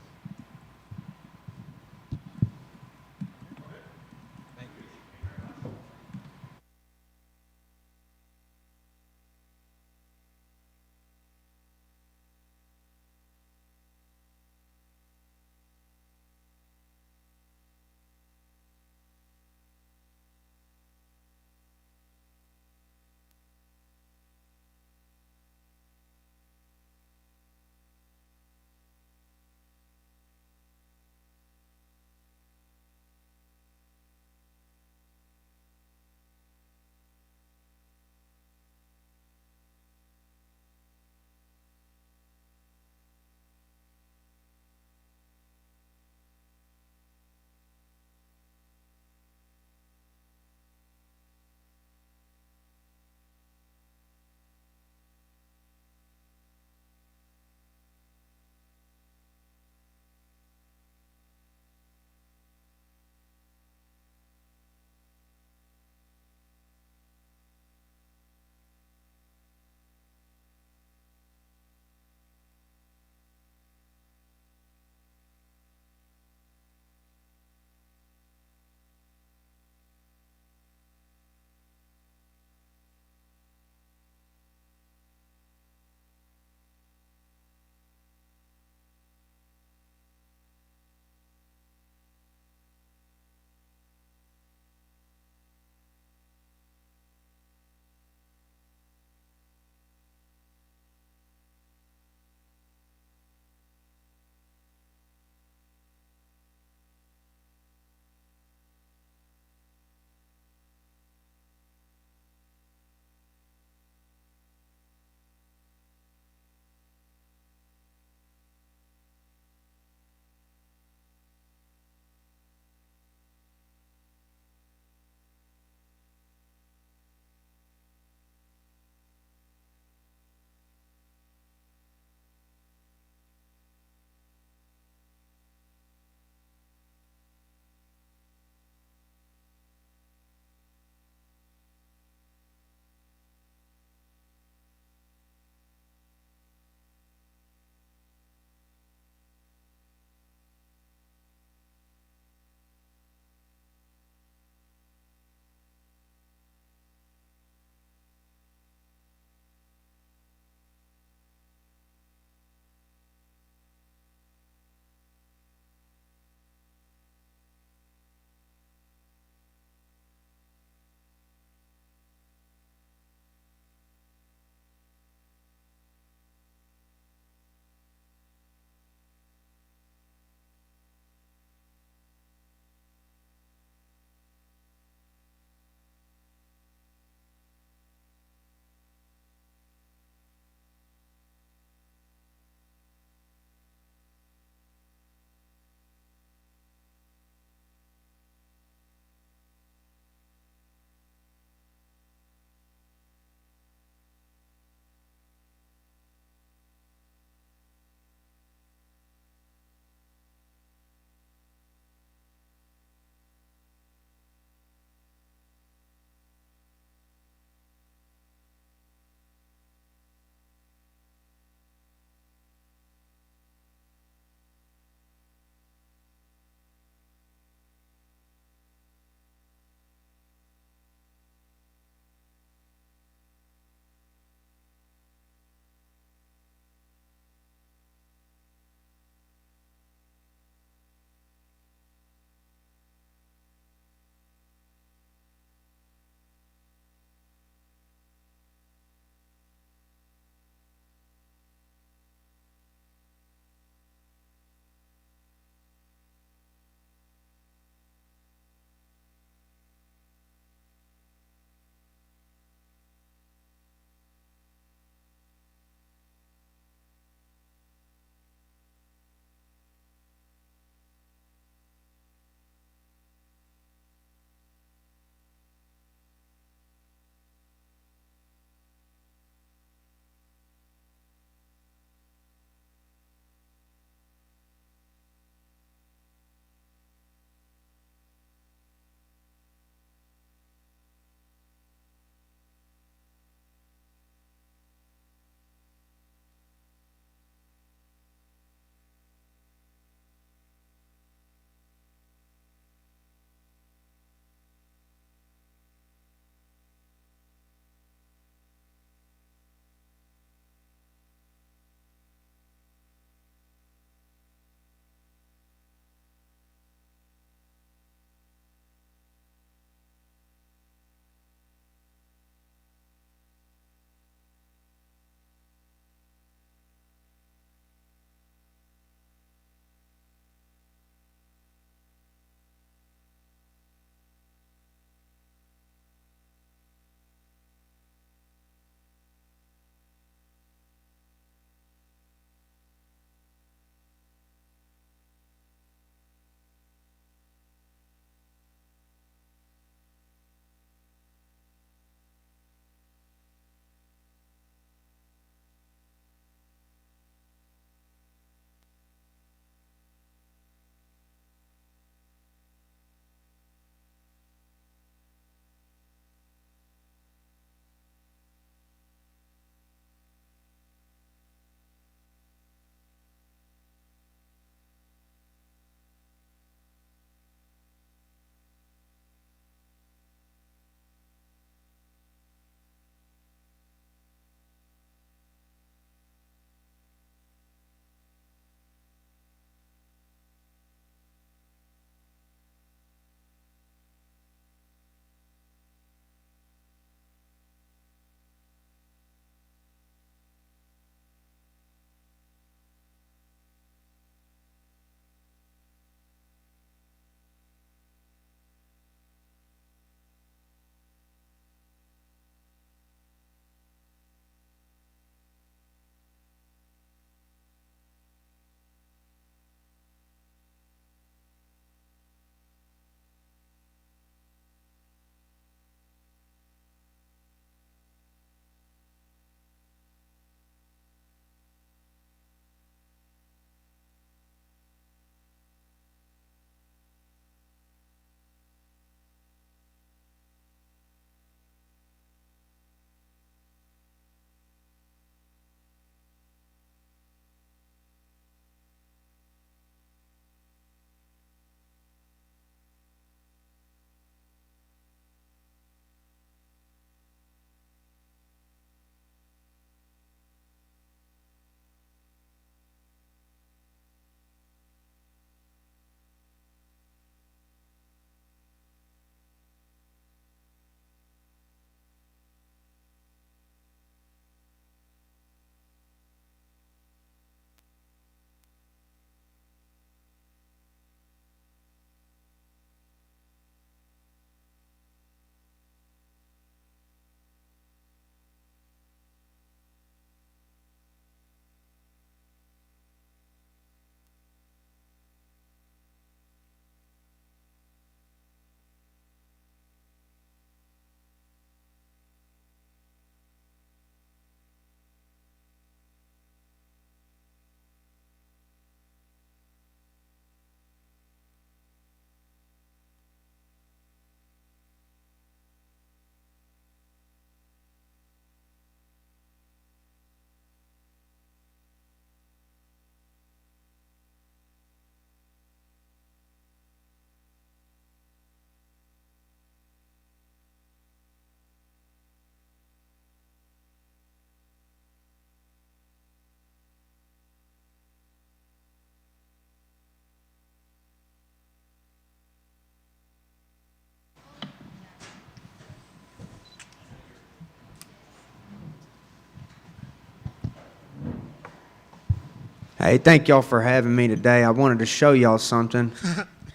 Hey, thank y'all for having me today. I wanted to show y'all something.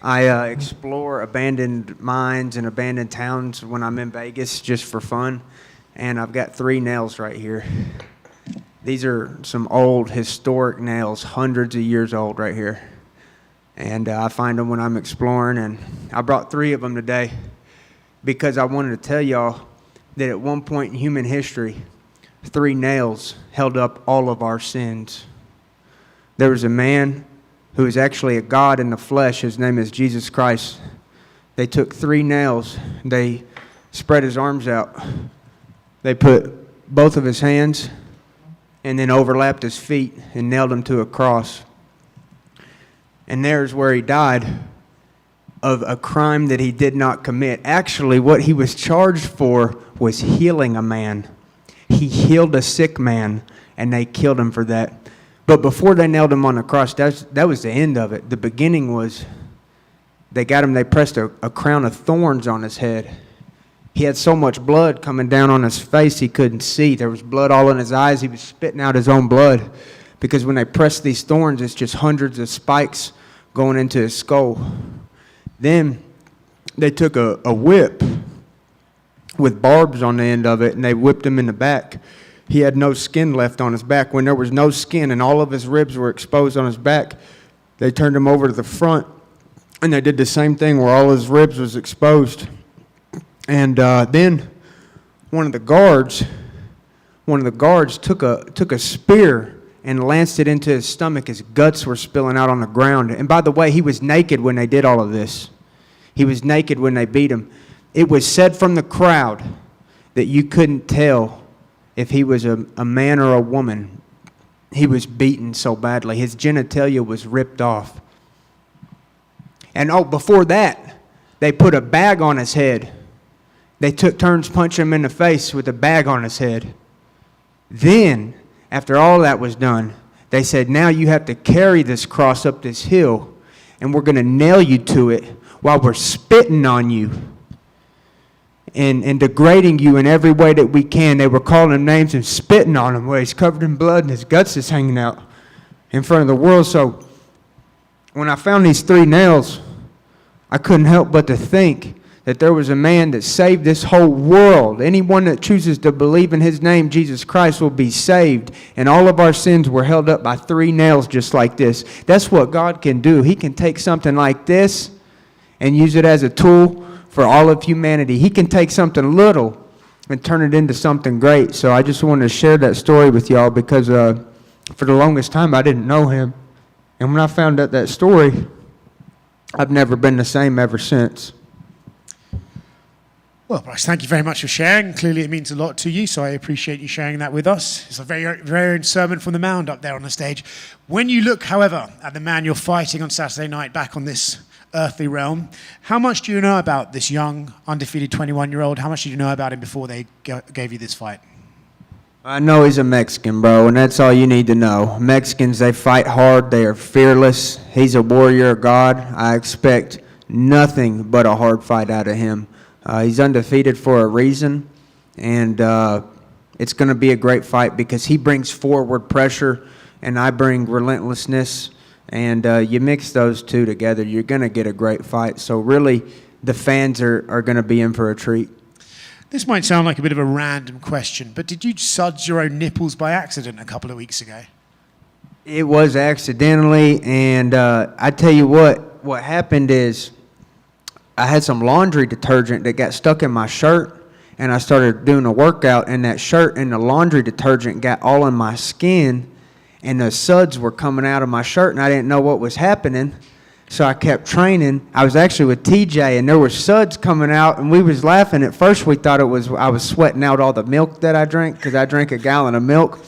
I explore abandoned mines and abandoned towns when I'm in Vegas just for fun, and I've got 3 nails right here. These are some old historic nails, hundreds of years old right here. And I find them when I'm exploring, and I brought 3 of them today because I wanted to tell y'all that at one point in human history, 3 nails held up all of our sins. There was a man who is actually a God in the flesh. His name is Jesus Christ. They took 3 nails. They spread his arms out. They put both of his hands and then overlapped his feet and nailed him to a cross. And there's where he died of a crime that he did not commit. Actually, what he was charged for was healing a man. He healed a sick man, and they killed him for that. But before they nailed him on the cross, that was the end of it. The beginning was they pressed a crown of thorns on his head. He had so much blood coming down on his face he couldn't see. There was blood all in his eyes. He was spitting out his own blood because when they press these thorns, it's just hundreds of spikes going into his skull. Then they took a whip with barbs on the end of it, and they whipped him in the back. He had no skin left on his back. When there was no skin and all of his ribs were exposed on his back, they turned him over to the front, and they did the same thing where all his ribs was exposed. And then one of the guards took a spear and lanced it into his stomach. His guts were spilling out on the ground. And by the way, he was naked when they did all of this. He was naked when they beat him. It was said from the crowd that you couldn't tell if he was a man or a woman. He was beaten so badly. His genitalia was ripped off. And before that, they put a bag on his head. They took turns punching him in the face with a bag on his head. Then, after all that was done, they said, now you have to carry this cross up this hill, and we're going to nail you to it while we're spitting on you and degrading you in every way that we can. They were calling him names and spitting on him where he's covered in blood and his guts is hanging out in front of the world. So when I found these 3 nails, I couldn't help but to think that there was a man that saved this whole world. Anyone that chooses to believe in his name, Jesus Christ, will be saved. And all of our sins were held up by 3 nails just like this. That's what God can do. He can take something like this and use it as a tool for all of humanity. He can take something little and turn it into something great. So I just wanted to share that story with y'all because for the longest time I didn't know him. And when I found out that story, I've never been the same ever since. Well, Bryce, thank you very much for sharing. Clearly it means a lot to you, so I appreciate you sharing that with us. It's a very, very own sermon from the mound up there on the stage. When you look, however, at the man you're fighting on Saturday night back on this earthly realm, how much do you know about this young, undefeated 21-year-old? How much did you know about him before they gave you this fight? I know he's a Mexican, bro, and that's all you need to know. Mexicans, they fight hard. They are fearless. He's a warrior of God. I expect nothing but a hard fight out of him. He's undefeated for a reason, and it's going to be a great fight because he brings forward pressure, and I bring relentlessness. And you mix those two together, you're going to get a great fight. So really, the fans are going to be in for a treat. This might sound like a bit of a random question, but did you suds your own nipples by accident a couple of weeks ago? It was accidentally, and I tell you what happened is I had some laundry detergent that got stuck in my shirt, and I started doing a workout, and that shirt and the laundry detergent got all in my skin, and the suds were coming out of my shirt, and I didn't know what was happening. So I kept training. I was actually with TJ, and there were suds coming out, and we was laughing. At first, we thought I was sweating out all the milk that I drank, because I drank a gallon of milk.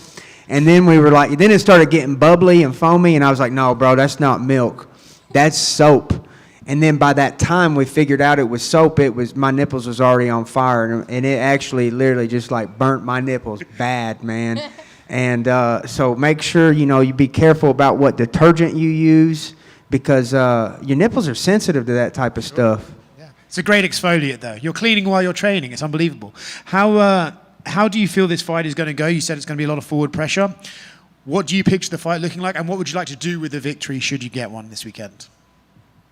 And then we were like, then it started getting bubbly and foamy, and I was like, no, bro, that's not milk. That's soap. And then by that time, we figured out it was soap. My nipples was already on fire, and it actually literally just like burnt my nipples bad, man. And so make sure, you be careful about what detergent you use because your nipples are sensitive to that type of stuff. Yeah. It's a great exfoliant, though. You're cleaning while you're training. It's unbelievable. How do you feel this fight is going to go? You said it's going to be a lot of forward pressure. What do you picture the fight looking like, and what would you like to do with the victory should you get one this weekend?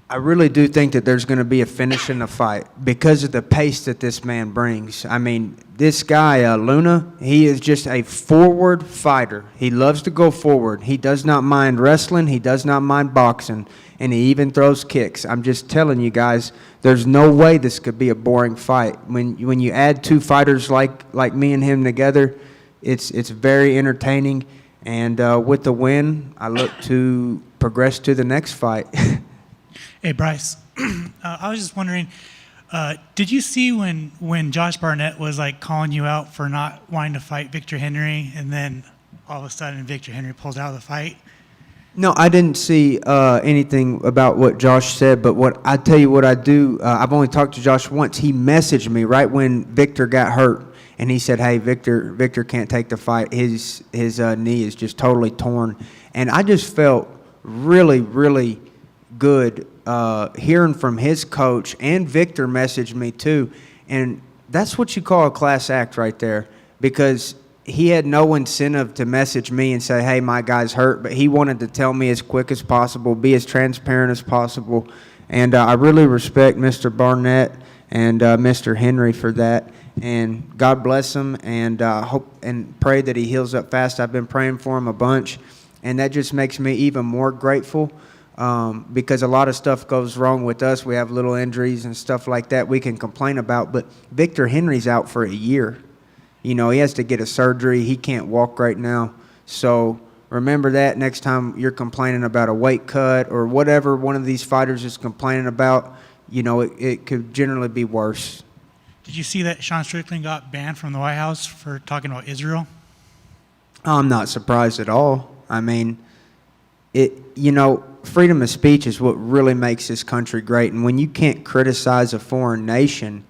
I really do think that there's going to be a finish in the fight because of the pace that this man brings. I mean, this guy, Luna, he is just a forward fighter. He loves to go forward. He does not mind wrestling. He does not mind boxing. And he even throws kicks. I'm just telling you guys, there's no way this could be a boring fight. When you add two fighters like me and him together, it's very entertaining. And with the win, I look to progress to the next fight. Hey, Bryce. I was just wondering, did you see when Josh Barnett was like calling you out for not wanting to fight Victor Henry, and then all of a sudden Victor Henry pulls out of the fight? No, I didn't see anything about what Josh said, but what I tell you what I do, I've only talked to Josh once. He messaged me right when Victor got hurt, and he said, "Hey, Victor can't take the fight. His knee is just totally torn." And I just felt really, really good hearing from his coach, and Victor messaged me too. And that's what you call a class act right there, because he had no incentive to message me and say, "Hey, my guy's hurt," but he wanted to tell me as quick as possible, be as transparent as possible. And I really respect Mr. Barnett and Mr. Henry for that. And God bless him, and hope and pray that he heals up fast. I've been praying for him a bunch, and that just makes me even more grateful. Because a lot of stuff goes wrong with us. We have little injuries and stuff like that we can complain about, but Victor Henry's out for a year. You know, he has to get a surgery. He can't walk right now. So remember that next time you're complaining about a weight cut or whatever one of these fighters is complaining about, you know, it could generally be worse. Did you see that Sean Strickland got banned from the White House for talking about Israel? I'm not surprised at all. I mean, freedom of speech is what really makes this country great. And when you can't criticize a foreign nation,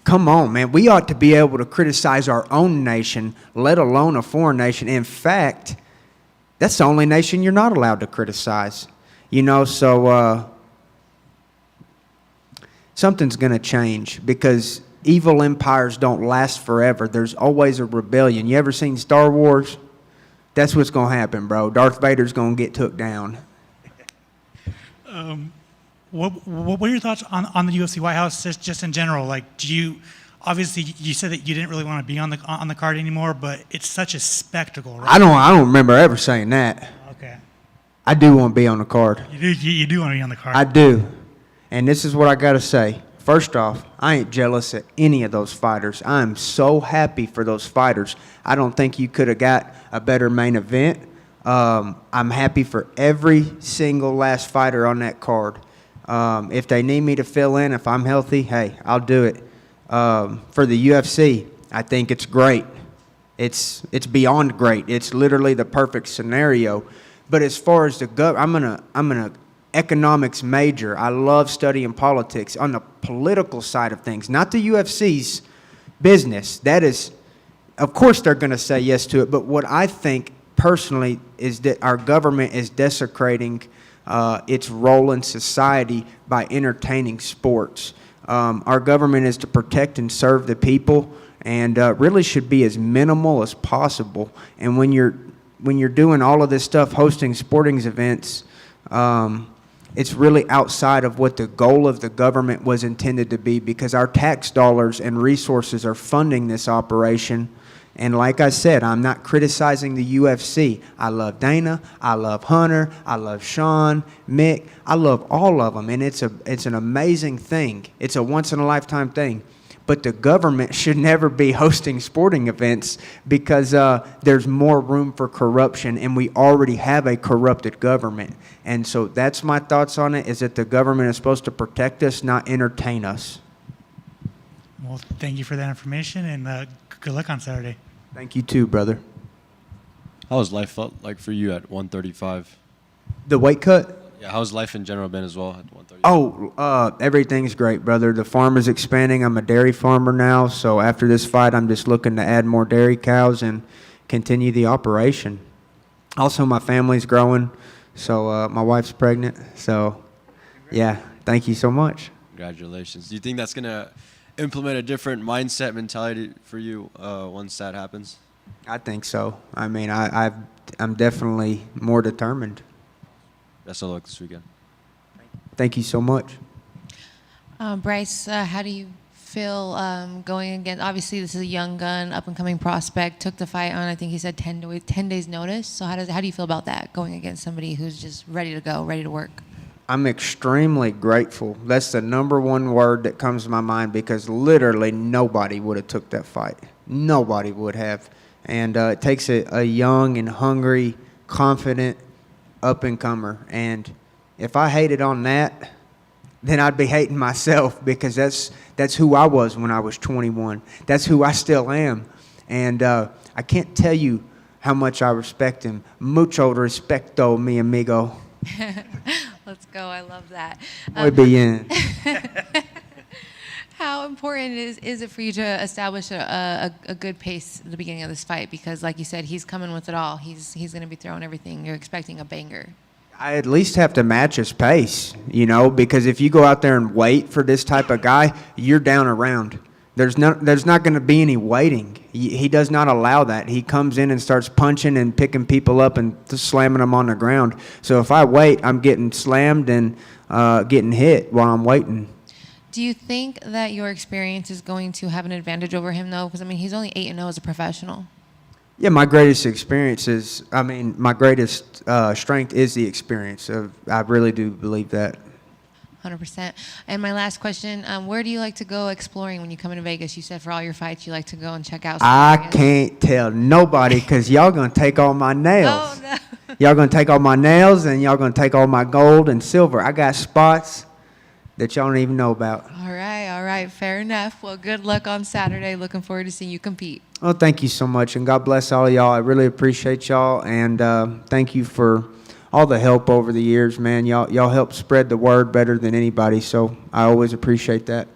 come on, man. We ought to be able to criticize our own nation, let alone a foreign nation. In fact, that's the only nation you're not allowed to criticize. So something's going to change, because evil empires don't last forever. There's always a rebellion. You ever seen Star Wars? That's what's going to happen, bro. Darth Vader's going to get took down. What are your thoughts on the UFC White House just in general? Like, obviously you said that you didn't really want to be on the card anymore, but it's such a spectacle, right? I don't remember ever saying that. Okay. I do want to be on the card. You do want to be on the card. I do. And this is what I got to say. First off, I ain't jealous of any of those fighters. I'm so happy for those fighters. I don't think you could have got a better main event. I'm happy for every single last fighter on that card. If they need me to fill in, if I'm healthy, hey, I'll do it. For the UFC, I think it's great. It's beyond great. It's literally the perfect scenario. But as far as I'm an economics major. I love studying politics on the political side of things, not the UFC's business. That is, of course, they're going to say yes to it. But what I think personally is that our government is desecrating its role in society by entertaining sports. Our government is to protect and serve the people, and really should be as minimal as possible. And when you're doing all of this stuff, hosting sporting events, it's really outside of what the goal of the government was intended to be, because our tax dollars and resources are funding this operation. And like I said, I'm not criticizing the UFC. I love Dana. I love Hunter. I love Sean, Mick. I love all of them. And it's an amazing thing. It's a once-in-a-lifetime thing. But the government should never be hosting sporting events, because there's more room for corruption, and we already have a corrupted government. And so that's my thoughts on it, is that the government is supposed to protect us, not entertain us. Well, thank you for that information, and good luck on Saturday. Thank you too, brother. How has life felt like for you at 135? The weight cut? Yeah, how's life in general been as well at 135? Oh, everything's great, brother. The farm is expanding. I'm a dairy farmer now, so after this fight, I'm just looking to add more dairy cows and continue the operation. Also, my family's growing, so my wife's pregnant. So, yeah, thank you so much. Congratulations. Do you think that's going to implement a different mindset mentality for you once that happens? I think so. I mean, I'm definitely more determined. Best of luck this weekend. Thank you so much. Bryce, how do you feel going against, obviously this is a young gun, up-and-coming prospect, took the fight on, I think he said 10 days notice. So how do you feel about that, going against somebody who's just ready to go, ready to work? I'm extremely grateful. That's the number one word that comes to my mind, because literally nobody would have took that fight. Nobody would have. And it takes a young and hungry, confident up-and-comer. And if I hated on that, then I'd be hating myself, because that's who I was when I was 21. That's who I still am. And I can't tell you how much I respect him. Mucho respeto, mi amigo. Let's go. I love that. Muy bien. How important is it for you to establish a good pace at the beginning of this fight? Because, like you said, he's coming with it all. He's going to be throwing everything. You're expecting a banger. I at least have to match his pace, you know, because if you go out there and wait for this type of guy, you're down a round. There's not going to be any waiting. He does not allow that. He comes in and starts punching and picking people up and slamming them on the ground. So if I wait, I'm getting slammed and getting hit while I'm waiting. Do you think that your experience is going to have an advantage over him, though? Because, I mean, he's only 8-0 as a professional. Yeah, my greatest experience is, my greatest strength is the experience. I really do believe that. 100%. And my last question, where do you like to go exploring when you come into Vegas? You said for all your fights, you like to go and check out. I can't tell nobody, because y'all going to take all my nails. Oh, no. Y'all going to take all my nails, and y'all going to take all my gold and silver. I got spots that y'all don't even know about. All right. Fair enough. Well, good luck on Saturday. Looking forward to seeing you compete. Well, thank you so much, and God bless all of y'all. I really appreciate y'all, and thank you for all the help over the years, man. Y'all help spread the word better than anybody, so I always appreciate that.